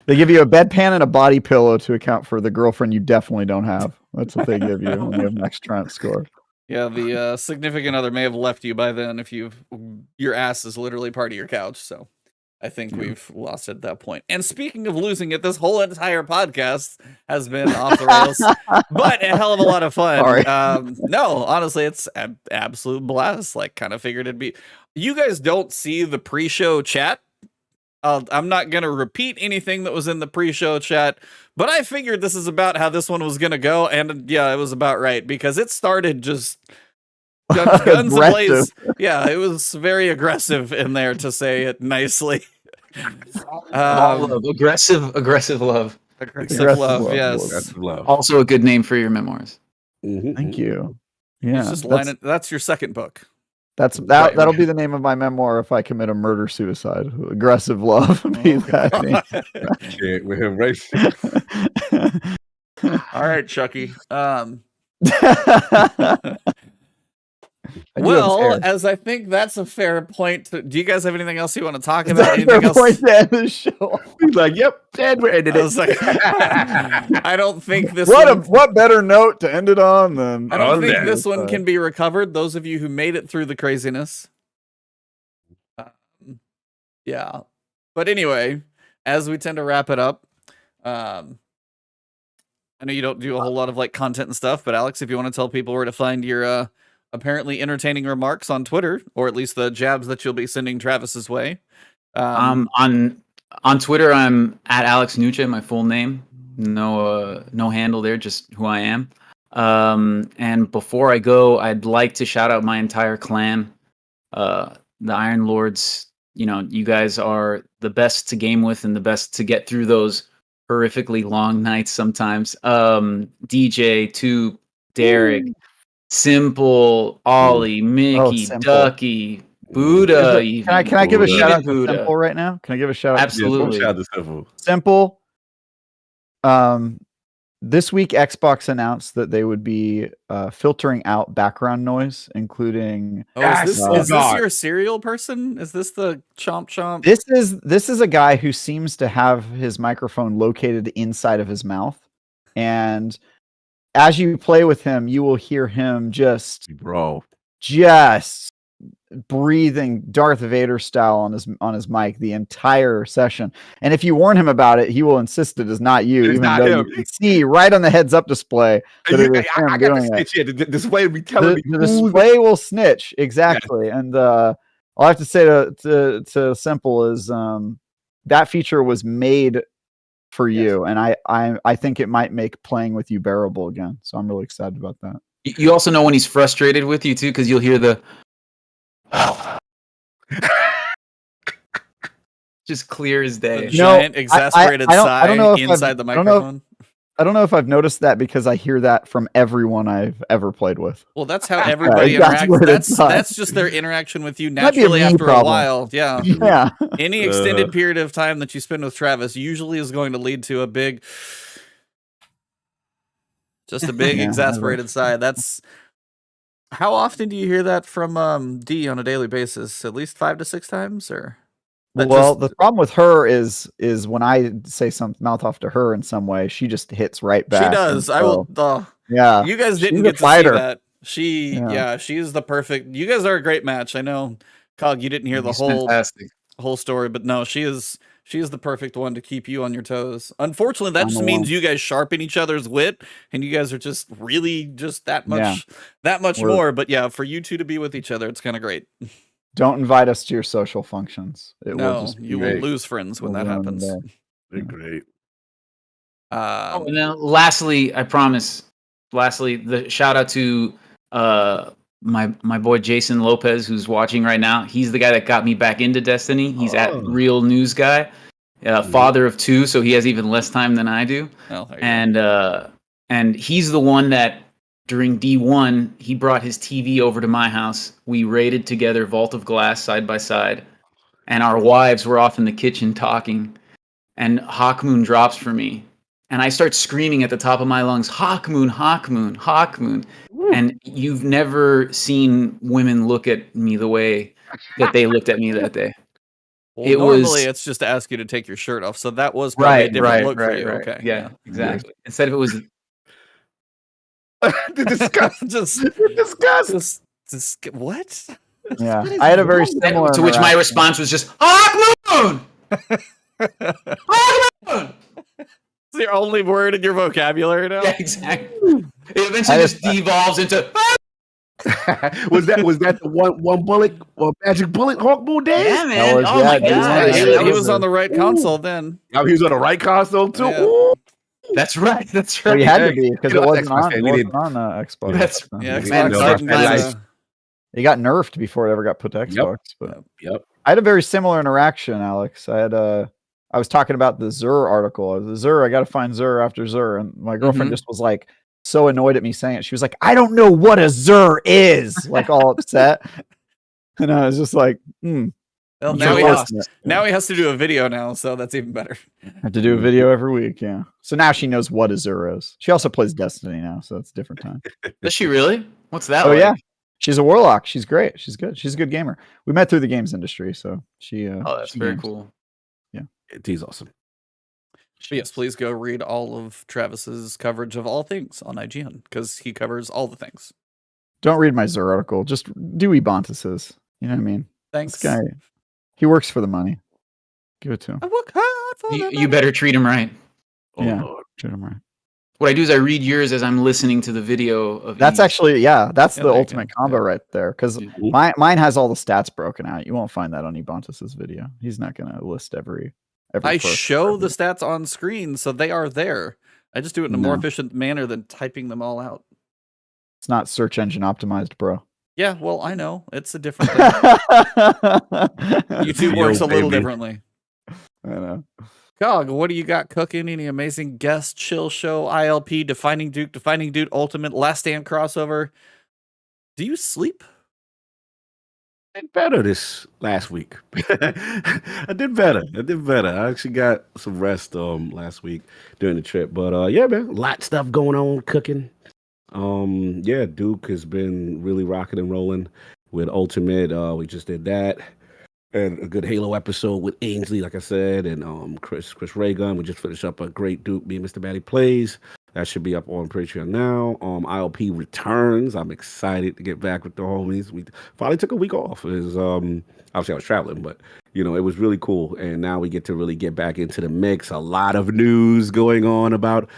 S2: They give you a bedpan and a body pillow to account for the girlfriend you definitely don't have. That's what they give you when you have max triumph score.
S3: Yeah, the significant other may have left you by then if your ass is literally part of your couch. So I think we've lost it at that point. And speaking of losing it, this whole entire podcast has been off the rails, but a hell of a lot of fun. No, honestly, it's absolute blast. Like, kind of figured it'd be. You guys don't see the pre-show chat. I'm not going to repeat anything that was in the pre-show chat, but I figured this is about how this one was going to go. And yeah, it was about right because it started just guns ablaze. Yeah, it was very aggressive in there, to say it nicely.
S4: Aggressive love.
S3: Aggressive love, yes.
S1: Aggressive love.
S4: Also a good name for your memoirs.
S2: Thank you. Yeah,
S3: that's your second book.
S2: That'll be the name of my memoir if I commit a murder suicide. Aggressive love. That
S1: Shit, with him right.
S3: All right, Chucky. Well, as I think that's a fair point. Do you guys have anything else you want to talk about? Anything else?
S2: Point to end the show.
S1: He's like, "Yep, and we're ending it."
S3: Like, I don't think this.
S2: What better note to end it on than?
S3: I don't think this one can be recovered. Those of you who made it through the craziness. Yeah, but anyway, as we tend to wrap it up, I know you don't do a whole lot of like content and stuff, but Alex, if you want to tell people where to find your apparently entertaining remarks on Twitter, or at least the jabs that you'll be sending Travis's way.
S4: On Twitter, I'm at AlexNuche, my full name. No handle there, just who I am. And before I go, I'd like to shout out my entire clan, the Iron Lords. You guys are the best to game with and the best to get through those horrifically long nights sometimes. DJ, Tube, Derek, Simple, Ollie, Mickey, Ducky, Buddha.
S2: Can I give a shout out to Simple right now? Can I give a shout out?
S4: Absolutely.
S1: Shout out to
S2: Simple. This week Xbox announced that they would be filtering out background noise, including.
S3: Is this your cereal person? Is this the chomp chomp?
S2: This is a guy who seems to have his microphone located inside of his mouth, and as you play with him, you will hear him just breathing Darth Vader style on his mic the entire session. And if you warn him about it, he will insist it is not you, even though you can see right on the heads up display that it is him doing it.
S1: The display will be telling me.
S2: The display will snitch, exactly. Yes. And all I have to say to Simple is that feature was made for you, and I think it might make playing with you bearable again. So I'm really excited about that.
S4: You also know when he's frustrated with you too, because you'll hear the just clear as day.
S3: Giant exasperated sigh inside the microphone.
S2: I don't know if I've noticed that because I hear that from everyone I've ever played with.
S3: Well, that's how everybody interacts. That's just their interaction with you naturally after a while. Yeah.
S2: Yeah.
S3: Any extended period of time that you spend with Travis usually is going to lead to a big exasperated sigh. That's How often do you hear that from D on a daily basis? At least 5 to 6 times, or
S2: Well, the problem with her is when I say some mouth off to her in some way, she just hits right back.
S3: She does. I will.
S2: Yeah,
S3: you guys didn't
S2: she's
S3: get
S2: a
S3: to
S2: fighter.
S3: see that. She is the perfect. You guys are a great match. I know, Cog. You didn't hear the
S4: He's
S3: whole
S4: fantastic.
S3: story, but no, she is the perfect one to keep you on your toes. Unfortunately, that
S2: I'm
S3: just
S2: the
S3: means
S2: one.
S3: you guys sharpen each other's wit, and you guys are just really just that much
S2: We're-
S3: more. But yeah, for you two to be with each other, it's kind of great.
S2: Don't invite us to your social functions. It will
S3: No,
S2: just
S3: you
S2: be-
S3: will lose friends when
S2: we'll
S3: that
S2: ruin the
S3: happens.
S2: day.
S1: They're great.
S4: Oh, and then lastly, I promise. Lastly, the shout out to my boy Jason Lopez, who's watching right now. He's the guy that got me back into Destiny. He's at Real News Guy, father of 2, so he has even less time than I do.
S3: Oh, there you go.
S4: And he's the one that during D1 he brought his TV over to my house. We raided together Vault of Glass side by side, and our wives were off in the kitchen talking. And Hawkmoon drops for me. And I start screaming at the top of my lungs, Hawkmoon, Hawkmoon, Hawkmoon. And you've never seen women look at me the way that they looked at me that day.
S3: Well,
S4: it
S3: normally
S4: was-
S3: it's just to ask you to take your shirt off. So that was probably a different look for you. Okay.
S4: Yeah, exactly. Instead of it was
S1: The disgust.
S3: Just what?
S2: Yeah, I had a very similar.
S4: to which my response was just Hawkmoon! Hawkmoon!
S3: It's your only word in your vocabulary now.
S4: Yeah, exactly. It eventually just devolves into
S1: was that the one bullet or magic bullet Hawkmoon day?
S4: yeah, man.
S2: was-
S4: Oh my
S2: yeah,
S4: god.
S3: He,
S2: that
S3: he
S2: was
S3: was on the right console then.
S1: Oh, he was on the right console too.
S3: Yeah.
S1: Ooh.
S4: That's right. That's
S2: Well,
S4: right.
S2: you had to be because
S1: You
S2: it
S1: know,
S2: wasn't
S1: Xbox
S2: on.
S1: Day,
S2: It
S1: we
S2: wasn't
S1: didn't-
S2: on Xbox.
S4: That's-
S2: So.
S3: Yeah,
S4: Man,
S3: Xbox
S4: sorry,
S3: didn't
S1: man,
S3: kinda-
S2: It got nerfed before it ever got put to Xbox. But
S1: Yep.
S2: I had a very similar interaction, Alex. I was talking about the Zur article. I was Zur, I got to find Zur after Zur, and my girlfriend just was like so annoyed at me saying it. She was like, "I don't know what a Zur is," like all upset. And I was just like,
S3: Well,
S2: I'm
S3: now he
S2: forcing
S3: has,
S2: it.
S3: now he has to do a video now, so that's even better.
S2: I have to do a video every week. Yeah. So now she knows what a Zur is. She also plays Destiny now, so it's a different time.
S4: Does she really? What's that?
S2: Oh
S4: like?
S2: yeah, she's a warlock. She's great. She's good. She's a good gamer. We met through the games industry, so she.
S4: Oh, that's
S2: she
S4: very
S2: games.
S4: cool.
S1: He's awesome.
S3: But yes, please go read all of Travis's coverage of all things on IGN because he covers all the things.
S2: Don't read my Zur article. Just do Ebontis's. You know what I mean?
S3: Thanks.
S2: This guy, he works for the money. Give it to him.
S3: I work hard for the
S4: You better treat him right.
S1: Oh,
S2: Yeah.
S1: Lord.
S2: Treat him right.
S4: What I do is I read yours as I'm listening to the video of
S2: That's
S4: each.
S2: actually, yeah, that's
S3: Yeah,
S2: the
S3: there you
S2: ultimate
S3: go.
S2: combo
S3: Yeah.
S2: right there. Because
S1: Mhm.
S2: mine has all the stats broken out. You won't find that on Ebontis's video. He's not going to list every
S3: I
S2: person.
S3: show the stats on screen, so they are there. I just do it in a more
S2: No.
S3: efficient manner than typing them all out.
S2: It's not search engine optimized, bro.
S3: Yeah, well, I know. It's a different thing. YouTube
S1: Yo,
S3: works a little
S1: baby.
S3: differently.
S2: I know.
S3: Cog, what do you got cooking? Any amazing guest, chill show, ILP, Defining Duke Ultimate, Last Stand crossover? Do you sleep?
S1: I did better this last week. I did better. I actually got some rest last week during the trip. But yeah, man, a lot of stuff going on, cooking. Yeah, Duke has been really rocking and rolling with Ultimate. We just did that. And a good Halo episode with Ainsley, like I said, and Chris Raygun. We just finished up a great Duke, me and Mr. Batty Plays. That should be up on Patreon now. ILP returns. I'm excited to get back with the homies. We finally took a week off. It was, obviously I was traveling, but you know, it was really cool. And now we get to really get back into the mix. A lot of news going on about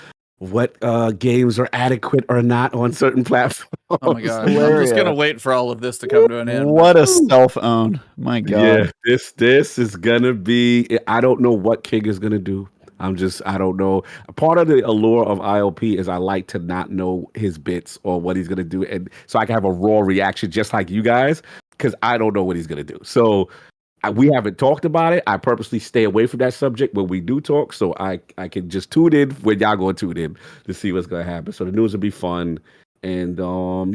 S1: what games are adequate or not on certain platforms.
S3: Oh my god. I'm
S2: Hilarious.
S3: just gonna wait for all of this to come to an end.
S2: What a self-own. My God.
S1: Yeah, this is gonna be. I don't know what King is gonna do. I don't know. Part of the allure of ILP is I like to not know his bits or what he's gonna do, and so I can have a raw reaction just like you guys, because I don't know what he's gonna do. So we haven't talked about it. I purposely stay away from that subject when we do talk, so I can just tune in when y'all go tune in to see what's gonna happen. So the news will be fun. And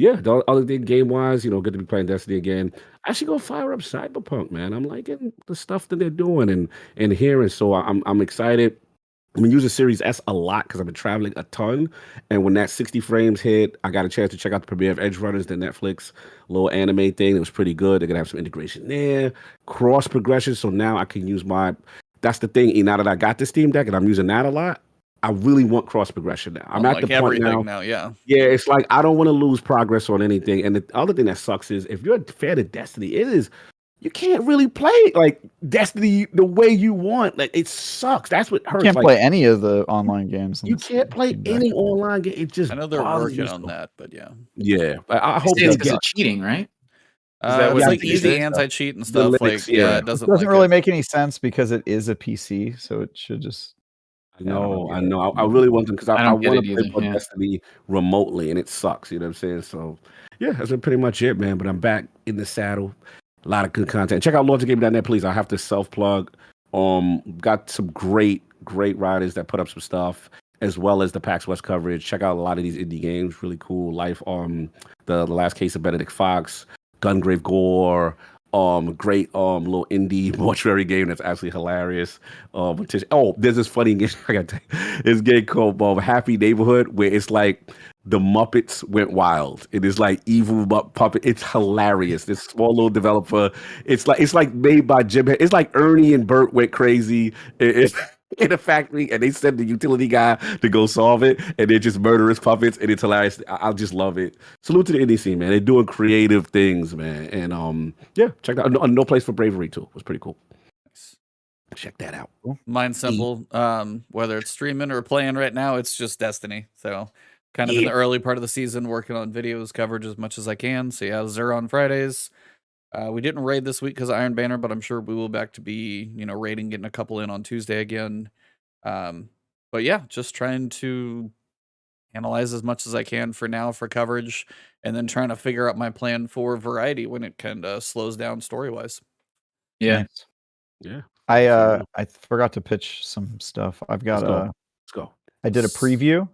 S1: yeah, the other thing game wise, you know, good to be playing Destiny again. I should go fire up Cyberpunk, man. I'm liking the stuff that they're doing and hearing. So I'm excited. I've been using Series S a lot because I've been traveling a ton. And when that 60 frames hit, I got a chance to check out the premiere of Edge Runners, the Netflix little anime thing. It was pretty good. They're going to have some integration there, cross progression. So now I can use that's the thing. Now that I got the Steam Deck and I'm using that a lot, I really want cross progression now. I'm at the point now.
S3: Yeah.
S1: Yeah, it's like I don't want to lose progress on anything. And the other thing that sucks is if you're a fan of Destiny, you can't really play like Destiny the way you want. Like it sucks. That's what hurts.
S2: You can't play any of the online games.
S1: You can't play any online game. It just
S3: I know they're working on that, but yeah.
S1: Yeah. I hope
S4: it's because of cheating, right?
S3: It's like easy anti-cheat and stuff. Like it doesn't
S2: really make any sense because it is a PC, so it should just.
S1: I know. I really want them because I want to play for Destiny remotely, and it sucks. You know what I'm saying? So yeah, that's pretty much it, man. But I'm back in the saddle. A lot of good content. Check out LordCognito.net, please. I have to self-plug. Got some great writers that put up some stuff, as well as the PAX West coverage. Check out a lot of these indie games. Really cool. Life, the Last Case of Benedict Fox, Gungrave Gore, great little indie mortuary game that's absolutely hilarious. There's this funny game. I got to tell you, this game called Happy Neighborhood, where it's like the Muppets went wild. It is like evil puppet. It's hilarious. This small little developer. It's like made by Jim. It's like Ernie and Bert went crazy. It's in a factory, and they send the utility guy to go solve it, and they're just murderous puppets, and it's hilarious. I just love it. Salute to the indie scene, man. They're doing creative things, man. And yeah, check that out. No Place for Bravery too. It was pretty cool. Check that out.
S3: Mine's simple. Whether it's streaming or playing right now, it's just Destiny. So kind of in the early part of the season, working on videos coverage as much as I can. So yeah, Zero on Fridays. We didn't raid this week because of Iron Banner, but I'm sure we will back to be, raiding, getting a couple in on Tuesday again. But yeah, just trying to analyze as much as I can for now for coverage, and then trying to figure out my plan for variety when it kind of slows down story-wise.
S4: Yeah.
S2: Nice.
S1: Yeah.
S2: I forgot to pitch some stuff. I've got
S1: Let's go.
S2: I did a preview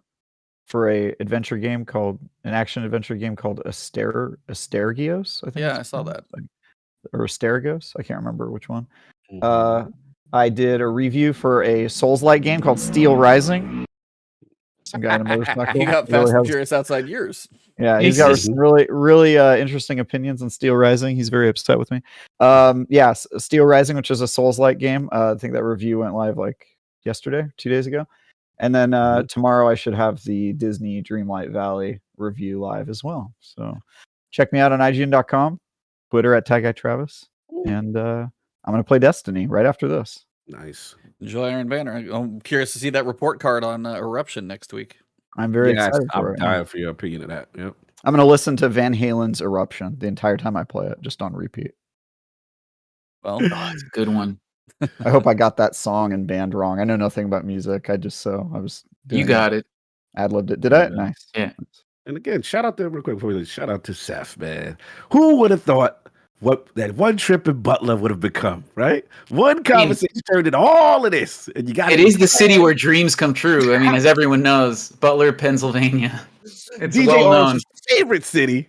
S2: for an adventure game called Astergios. I think.
S3: Yeah, I saw that.
S2: Or Astergos. I can't remember which one. I did a review for a Souls-like game called Steel Rising. Some guy in a motorcycle.
S3: He got Fast and Furious outside yours.
S2: Yeah, he's got some really interesting opinions on Steel Rising. He's very upset with me. Steel Rising, which is a Souls-like game. I think that review went live like yesterday, 2 days ago. And then tomorrow I should have the Disney Dreamlight Valley review live as well. So check me out on IGN.com, Twitter at TagGuyTravis, and I'm going to play Destiny right after this.
S1: Nice.
S3: Enjoy Iron Banner. I'm curious to see that report card on Eruption next week.
S2: I'm very excited for
S1: I'm
S2: it.
S1: tired for your opinion of that. Yep.
S2: I'm going to listen to Van Halen's Eruption the entire time I play it, just on repeat.
S3: Well,
S4: it's a good one.
S2: I hope I got that song and band wrong. I know nothing about music. I was doing
S4: You got it.
S2: Ad-libbed it. Did I? Nice.
S4: Yeah.
S1: And again, shout out to real quick before we leave, shout out to Seth, man. Who would have thought what that one trip in Butler would have become, right? One conversation turned into all of this. And you got
S4: it is the city where dreams come true. I mean, as everyone knows, Butler, Pennsylvania. It's
S1: DJ
S4: well known.
S1: Orange's favorite city.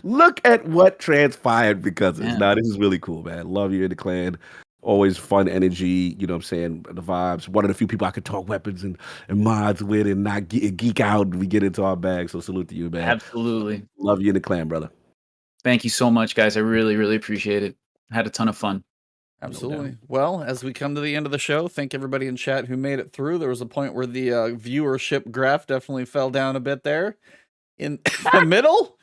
S1: Look at what transpired because of this. Nah, this is really cool, man. Love you in the clan. Always fun energy, you know what I'm saying? The vibes. One of the few people I could talk weapons and mods with and not geek out and we get into our bag. So salute to you, man.
S4: Absolutely.
S1: Love you in the clan, brother.
S4: Thank you so much, guys. I really, really appreciate it. Had a ton of fun.
S3: Absolutely. No well, as we come to the end of the show, thank everybody in chat who made it through. There was a point where the viewership graph definitely fell down a bit there in the middle,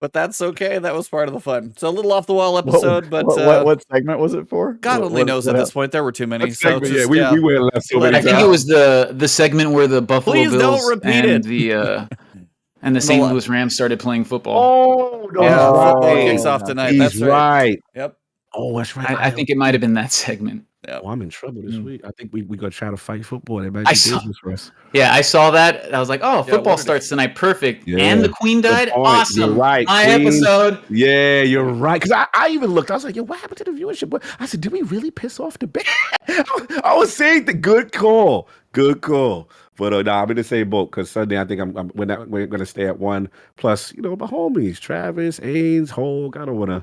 S3: but that's okay. That was part of the fun. It's a little off the wall episode, but
S2: what segment was it for?
S3: God only knows at this point. There were too many. So
S1: just, we went left so many
S4: I think it was the segment where the Buffalo
S3: Please
S4: Bills
S3: don't repeat
S4: and the St. Louis Rams started playing football.
S1: Oh, no.
S3: Yeah, football kicks off tonight.
S1: He's
S3: That's right. Yep.
S1: Oh, that's right.
S4: I think it might have been that segment.
S3: Yep.
S1: Oh, I'm in trouble this week. I think we're going to try to fight football. It might be business for us.
S4: Yeah, I saw that. I was like, oh, football starts tonight. Perfect. Yeah. And the Queen died. Awesome.
S1: You're right.
S4: My episode.
S1: Yeah, you're right. Because I even looked. I was like, yo, what happened to the viewership? I said, did we really piss off the band? I was saying the good call. Good call. But I'm in the same boat because Sunday I think we're going to stay at 1. Plus, my homies, Travis, Haynes, Hogue. I don't want to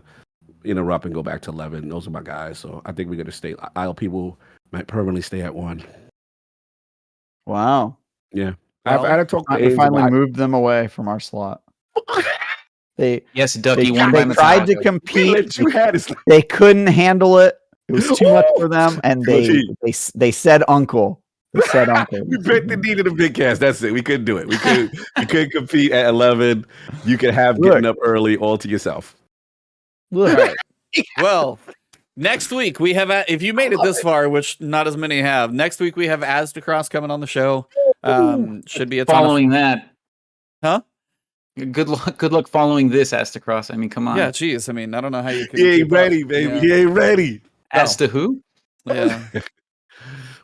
S1: interrupt and go back to 11. Those are my guys. So I think we're going to stay. People might permanently stay at 1.
S2: Wow.
S1: Yeah.
S3: Well,
S1: I had to talk to
S2: We
S1: Ames
S2: finally
S1: about-
S2: moved them away from our slot. They
S4: Yes, Ducky
S2: they,
S4: won by
S2: they tried to
S4: Masato.
S1: We
S2: compete.
S1: let you have this.
S2: They couldn't handle it. It was too much for them, and they said uncle. They said uncle.
S1: We bet they needed a big cast. That's it. We couldn't do it. We couldn't compete at 11. You could have getting up early all to yourself.
S2: Look,
S3: All right. Well, next week we have, if you made it this far, which not as many have, next week we have Aztecross coming on the show. Should be a ton
S4: Following that,
S3: Huh?
S4: Good luck following this Aztecross. I mean, come on.
S3: Yeah, geez. I mean, I don't know how you could.
S1: He ain't ready, baby.
S3: Yeah.
S1: He ain't ready.
S4: As to who?
S3: Yeah.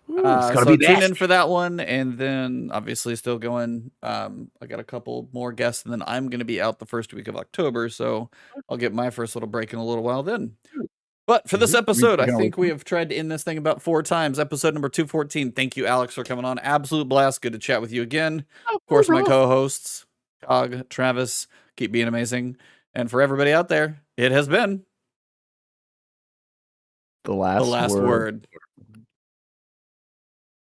S1: Ooh, it's gonna
S3: So
S1: be
S3: tune
S1: nasty.
S3: in for that one, and then obviously still going. I got a couple more guests, and then I'm going to be out the first week of October, so I'll get my first little break in a little while then. But for this episode, I think we have tried to end this thing about 4 times. Episode number 214. Thank you, Alex, for coming on. Absolute blast. Good to chat with you again. Of course, my co-hosts, Cog, Travis, keep being amazing. And for everybody out there, it has been
S2: the last
S3: the last word.